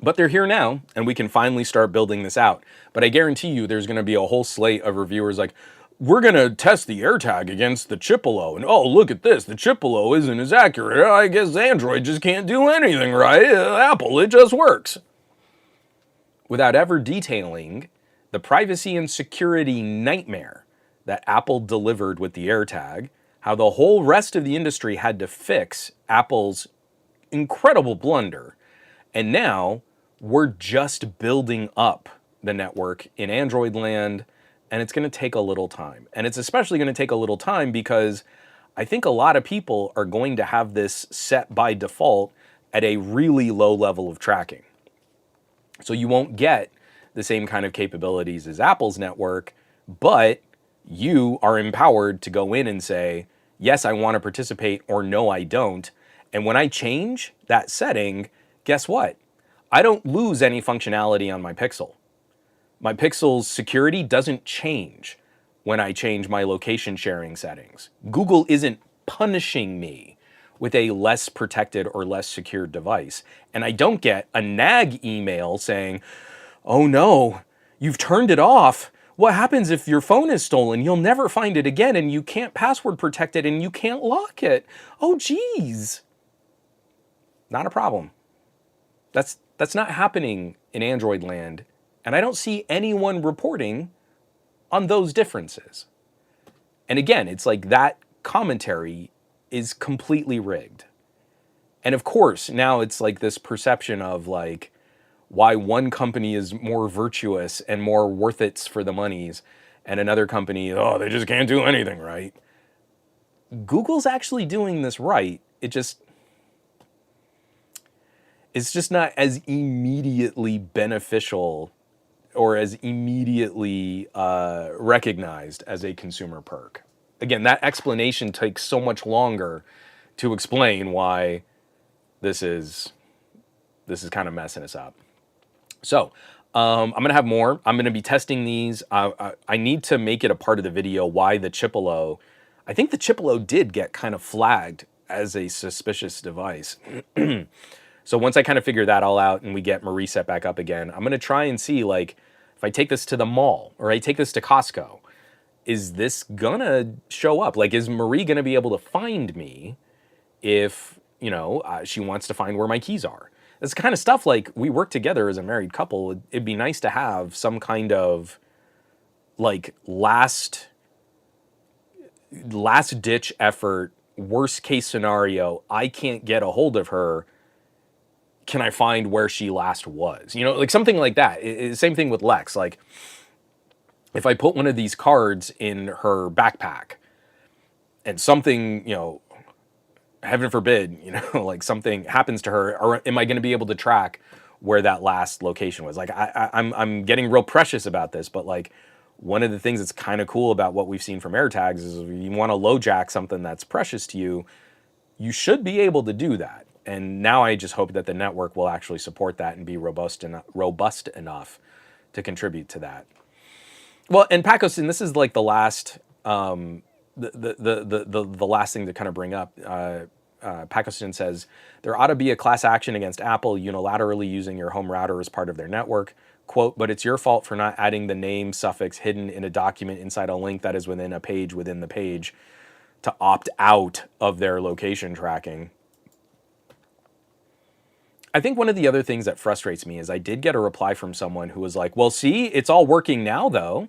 But they're here now, and we can finally start building this out. But I guarantee you there's going to be a whole slate of reviewers like, we're going to test the AirTag against the Chipolo, and oh, look at this, the Chipolo isn't as accurate. I guess Android just can't do anything right. Apple, it just works. Without ever detailing the privacy and security nightmare that Apple delivered with the AirTag, how the whole rest of the industry had to fix Apple's incredible blunder, and now we're just building up the network in Android land, and it's going to take a little time. And it's especially going to take a little time because I think a lot of people are going to have this set by default at a really low level of tracking. So you won't get the same kind of capabilities as Apple's network, but you are empowered to go in and say, yes, I want to participate, or no, I don't. And when I change that setting, guess what? I don't lose any functionality on my Pixel. My Pixel's security doesn't change when I change my location sharing settings. Google isn't punishing me with a less protected or less secure device. And I don't get a nag email saying, oh no, you've turned it off. What happens if your phone is stolen? You'll never find it again, and you can't password protect it, and you can't lock it. Oh, geez. Not a problem. That's not happening in Android land, and I don't see anyone reporting on those differences. And again, it's like that commentary is completely rigged. And of course, now it's like this perception of like why one company is more virtuous and more worth it for the monies, and another company, oh, they just can't do anything right. Google's actually doing this right. It's just not as immediately beneficial or as immediately recognized as a consumer perk. Again, that explanation takes so much longer to explain why this is kind of messing us up. So I'm gonna have more. I'm gonna be testing these. I need to make it a part of the video why the Chipolo. I think the Chipolo did get kind of flagged as a suspicious device. So once I kind of figure that all out and we get Marie set back up again, I'm gonna try and see, like, if I take this to the mall or I take this to Costco, is this gonna show up? Like, is Marie gonna be able to find me if, she wants to find where my keys are? It's kind of stuff, like, we work together as a married couple. It'd be nice to have some kind of, like, last ditch effort, worst case scenario, I can't get a hold of her. Can I find where she last was? Like something like that. Same thing with Lex. Like, if I put one of these cards in her backpack and something, heaven forbid, like something happens to her, or am I going to be able to track where that last location was? Like, I'm getting real precious about this, but like, one of the things that's kind of cool about what we've seen from AirTags is if you want to LoJack something that's precious to you, you should be able to do that. And now I just hope that the network will actually support that and be robust enough to contribute to that. Well, and Pacos, and this is like the last the last thing to kind of bring up. Pakistan says there ought to be a class action against Apple unilaterally using your home router as part of their network. Quote, but it's your fault for not adding the name suffix hidden in a document inside a link that is within a page within the page to opt out of their location tracking. I think one of the other things that frustrates me is I did get a reply from someone who was like, well, see, it's all working now, though.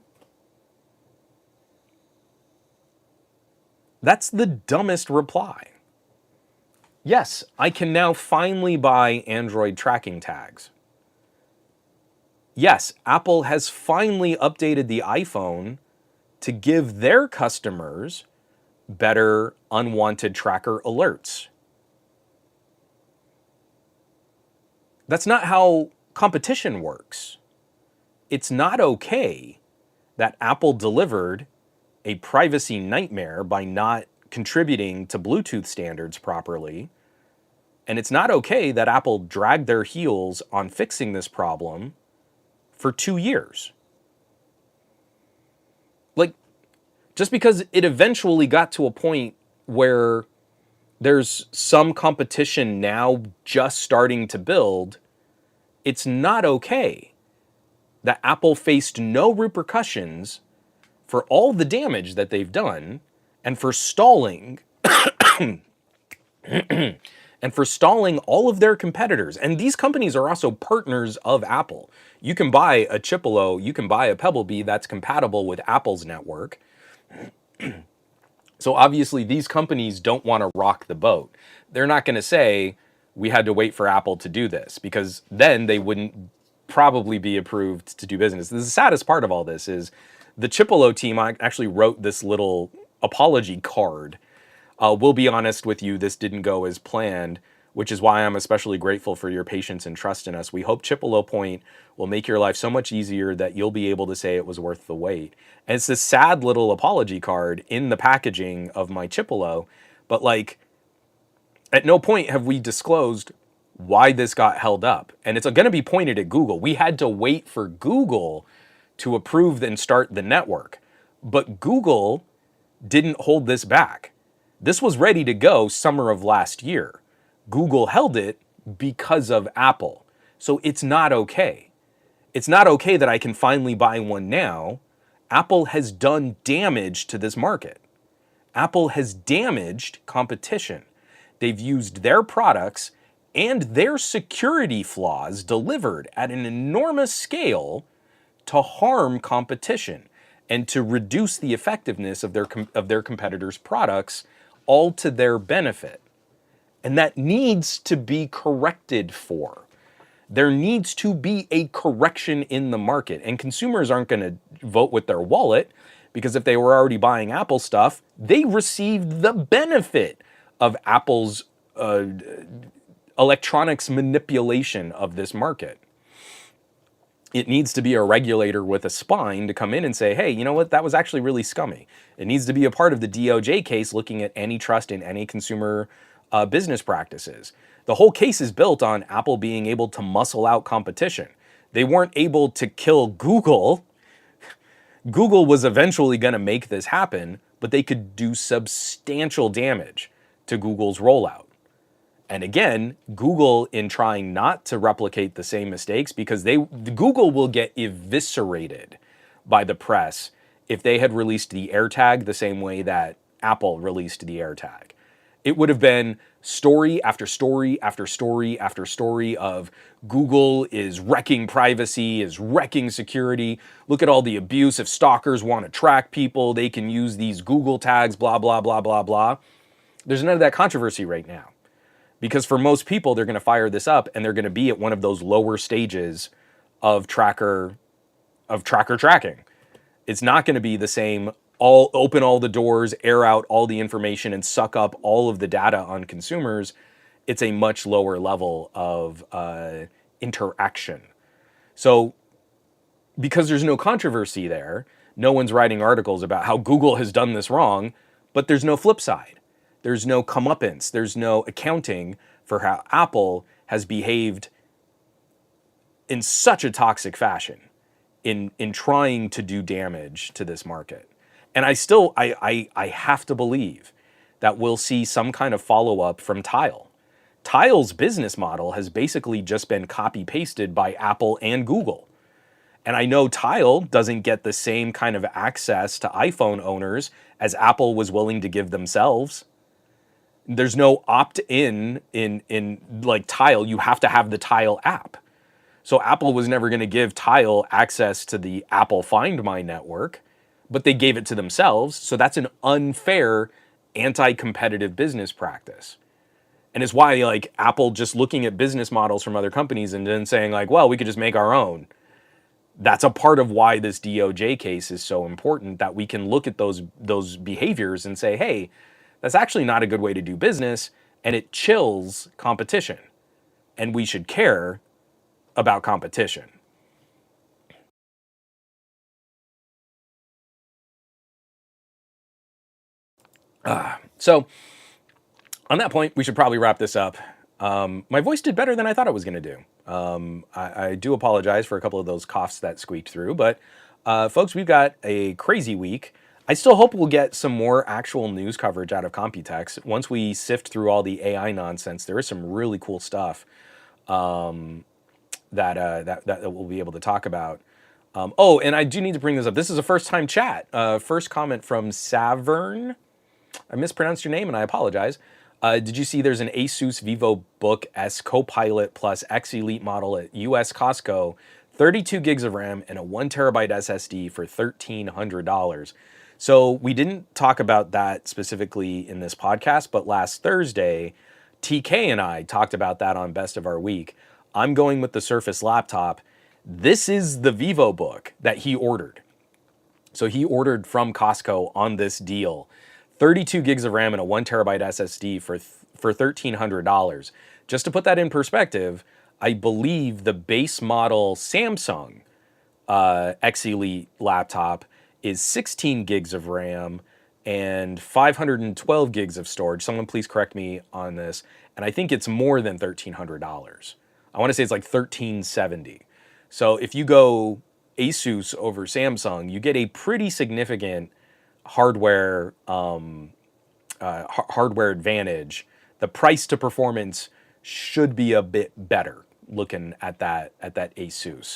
That's the dumbest reply. Yes, I can now finally buy Android tracking tags. Yes, Apple has finally updated the iPhone to give their customers better unwanted tracker alerts. That's not how competition works. It's not okay that Apple delivered a privacy nightmare by not contributing to Bluetooth standards properly. And it's not okay that Apple dragged their heels on fixing this problem for 2 years. Like, just because it eventually got to a point where there's some competition now just starting to build, it's not okay that Apple faced no repercussions for all the damage that they've done and for stalling and for stalling all of their competitors. And these companies are also partners of Apple. You can buy a Chipolo, you can buy a Pebble Bee that's compatible with Apple's network. So obviously these companies don't want to rock the boat. They're not going to say, we had to wait for Apple to do this, because then they wouldn't probably be approved to do business. The saddest part of all this is the Chipolo team actually wrote this little apology card. We'll be honest with you, this didn't go as planned, which is why I'm especially grateful for your patience and trust in us. We hope Chipolo Point will make your life so much easier that you'll be able to say it was worth the wait. And it's this sad little apology card in the packaging of my Chipolo, but like, at no point have we disclosed why this got held up. And it's going to be pointed at Google. We had to wait for Google to approve and start the network. But Google didn't hold this back. This was ready to go summer of last year. Google held it because of Apple. So it's not okay. It's not okay that I can finally buy one now. Apple has done damage to this market. Apple has damaged competition. They've used their products and their security flaws delivered at an enormous scale to harm competition and to reduce the effectiveness of their competitors' products, all to their benefit. And that needs to be corrected for. There needs to be a correction in the market. And consumers aren't going to vote with their wallet, because if they were already buying Apple stuff, they received the benefit of Apple's electronics manipulation of this market. It needs to be a regulator with a spine to come in and say, hey, you know what, that was actually really scummy. It needs to be a part of the DOJ case looking at antitrust in any consumer business practices. The whole case is built on Apple being able to muscle out competition. They weren't able to kill Google. Google was eventually going to make this happen, but they could do substantial damage to Google's rollout. And again, Google, in trying not to replicate the same mistakes, because Google will get eviscerated by the press if they had released the AirTag the same way that Apple released the AirTag. It would have been story after story after story after story of Google is wrecking privacy, is wrecking security. Look at all the abuse. If stalkers want to track people, they can use these Google tags, blah, blah, blah, blah, blah. There's none of that controversy right now. Because for most people, they're going to fire this up and they're going to be at one of those lower stages of tracker tracking. It's not going to be the same, open all the doors, air out all the information, and suck up all of the data on consumers. It's a much lower level of interaction. So because there's no controversy there, no one's writing articles about how Google has done this wrong, but there's no flip side. There's no comeuppance. There's no accounting for how Apple has behaved in such a toxic fashion in trying to do damage to this market. And I have to believe that we'll see some kind of follow-up from Tile. Tile's business model has basically just been copy-pasted by Apple and Google. And I know Tile doesn't get the same kind of access to iPhone owners as Apple was willing to give themselves. There's no opt-in in like Tile. You have to have the Tile app. So Apple was never going to give Tile access to the Apple Find My network, but they gave it to themselves. So that's an unfair, anti-competitive business practice. And it's why like Apple just looking at business models from other companies and then saying like, well, we could just make our own. That's a part of why this DOJ case is so important, that we can look at those behaviors and say, hey, that's actually not a good way to do business, and it chills competition. And we should care about competition. So on that point, we should probably wrap this up. My voice did better than I thought it was going to do. I do apologize for a couple of those coughs that squeaked through, but folks, we've got a crazy week. I still hope we'll get some more actual news coverage out of Computex. Once we sift through all the AI nonsense, there is some really cool stuff that we'll be able to talk about. Oh, and I do need to bring this up. This is a first-time chat. First comment from Savern. I mispronounced your name, and I apologize. Did you see there's an Asus VivoBook S Copilot Plus X Elite model at US Costco, 32 gigs of RAM and a 1 terabyte SSD for $1,300. So we didn't talk about that specifically in this podcast, but last Thursday, TK and I talked about that on Best of Our Week. I'm going with the Surface laptop. This is the VivoBook that he ordered. So he ordered from Costco on this deal, 32 gigs of RAM and a 1 terabyte SSD for $1,300. Just to put that in perspective, I believe the base model Samsung X Elite laptop is 16 gigs of RAM and 512 gigs of storage. Someone please correct me on this. And I think it's more than $1,300. I want to say it's like $1,370. So if you go Asus over Samsung, you get a pretty significant hardware hardware advantage. The price to performance should be a bit better looking at that Asus.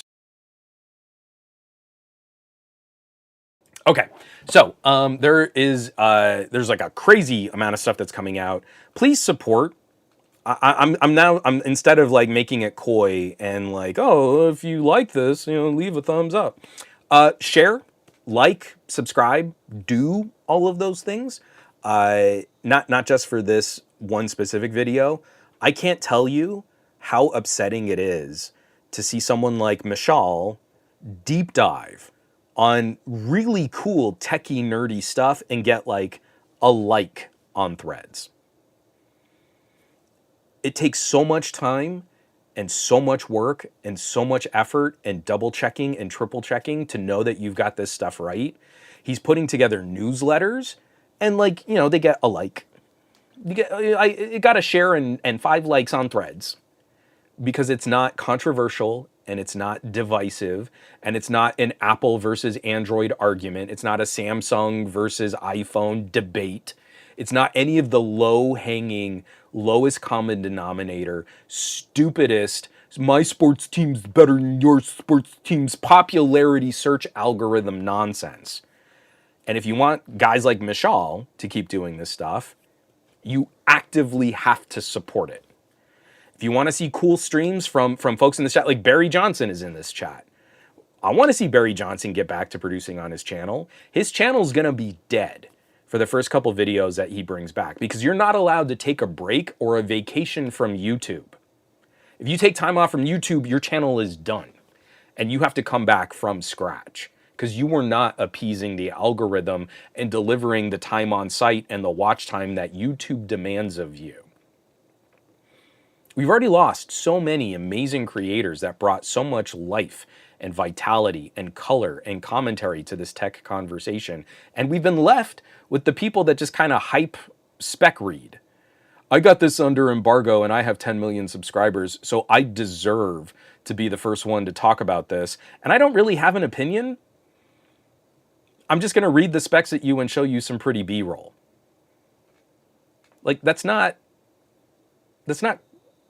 Okay, so there's like a crazy amount of stuff that's coming out. Please support. I'm instead of like making it coy and like, oh, if you like this, leave a thumbs up. Share, like, subscribe, do all of those things. Not just for this one specific video. I can't tell you how upsetting it is to see someone like Mishal deep dive on really cool techie nerdy stuff and get like a like on Threads. It takes so much time and so much work and so much effort and double checking and triple checking to know that you've got this stuff right. He's putting together newsletters and like, they get a like. It got a share and 5 likes on Threads because it's not controversial and it's not divisive, and it's not an Apple versus Android argument. It's not a Samsung versus iPhone debate. It's not any of the low-hanging, lowest common denominator, stupidest, my sports team's better than your sports team's popularity search algorithm nonsense. And if you want guys like Mishal to keep doing this stuff, you actively have to support it. If you want to see cool streams from folks in the chat, like Barry Johnson is in this chat. I want to see Barry Johnson get back to producing on his channel. His channel's going to be dead for the first couple videos that he brings back, because you're not allowed to take a break or a vacation from YouTube. If you take time off from YouTube, your channel is done, and you have to come back from scratch, because you were not appeasing the algorithm and delivering the time on site and the watch time that YouTube demands of you. We've already lost so many amazing creators that brought so much life and vitality and color and commentary to this tech conversation. And we've been left with the people that just kind of hype spec read. I got this under embargo and I have 10 million subscribers, so I deserve to be the first one to talk about this. And I don't really have an opinion. I'm just going to read the specs at you and show you some pretty B-roll. Like, that's not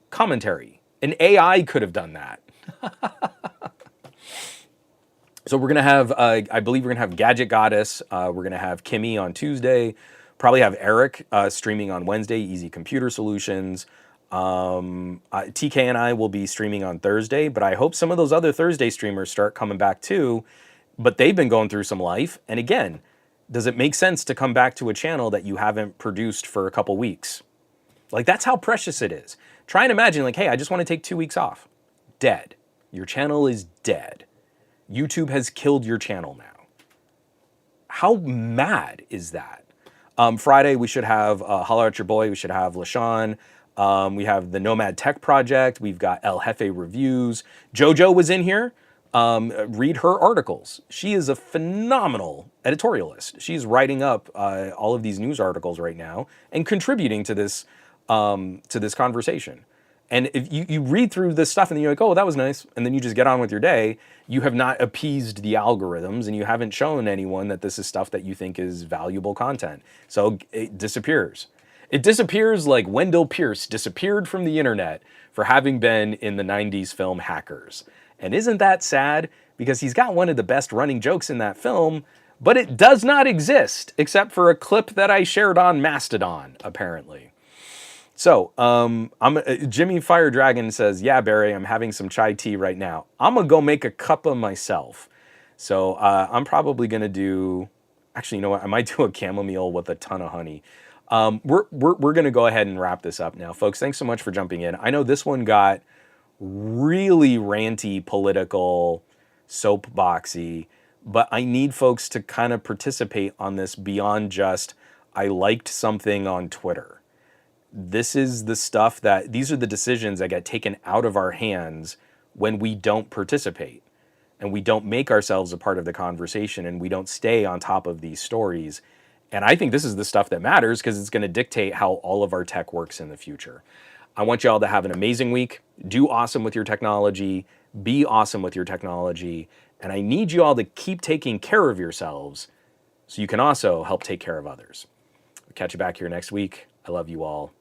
commentary. An AI could have done that. So we're going to have, I believe we're going to have Gadget Goddess. We're going to have Kimmy on Tuesday. Probably have Eric streaming on Wednesday, Easy Computer Solutions. TK and I will be streaming on Thursday, but I hope some of those other Thursday streamers start coming back too. But they've been going through some life. And again, does it make sense to come back to a channel that you haven't produced for a couple weeks? Like, that's how precious it is. Try and imagine, like, hey, I just want to take 2 weeks off. Dead. Your channel is dead. YouTube has killed your channel now. How mad is that? Friday, we should have Holler at Your Boy. We should have LaShawn. We have the Nomad Tech Project. We've got El Jefe Reviews. JoJo was in here. Read her articles. She is a phenomenal editorialist. She's writing up all of these news articles right now and contributing to this conversation. And if you read through this stuff and then you're like, oh, that was nice, and then you just get on with your day, you have not appeased the algorithms and you haven't shown anyone that this is stuff that you think is valuable content. So it disappears. It disappears like Wendell Pierce disappeared from the internet for having been in the 90s film Hackers. And isn't that sad? Because he's got one of the best running jokes in that film, but it does not exist except for a clip that I shared on Mastodon, apparently. So, Jimmy Fire Dragon says, yeah, Barry, I'm having some chai tea right now. I'm going to go make a cup of myself. So I'm probably going to do, actually, you know what? I might do a chamomile with a ton of honey. We're going to go ahead and wrap this up now. Folks, thanks so much for jumping in. I know this one got really ranty, political, soapboxy, but I need folks to kind of participate on this beyond just, I liked something on Twitter. This is the stuff these are the decisions that get taken out of our hands when we don't participate and we don't make ourselves a part of the conversation and we don't stay on top of these stories. And I think this is the stuff that matters because it's going to dictate how all of our tech works in the future. I want you all to have an amazing week. Do awesome with your technology. Be awesome with your technology. And I need you all to keep taking care of yourselves so you can also help take care of others. I'll catch you back here next week. I love you all.